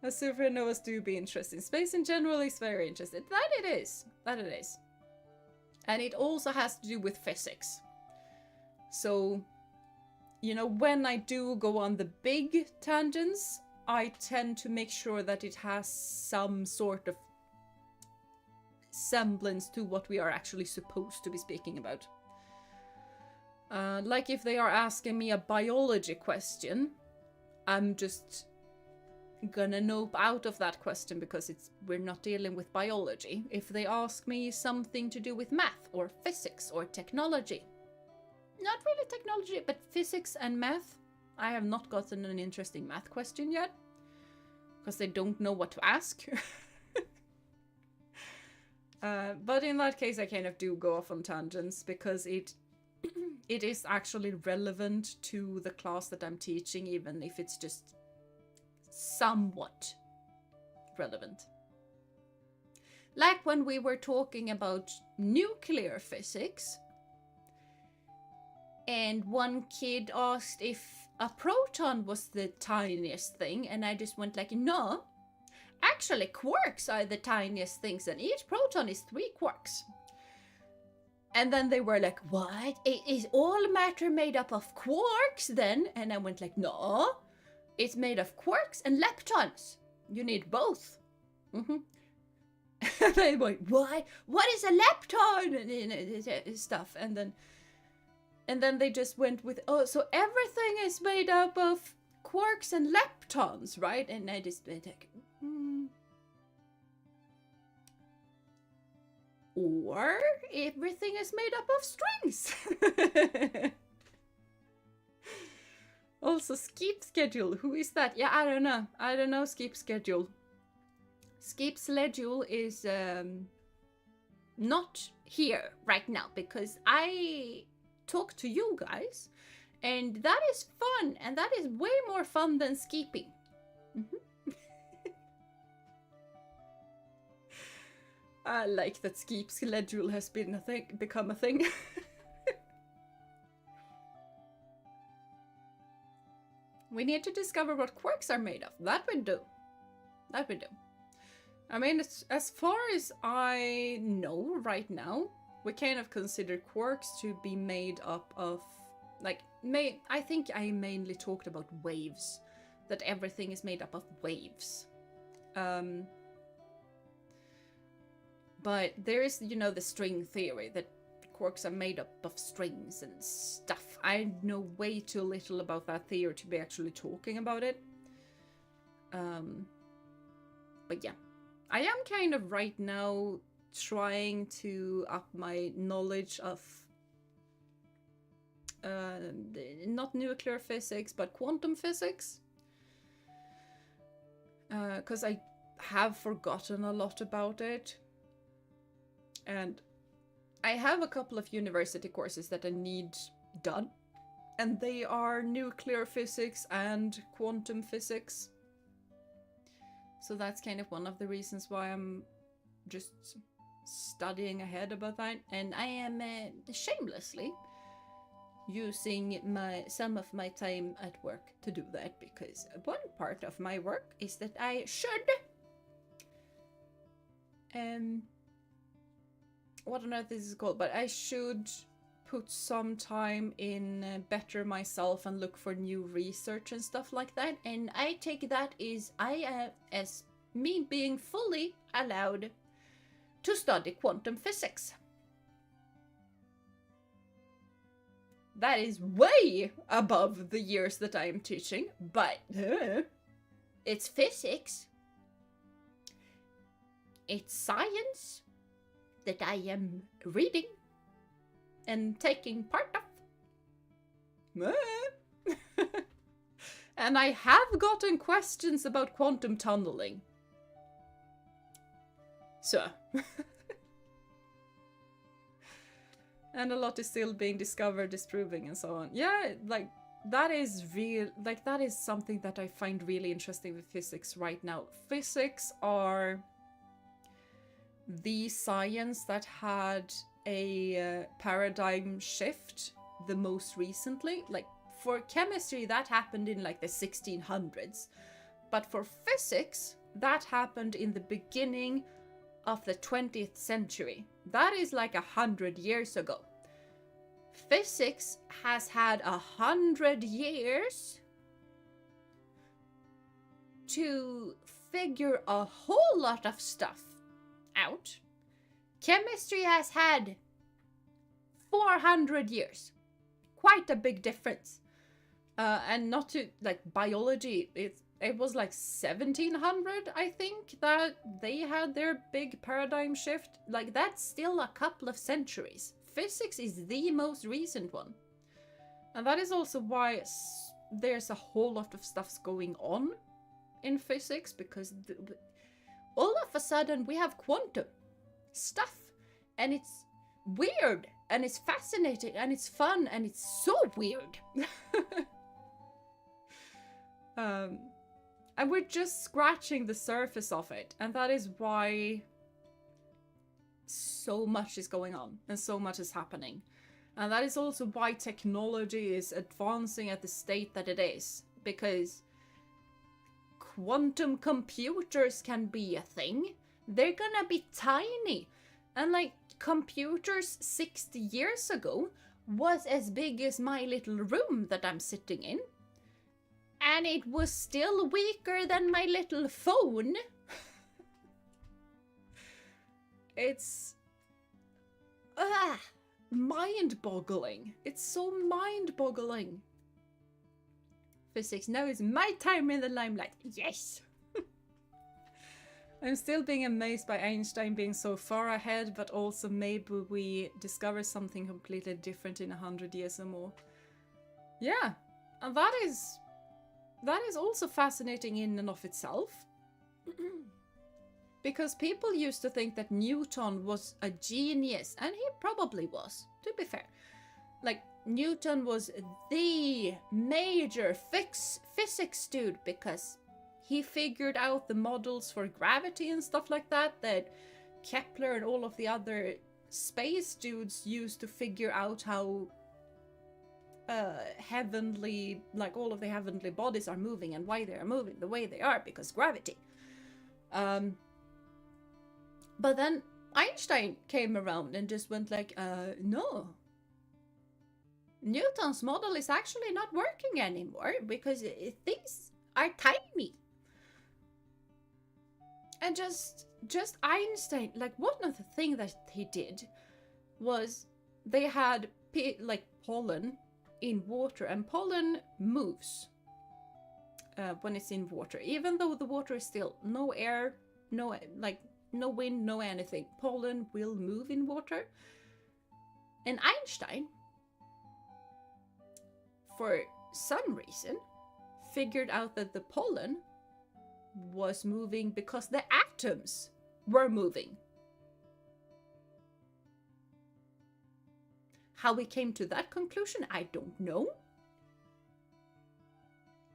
Supernovas do be interesting. Space in general is very interesting. That it is. That it is. And it also has to do with physics. So, you know, when I do go on the big tangents, I tend to make sure that it has some sort of semblance to what we are actually supposed to be speaking about. Like if they are asking me a biology question, I'm just gonna nope out of that question because we're not dealing with biology. If they ask me something to do with math or physics or technology, not really technology, but physics and math, I have not gotten an interesting math question yet because they don't know what to ask. But in that case, I kind of do go off on tangents because it is actually relevant to the class that I'm teaching, even if it's just somewhat relevant. Like when we were talking about nuclear physics, and one kid asked if a proton was the tiniest thing, and I just went like, no, actually quarks are the tiniest things, and each proton is 3 quarks. And then they were like, what? Is all matter made up of quarks then? And I went like, no, it's made of quarks and leptons. You need both. And they went, why? What is a lepton? And stuff. And then they just went with, oh, so everything is made up of quarks and leptons, right? And I just went like, Or everything is made up of strings. Also, skip schedule. Who is that? Yeah, I don't know. I don't know skip schedule. Skip schedule is not here right now because I talk to you guys, and that is fun, and that is way more fun than skipping. I like that skip schedule has been a thing, become a thing. We need to discover what quarks are made of. That we do. That we do. I mean, it's, as far as I know right now, we kind of consider quarks to be made up of, like, I think I mainly talked about waves. That everything is made up of waves. But there is, you know, the string theory that quarks are made up of strings and stuff. I know way too little about that theory to be actually talking about it. But yeah, I am kind of right now trying to up my knowledge of not nuclear physics, but quantum physics. Because I have forgotten a lot about it. And I have a couple of university courses that I need done. And they are nuclear physics and quantum physics. So that's kind of one of the reasons why I'm just studying ahead about that. And I am shamelessly using some of my time at work to do that. Because one part of my work is that I should... what on earth this is called, but I should put some time in better myself and look for new research and stuff like that. And I take that as me being fully allowed to study quantum physics. That is way above the years that I am teaching, but it's physics. It's science. that I am reading and taking part of. And I have gotten questions about quantum tunneling. So. And a lot is still being discovered, disproving, and so on. Yeah, like, that is real. Like, that is something that I find really interesting with physics right now. Physics are the science that had a paradigm shift the most recently. Like, for chemistry, that happened in like the 1600s. But for physics, that happened in the beginning of the 20th century. That is like 100 years ago. Physics has had 100 years to figure a whole lot of stuff out. Chemistry has had 400 years. Quite a big difference. And not to, like, biology, it was like 1700, I think, that they had their big paradigm shift. Like, that's still a couple of centuries. Physics is the most recent one. And that is also why there's a whole lot of stuff's going on in physics, because all of a sudden we have quantum stuff. And it's weird, and it's fascinating, and it's fun, and it's so weird. And we're just scratching the surface of it, and that is why so much is going on and so much is happening. And that is also why technology is advancing at the state that it is, because quantum computers can be a thing. They're gonna be tiny, and like computers 60 years ago was as big as my little room that I'm sitting in. And it was still weaker than my little phone. It's mind-boggling. It's so mind-boggling. Physics, now is my time in the limelight. Yes! I'm still being amazed by Einstein being so far ahead, but also maybe we discover something completely different in 100 years or more. Yeah, and that is also fascinating in and of itself. Because people used to think that Newton was a genius, and he probably was, to be fair. Like, Newton was the major physics dude because he figured out the models for gravity and stuff like that Kepler and all of the other space dudes used to figure out how heavenly, like all of the heavenly bodies are moving and why they are moving the way they are, because gravity. But then Einstein came around and just went like, no. Newton's model is actually not working anymore because things are tiny. And just Einstein, like one of the things that he did was they had like pollen in water, and pollen moves when it's in water, even though the water is still no air, no wind, no anything. Pollen will move in water. And Einstein, for some reason, figured out that the pollen was moving because the atoms were moving. How he came to that conclusion, I don't know.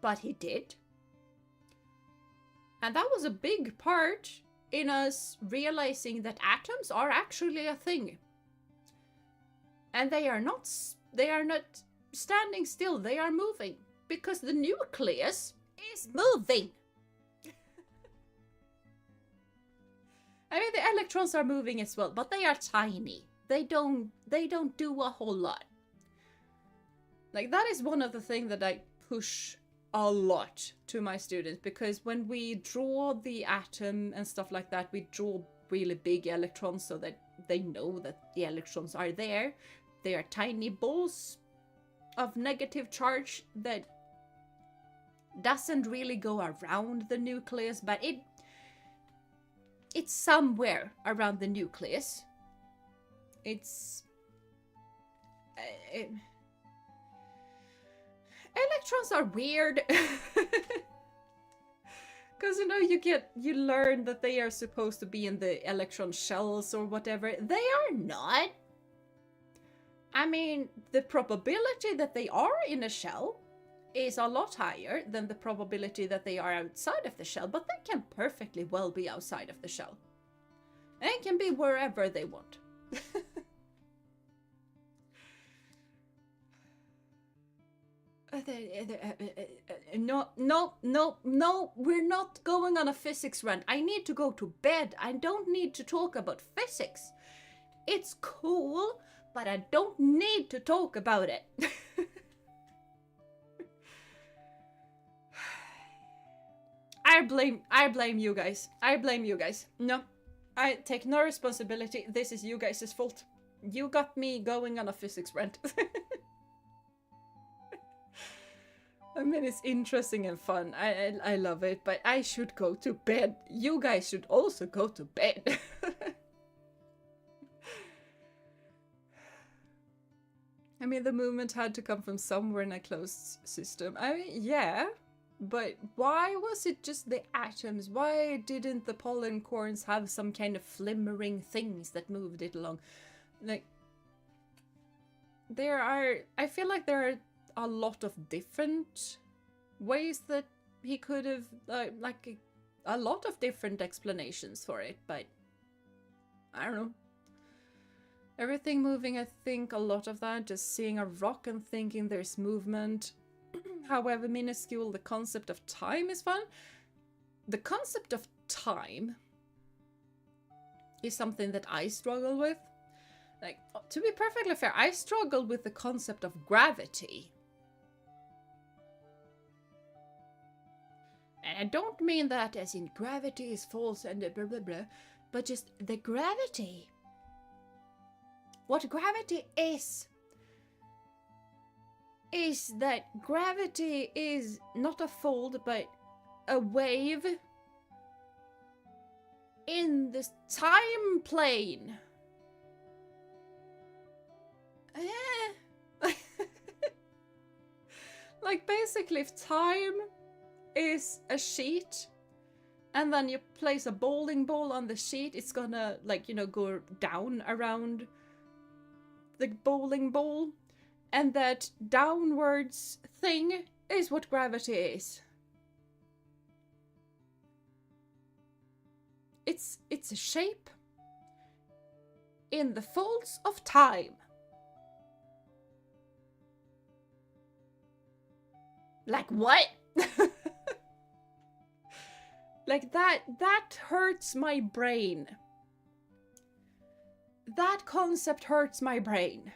But he did. And that was a big part in us realizing that atoms are actually a thing. And they are not standing still, they are moving. Because the nucleus is moving. I mean, the electrons are moving as well, but they are tiny. They don't do a whole lot. Like, that is one of the things that I push a lot to my students, because when we draw the atom and stuff like that, we draw really big electrons so that they know that the electrons are there. They are tiny balls of negative charge that doesn't really go around the nucleus, but it's somewhere around the nucleus. It's... electrons are weird. Because, you know, you learn that they are supposed to be in the electron shells or whatever. They are not. I mean, the probability that they are in a shell is a lot higher than the probability that they are outside of the shell, but they can perfectly well be outside of the shell. They can be wherever they want. No, we're not going on a physics rant. I need to go to bed. I don't need to talk about physics. It's cool, but I don't need to talk about it. I blame you guys. I blame you guys. No, I take no responsibility. This is you guys' fault. You got me going on a physics rant. I mean, it's interesting and fun. I love it, but I should go to bed. You guys should also go to bed. I mean, the movement had to come from somewhere in a closed system. I mean, yeah, but why was it just the atoms? Why didn't the pollen corns have some kind of flimmering things that moved it along? Like, I feel like there are a lot of different ways that he could have, like a lot of different explanations for it, but I don't know. Everything moving, I think a lot of that, just seeing a rock and thinking there's movement. However minuscule, the concept of time is fun. The concept of time is something that I struggle with. Like, to be perfectly fair, I struggle with the concept of gravity. And I don't mean that as in gravity is false and blah blah blah, but just the gravity. What gravity is that gravity is not a fold, but a wave in the time plane. Like, basically, if time is a sheet and then you place a bowling ball on the sheet, it's gonna, like, you know, go down around the bowling ball, and that downwards thing is what gravity is. It's a shape in the folds of time. Like, what? Like, that hurts my brain. That concept hurts my brain.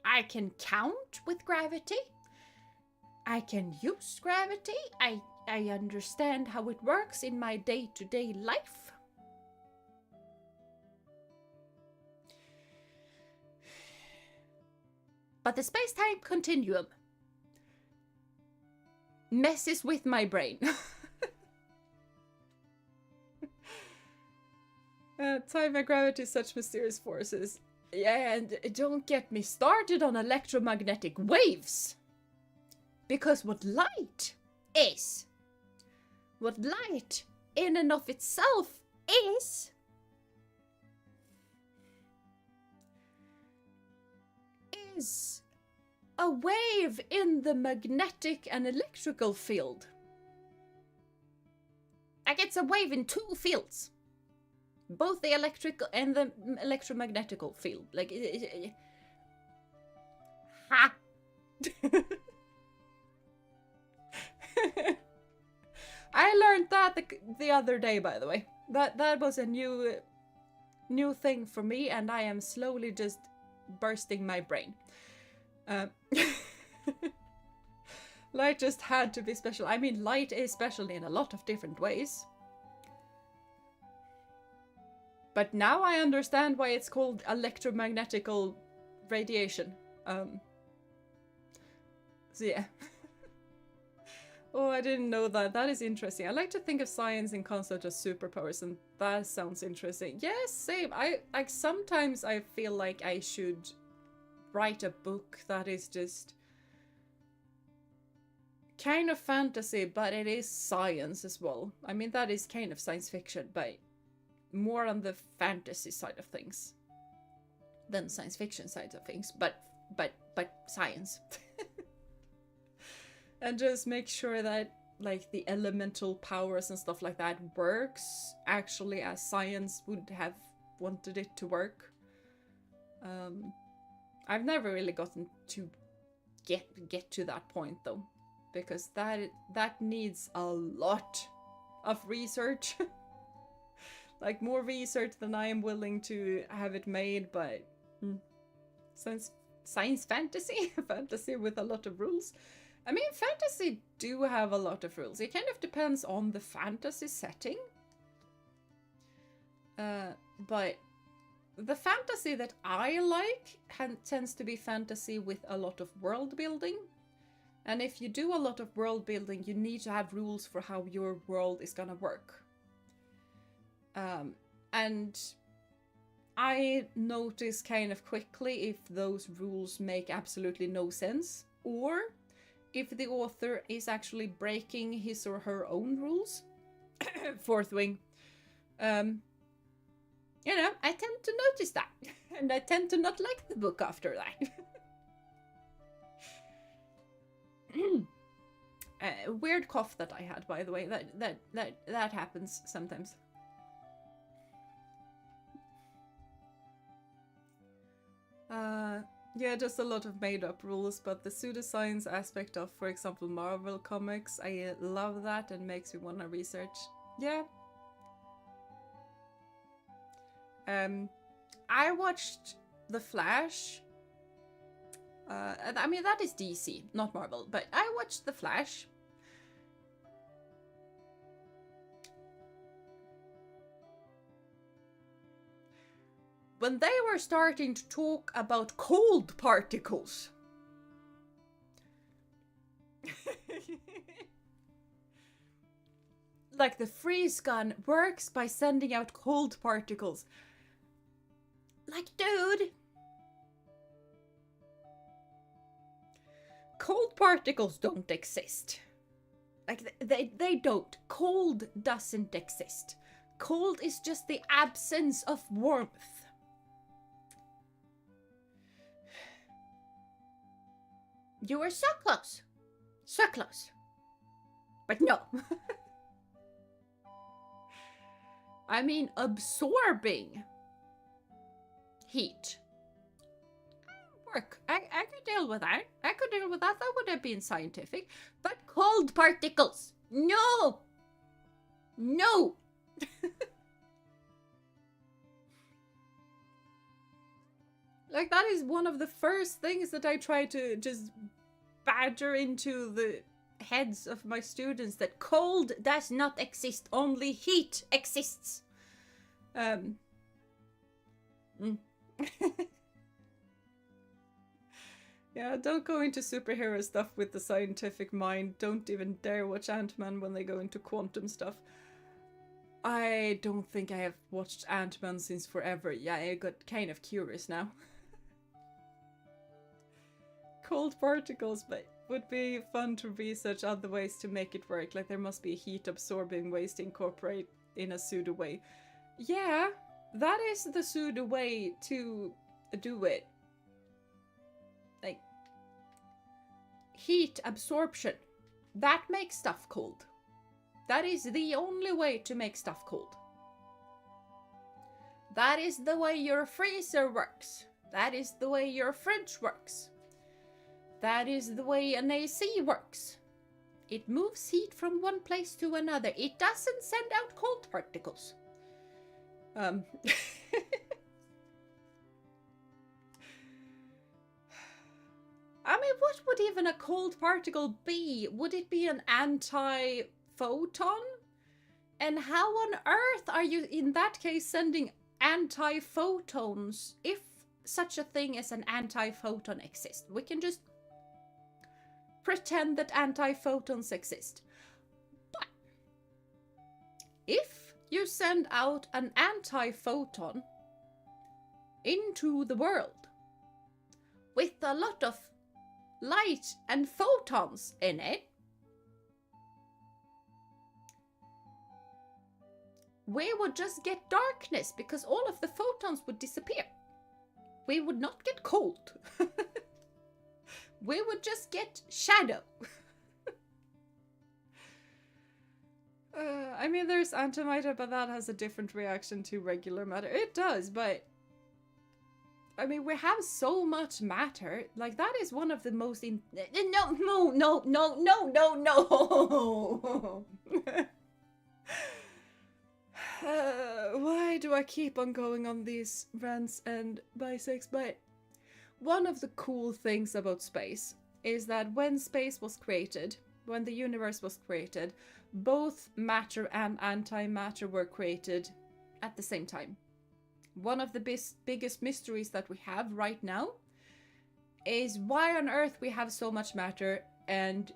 I can count with gravity. I can use gravity. I understand how it works in my day-to-day life. But the space-time continuum messes with my brain. Time and gravity, such mysterious forces. Yeah, and don't get me started on electromagnetic waves. Because what light is, what light in and of itself is a wave in the magnetic and electrical field. Like, it's a wave in two fields. Both the electrical and the electromagnetical field. Like, ha! I learned that the other day, by the way. That was a new thing for me, and I am slowly just bursting my brain. Light just had to be special. I mean, light is special in a lot of different ways. But now I understand why it's called electromagnetical radiation. So yeah. Oh, I didn't know that. That is interesting. I like to think of science in concept as superpowers, and that sounds interesting. Yes, same. I like sometimes I feel like I should write a book that is just kind of fantasy, but it is science as well. I mean, that is kind of science fiction, but more on the fantasy side of things than science fiction side of things. But science. And just make sure that like the elemental powers and stuff like that works actually as science would have wanted it to work. I've never really gotten to get to that point though, because that needs a lot of research. Like more research than I am willing to have it made, but science fantasy fantasy with a lot of rules. I mean, fantasy do have a lot of rules. It kind of depends on the fantasy setting. But the fantasy that I like tends to be fantasy with a lot of world building. And if you do a lot of world building, you need to have rules for how your world is gonna work. And I notice kind of quickly if those rules make absolutely no sense, or if the author is actually breaking his or her own rules. Fourth wing. You know, I tend to notice that. And I tend to not like the book after that. Weird cough that I had, by the way. That happens sometimes. Yeah, just a lot of made-up rules, but the pseudoscience aspect of, for example, Marvel comics, I love that and makes me want to research. Yeah. I watched The Flash. I mean, that is DC, not Marvel, but I watched The Flash. When they were starting to talk about cold particles. Like the freeze gun works by sending out cold particles. Like, dude. Cold particles don't exist. Like, they don't. Cold doesn't exist. Cold is just the absence of warmth. You were so close. So close. But no. I mean, absorbing heat. Work. I could deal with that. I could deal with that. That would have been scientific. But cold particles. No. No. Like, that is one of the first things that I try to just badger into the heads of my students, that cold does not exist, only heat exists. Yeah, don't go into superhero stuff with the scientific mind. Don't even dare watch Ant-Man when they go into quantum stuff. I don't think I have watched Ant-Man since forever. Yeah, I got kind of curious now. Cold particles, but would be fun to research other ways to make it work. Like, there must be heat absorbing ways to incorporate in a pseudo way. Yeah, that is the pseudo way to do it. Like, heat absorption. That makes stuff cold. That is the only way to make stuff cold. That is the way your freezer works. That is the way your fridge works. That is the way an AC works. It moves heat from one place to another. It doesn't send out cold particles. I mean, what would even a cold particle be? Would it be an anti-photon? And how on earth are you, in that case, sending anti-photons if such a thing as an anti-photon exists? We can just pretend that anti-photons exist. But if you send out an anti-photon into the world with a lot of light and photons in it, we would just get darkness because all of the photons would disappear. We would not get cold. We would just get shadow. I mean, there's antimatter, but that has a different reaction to regular matter. It does, but I mean, we have so much matter. Like, that is one of the most no. Why do I keep on going on these rants and bisects? But one of the cool things about space is that when space was created, when the universe was created, both matter and antimatter were created at the same time. One of the biggest mysteries that we have right now is why on earth we have so much matter and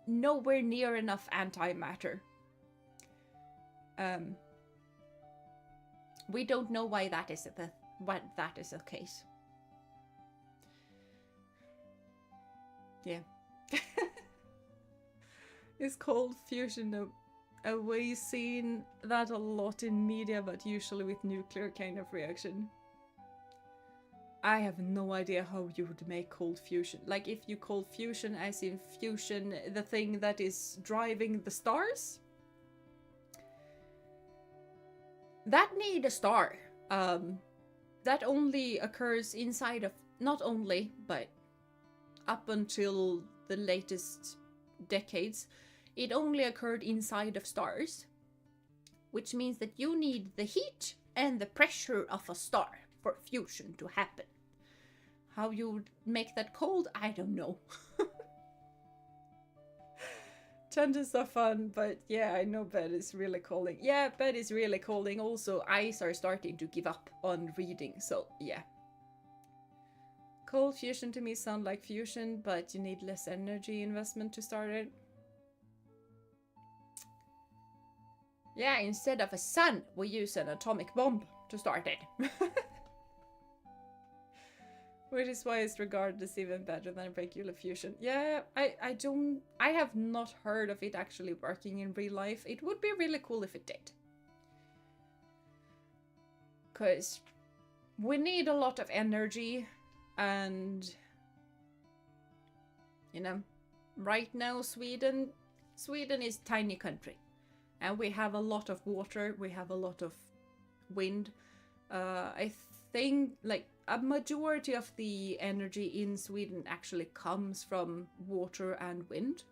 nowhere near enough antimatter. We don't know why that is the case. Yeah. Is cold fusion a way seen that a lot in media, but usually with nuclear kind of reaction? I have no idea how you would make cold fusion. Like, if you cold fusion as in fusion, the thing that is driving the stars, that need a star. That only occurs inside of, not only, but up until the latest decades, it only occurred inside of stars, which means that you need the heat and the pressure of a star for fusion to happen. How you would make that cold, I don't know. Tangents are fun, but yeah, I know Bet is really calling. Yeah, Bet is really calling. Also, eyes are starting to give up on reading, so yeah. Cold fusion to me sound like fusion, but you need less energy investment to start it. Yeah, instead of a sun, we use an atomic bomb to start it. Which is why it's regarded as even better than regular fusion. Yeah, I have not heard of it actually working in real life. It would be really cool if it did. Because we need a lot of energy, and you know, right now Sweden is a tiny country. And we have a lot of water, we have a lot of wind. I think like a majority of the energy in Sweden actually comes from water and wind.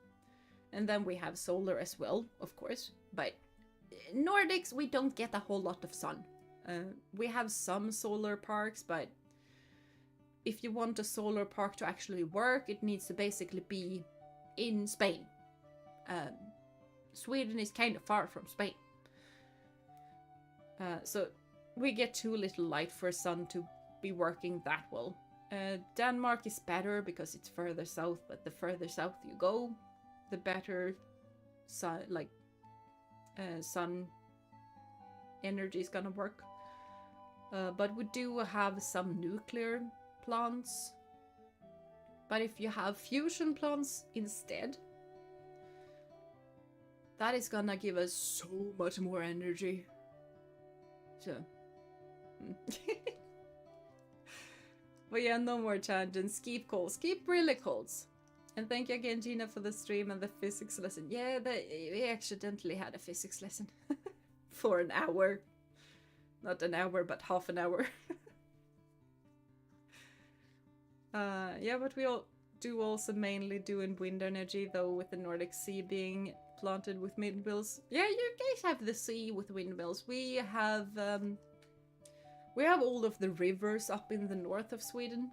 And then we have solar as well, of course. But Nordics, we don't get a whole lot of sun. We have some solar parks, but if you want a solar park to actually work, it needs to basically be in Spain. Sweden is kind of far from Spain. So we get too little light for sun to be working that well. Denmark is better because it's further south, but the further south you go, the better sun energy is gonna work. But we do have some nuclear plants. But if you have fusion plants instead, that is gonna give us so much more energy. So. But yeah, no more tangents. Keep calls. Keep really calls. And thank you again, Jeena, for the stream and the physics lesson. Yeah, we accidentally had a physics lesson. For an hour. Not an hour, but half an hour. Yeah, but we all do also mainly do in wind energy, though, with the Nordic Sea being planted with windmills. Yeah, you guys have the sea with windmills. We have all of the rivers up in the north of Sweden.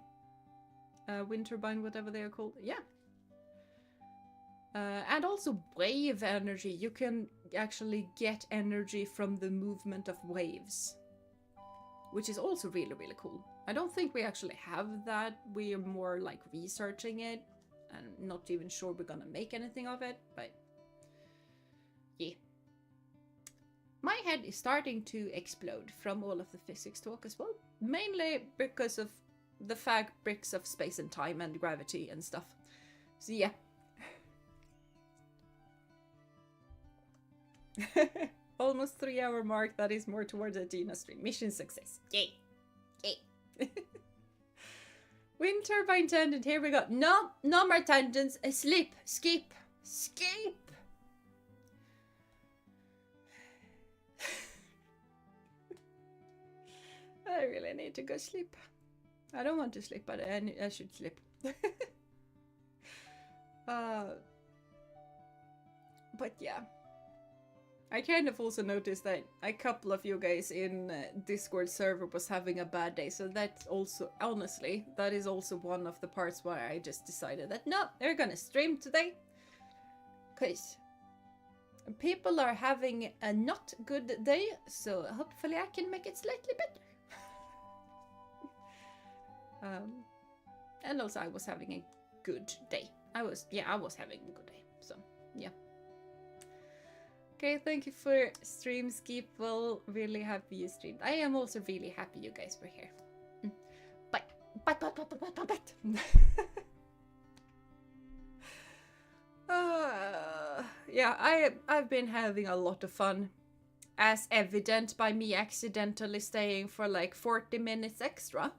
Wind turbine, whatever they are called. Yeah. And also wave energy. You can actually get energy from the movement of waves, which is also really, really cool. I don't think we actually have that. We are more like researching it. I'm not even sure we're gonna make anything of it, but yeah. My head is starting to explode from all of the physics talk as well, mainly because of the fabrics of space and time and gravity and stuff. So yeah. Almost 3-hour mark. That is more towards a Jeena stream. Mission success. Yay. Yay. Wind turbine tangent. Here we go. No more tangents. Sleep. Skip. I really need to go sleep. I don't want to sleep, but I should sleep. But yeah. I kind of also noticed that a couple of you guys in Discord server was having a bad day. So that's also, honestly, that is also one of the parts where I just decided that no, they're gonna stream today. Because people are having a not good day. So hopefully I can make it slightly better. And also I was having a good day. I was having a good day. So yeah. Okay, thank you for stream, Skip. Well, really happy you streamed. I am also really happy you guys were here. But. Yeah, I've been having a lot of fun, as evident by me accidentally staying for like 40 minutes extra.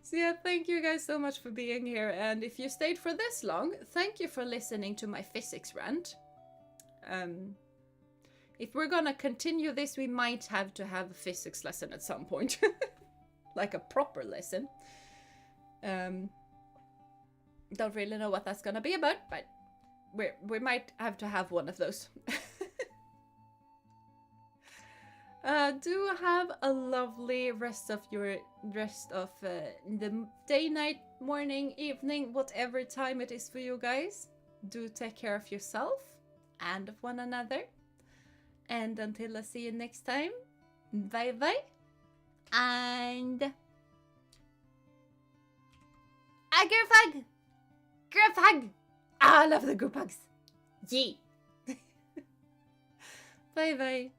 So yeah, thank you guys so much for being here, and if you stayed for this long, thank you for listening to my physics rant. If we're gonna continue this, we might have to have a physics lesson at some point. Like a proper lesson. Don't really know what that's gonna be about, but we might have to have one of those. Do have a lovely rest of the day, night, morning, evening, whatever time it is for you guys. Do take care of yourself and of one another. And until I see you next time, bye bye. And a group hug! Group hug! I love the group hugs. Yee! Bye bye.